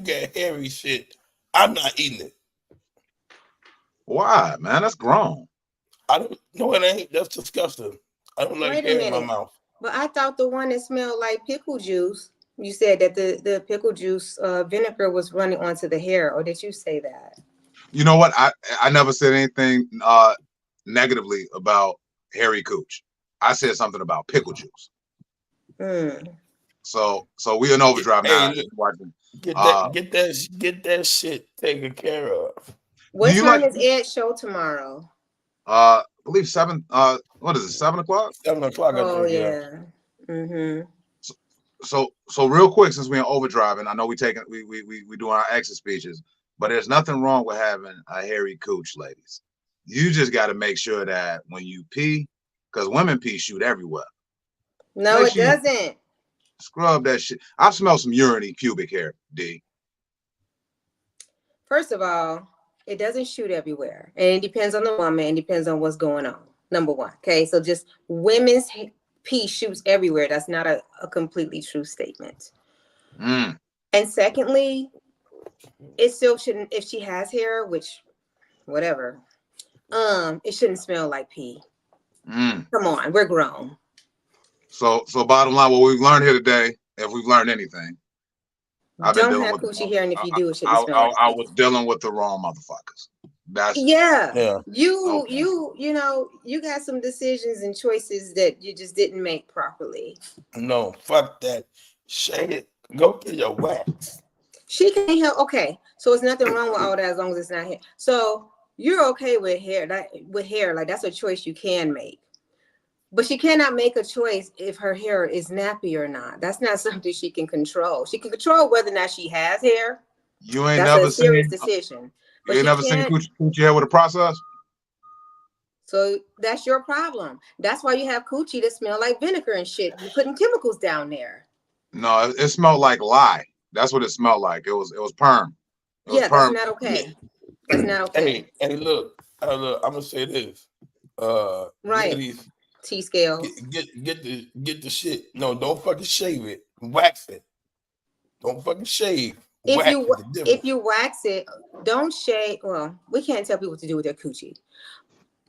got hairy shit, I'm not eating it. Why, man? That's grown. I don't know. It ain't. That's disgusting. I don't like hair in my mouth. But I thought the one that smelled like pickle juice You said that the pickle juice vinegar was running onto the hair, or did you say that? You know what? I never said anything negatively about hairy cooch. I said something about pickle juice. So we in overdrive now. Hey, look, Watching. get that shit taken care of. What time is Ed's show tomorrow? I believe 7. What is it? 7 o'clock? 7 o'clock. Oh I think, yeah. Mm-hmm. So real quick, since we're in overdrive, and I know we doing our exit speeches, but there's nothing wrong with having a hairy cooch, ladies. You just got to make sure that when you pee, because women pee shoot everywhere. No, it doesn't. Scrub that shit. I've smelled some urine pubic hair, D. First of all, it doesn't shoot everywhere, and it depends on the woman and depends on what's going on. Number one, okay. So just women's pee shoots everywhere. That's not a completely true statement. And secondly, it still shouldn't, if she has hair, which whatever, it shouldn't smell like pee. Come on, we're grown. So bottom line, what we've learned here today, if we've learned anything, Don't have coochie hair, and if you do, it shouldn't smell like I was dealing with the wrong motherfuckers. That's yeah. You know, you got some decisions and choices that you just didn't make properly. No, fuck that. Shake it. Go get your wax. She can't help. Okay, so there's nothing wrong with all that as long as it's not hair. So you're okay with hair. Like that's a choice you can make. But she cannot make a choice if her hair is nappy or not. That's not something she can control. She can control whether or not she has hair. You ain't That's never a serious seen decision. You ain't never seen coochie hair with a process? So that's your problem. That's why you have coochie that smell like vinegar and shit. You're putting chemicals down there. No, it smelled like lye. That's what it smelled like. It was perm. Yeah, that's not okay. That's not okay. Hey, look, I'm gonna say this. Right. Ladies, T-scales. Get the shit. No, don't fucking shave it. Wax it. Don't fucking shave. If you wax it, don't shave. Well, we can't tell people what to do with their coochie.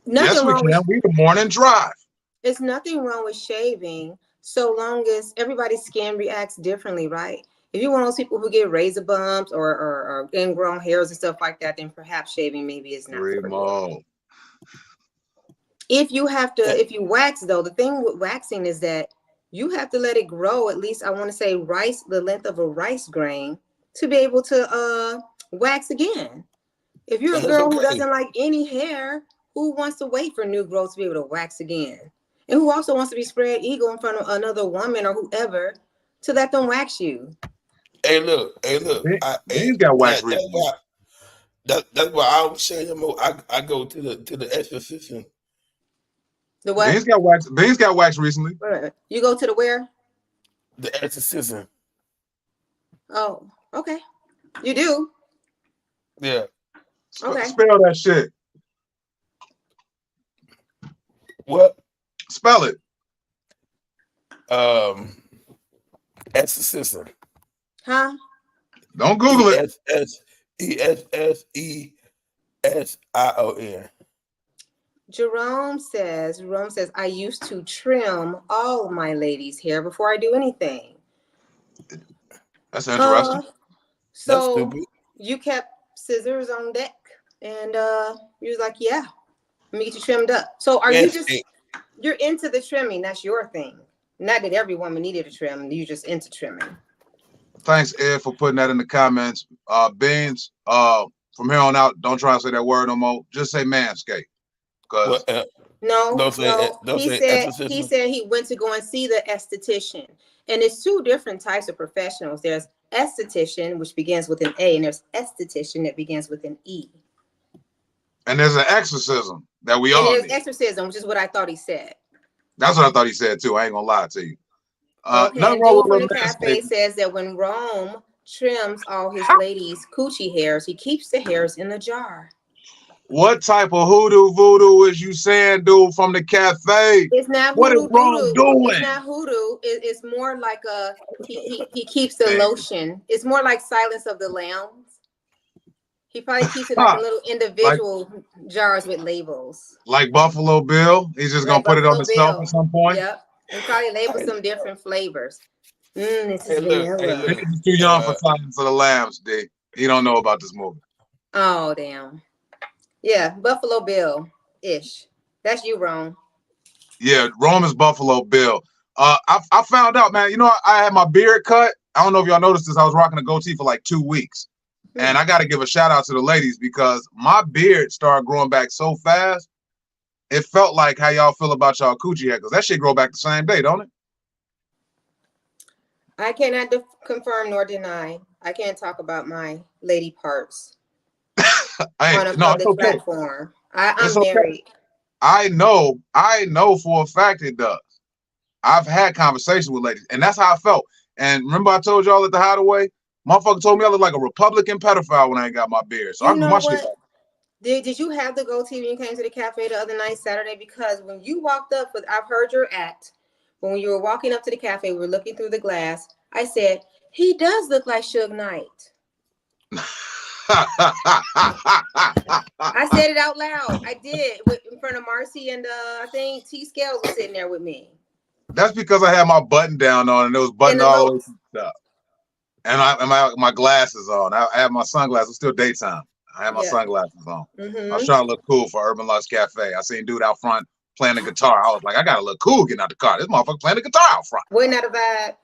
Yes, we can. We the morning drive. There's nothing wrong with shaving so long as everybody's skin reacts differently, right? If you're one of those people who get razor bumps or ingrown hairs and stuff like that, then perhaps shaving maybe is not for you. If you wax though, the thing with waxing is that you have to let it grow at least, I want to say the length of a rice grain to be able to wax again. If you're a girl who doesn't like any hair, who wants to wait for new growth to be able to wax again? And who also wants to be spread eagle in front of another woman or whoever to let them wax you? Hey, look. He's got wax recently. That's why I always say I go to the esthetician. The what? Beans got wax recently. You go to the where? The esthetician. Oh, okay. You do? Yeah. Okay. Spell that shit. What? Spell it. Esthetician. Huh? Don't Google it. ESSESSION. Jerome says, I used to trim all my ladies' hair before I do anything. That's interesting. So you kept scissors on deck and you was like, yeah, let me get you trimmed up. So are you just, you're into the trimming, that's your thing. Not that every woman needed a trim, you just into trimming. Thanks, Ed, for putting that in the comments. Beans, from here on out, don't try to say that word no more. Just say manscape. No. He said he went to go and see the esthetician. And it's two different types of professionals. There's esthetician, which begins with an A, and there's esthetician that begins with an E. And there's an exorcism that we all need. Exorcism, which is what I thought he said. That's what I thought he said too. I ain't gonna lie to you. Okay, Dude from the Cafe says that when Rome trims all his ladies' coochie hairs, he keeps the hairs in a jar. What type of hoodoo voodoo is you saying, dude, from the cafe? It's not what hoodoo, is Rome doing? It's not hoodoo. It's more like he keeps the lotion. It's more like Silence of the Lambs. He probably keeps it like a little individual jars with labels. Like Buffalo Bill? He's just gonna put it on the shelf at some point? Yep. And probably label some different flavors. This Hey, is look, hey, vanilla. look. He's too young for Silence of the Lambs, D. He don't know about this movie. Oh, damn. Yeah, Buffalo Bill-ish. That's you, wrong. Yeah, Rome is Buffalo Bill. I found out, man. You know, I had my beard cut. I don't know if y'all noticed this. I was rocking a goatee for like 2 weeks. And I got to give a shout out to the ladies because my beard started growing back so fast. It felt like how y'all feel about y'all coochie hair because that shit grow back the same day, don't it? I cannot confirm nor deny. I can't talk about my lady parts on a public platform. I'm married. I know for a fact it does. I've had conversations with ladies, and that's how I felt. And remember, I told y'all at the Hideaway, motherfucker told me I look like a Republican pedophile when I ain't got my beard. So you I know my what? shit. Did you have the goatee when you came to the cafe the other night, Saturday? Because when you walked up, I've heard your act. When you were walking up to the cafe, we were looking through the glass. I said, he does look like Suge Knight. I said it out loud. I did in front of Marcy and I think T Scales was sitting there with me. That's because I had my button down on and it was buttoned all the way up. And my glasses on. I had my sunglasses. It's still daytime. I had my sunglasses on. I was trying to look cool for Urban Lux Cafe. I seen dude out front playing the guitar. I was like, I gotta look cool getting out the car. This motherfucker playing the guitar out front. Wasn't that a vibe?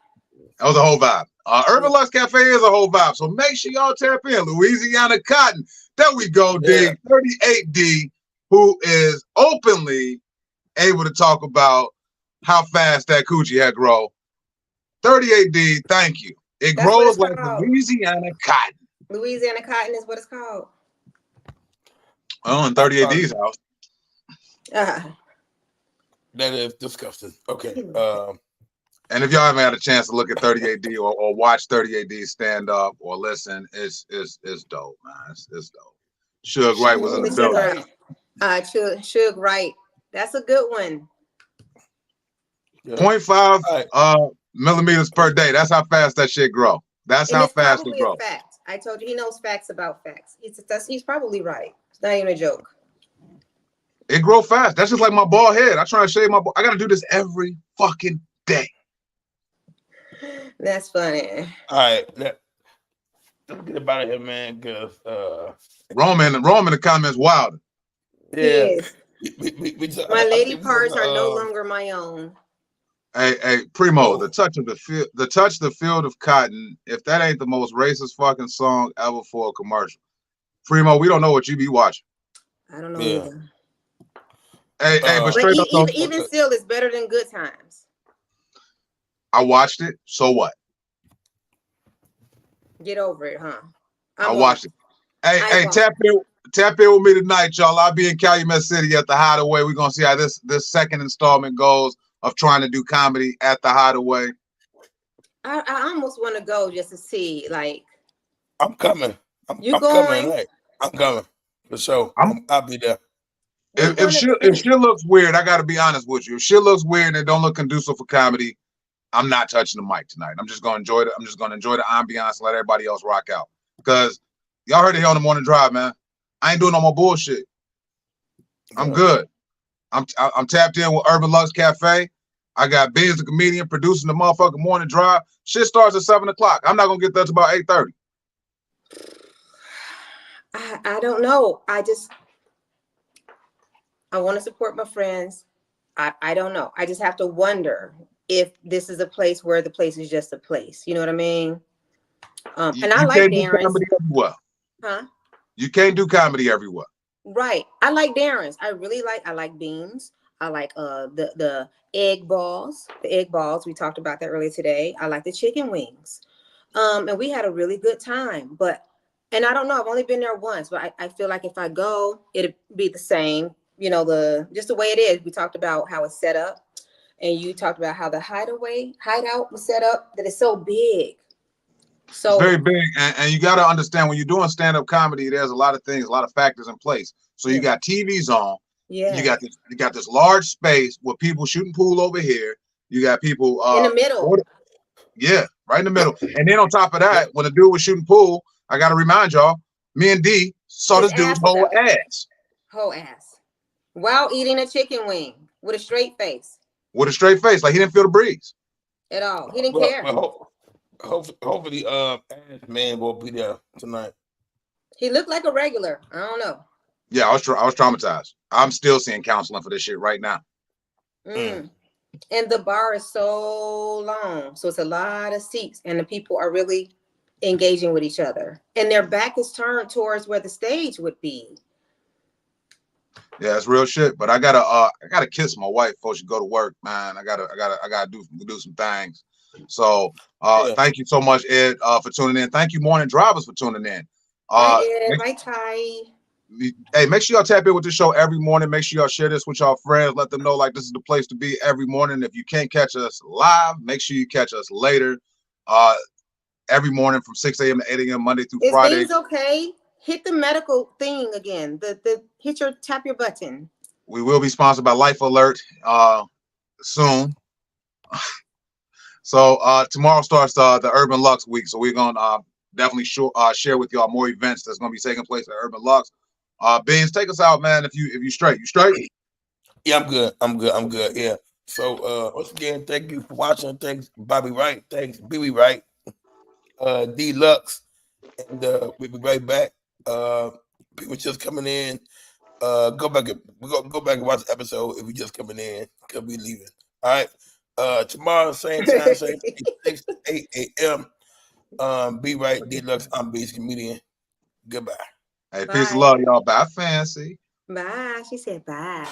That was a whole vibe. Urban Lux Cafe is a whole vibe. So make sure y'all tap in. Louisiana Cotton. There we go, D. 38D, who is openly able to talk about how fast that coochie had grown. 38D, thank you. That's grows like Louisiana cotton. Louisiana Cotton is what it's called. Oh, in 38D's house. That is disgusting. Okay. And if y'all haven't had a chance to look at 38D or watch 38D stand up or listen, it's dope, man. It's dope. Suge Wright was in the building. Suge Wright. That's a good one. 0.5 millimeters per day. That's how fast that shit grow. That's how fast it grows. I told you he knows facts about facts. He's probably right. It's not even a joke. It grow fast. That's just like my bald head. I try to shave my bald. I gotta do this every fucking day. That's funny. All right, let's get up out of here, man. Because Roman in the comments wild. Yeah, my lady parts are no longer my own. Hey, Primo, the touch the field of cotton. If that ain't the most racist fucking song ever for a commercial, Primo, we don't know what you be watching. I don't know either. Hey, but straight up, even still, it's better than Good Times. I watched it. So what? Get over it, huh? I watched it. Hey, tap in with me tonight, y'all. I'll be in Calumet City at the Hideaway. We're gonna see how this second installment goes of trying to do comedy at the Hideaway. I almost want to go just to see. Like, I'm coming. I'm going? Coming. I'm coming for sure. I'll be there. If shit looks weird, I got to be honest with you. If shit looks weird and it don't look conducive for comedy, I'm not touching the mic tonight. I'm just gonna enjoy it. I'm just gonna enjoy the ambiance and let everybody else rock out. Because y'all heard it here on the morning drive, man. I ain't doing no more bullshit. I'm good. I'm tapped in with Urban Lux Cafe. I got Beans the comedian producing the motherfucking morning drive. Shit starts at 7 o'clock. I'm not gonna get there till about 8:30. I don't know. I want to support my friends. I don't know. I just have to wonder if this is a place where the place is just a place. You know what I mean? And I like Darren's. Huh? You can't do comedy everywhere. Right. I like Darren's. I like Beans. I like the egg balls. The egg balls. We talked about that earlier today. I like the chicken wings. And we had a really good time. And I don't know, I've only been there once, but I feel like if I go, it'd be the same. You know, just the way it is. We talked about how it's set up. And you talked about how the hideout was set up, that it's so big. So it's very big. And you got to understand when you're doing stand-up comedy, there's a lot of things, a lot of factors in place. So you got TVs on. Yeah. You got this large space with people shooting pool over here. You got people in the middle. Yeah, right in the middle. And then on top of that, when the dude was shooting pool, I got to remind y'all, me and D saw this dude's whole ass. Whole ass. While eating a chicken wing with a straight face. With a straight face, like he didn't feel the breeze. at all. He didn't care. Hopefully, Ash Man will be there tonight. He looked like a regular. I don't know. Yeah, I was traumatized. I'm still seeing counseling for this shit right now. And the bar is so long, so it's a lot of seats, and the people are really engaging with each other, and their back is turned towards where the stage would be. Yeah, it's real shit. But I gotta kiss my wife before she go to work, man. I gotta do some things. So thank you so much, Ed, for tuning in. Thank you, Morning Drivers, for tuning in. Hi, Ed. Hi, Ty. Hey, make sure y'all tap in with the show every morning. Make sure y'all share this with y'all friends. Let them know like this is the place to be every morning. If you can't catch us live, make sure you catch us later. Every morning from 6 a.m. to 8 a.m. Monday through Friday. Is okay? Hit the medical thing again. Tap your button. We will be sponsored by Life Alert soon. So tomorrow starts the Urban Lux week. So we're gonna definitely share with y'all more events that's gonna be taking place at Urban Lux. Beans, take us out, man. If you straight. You straight? Yeah, I'm good. Yeah. So once again, thank you for watching. Thanks, Bobby Wright. Thanks, BB Wright. D-Lux. And we'll be right back. People just coming in. Go back and watch the episode if you just coming in, because we leaving. All right. Tomorrow, same time, same 6 to 8 a.m. Be right, D-Lux. I'm Beast Comedian. Goodbye. Hey, peace and love, y'all. Bye, Fancy. Bye. She said bye.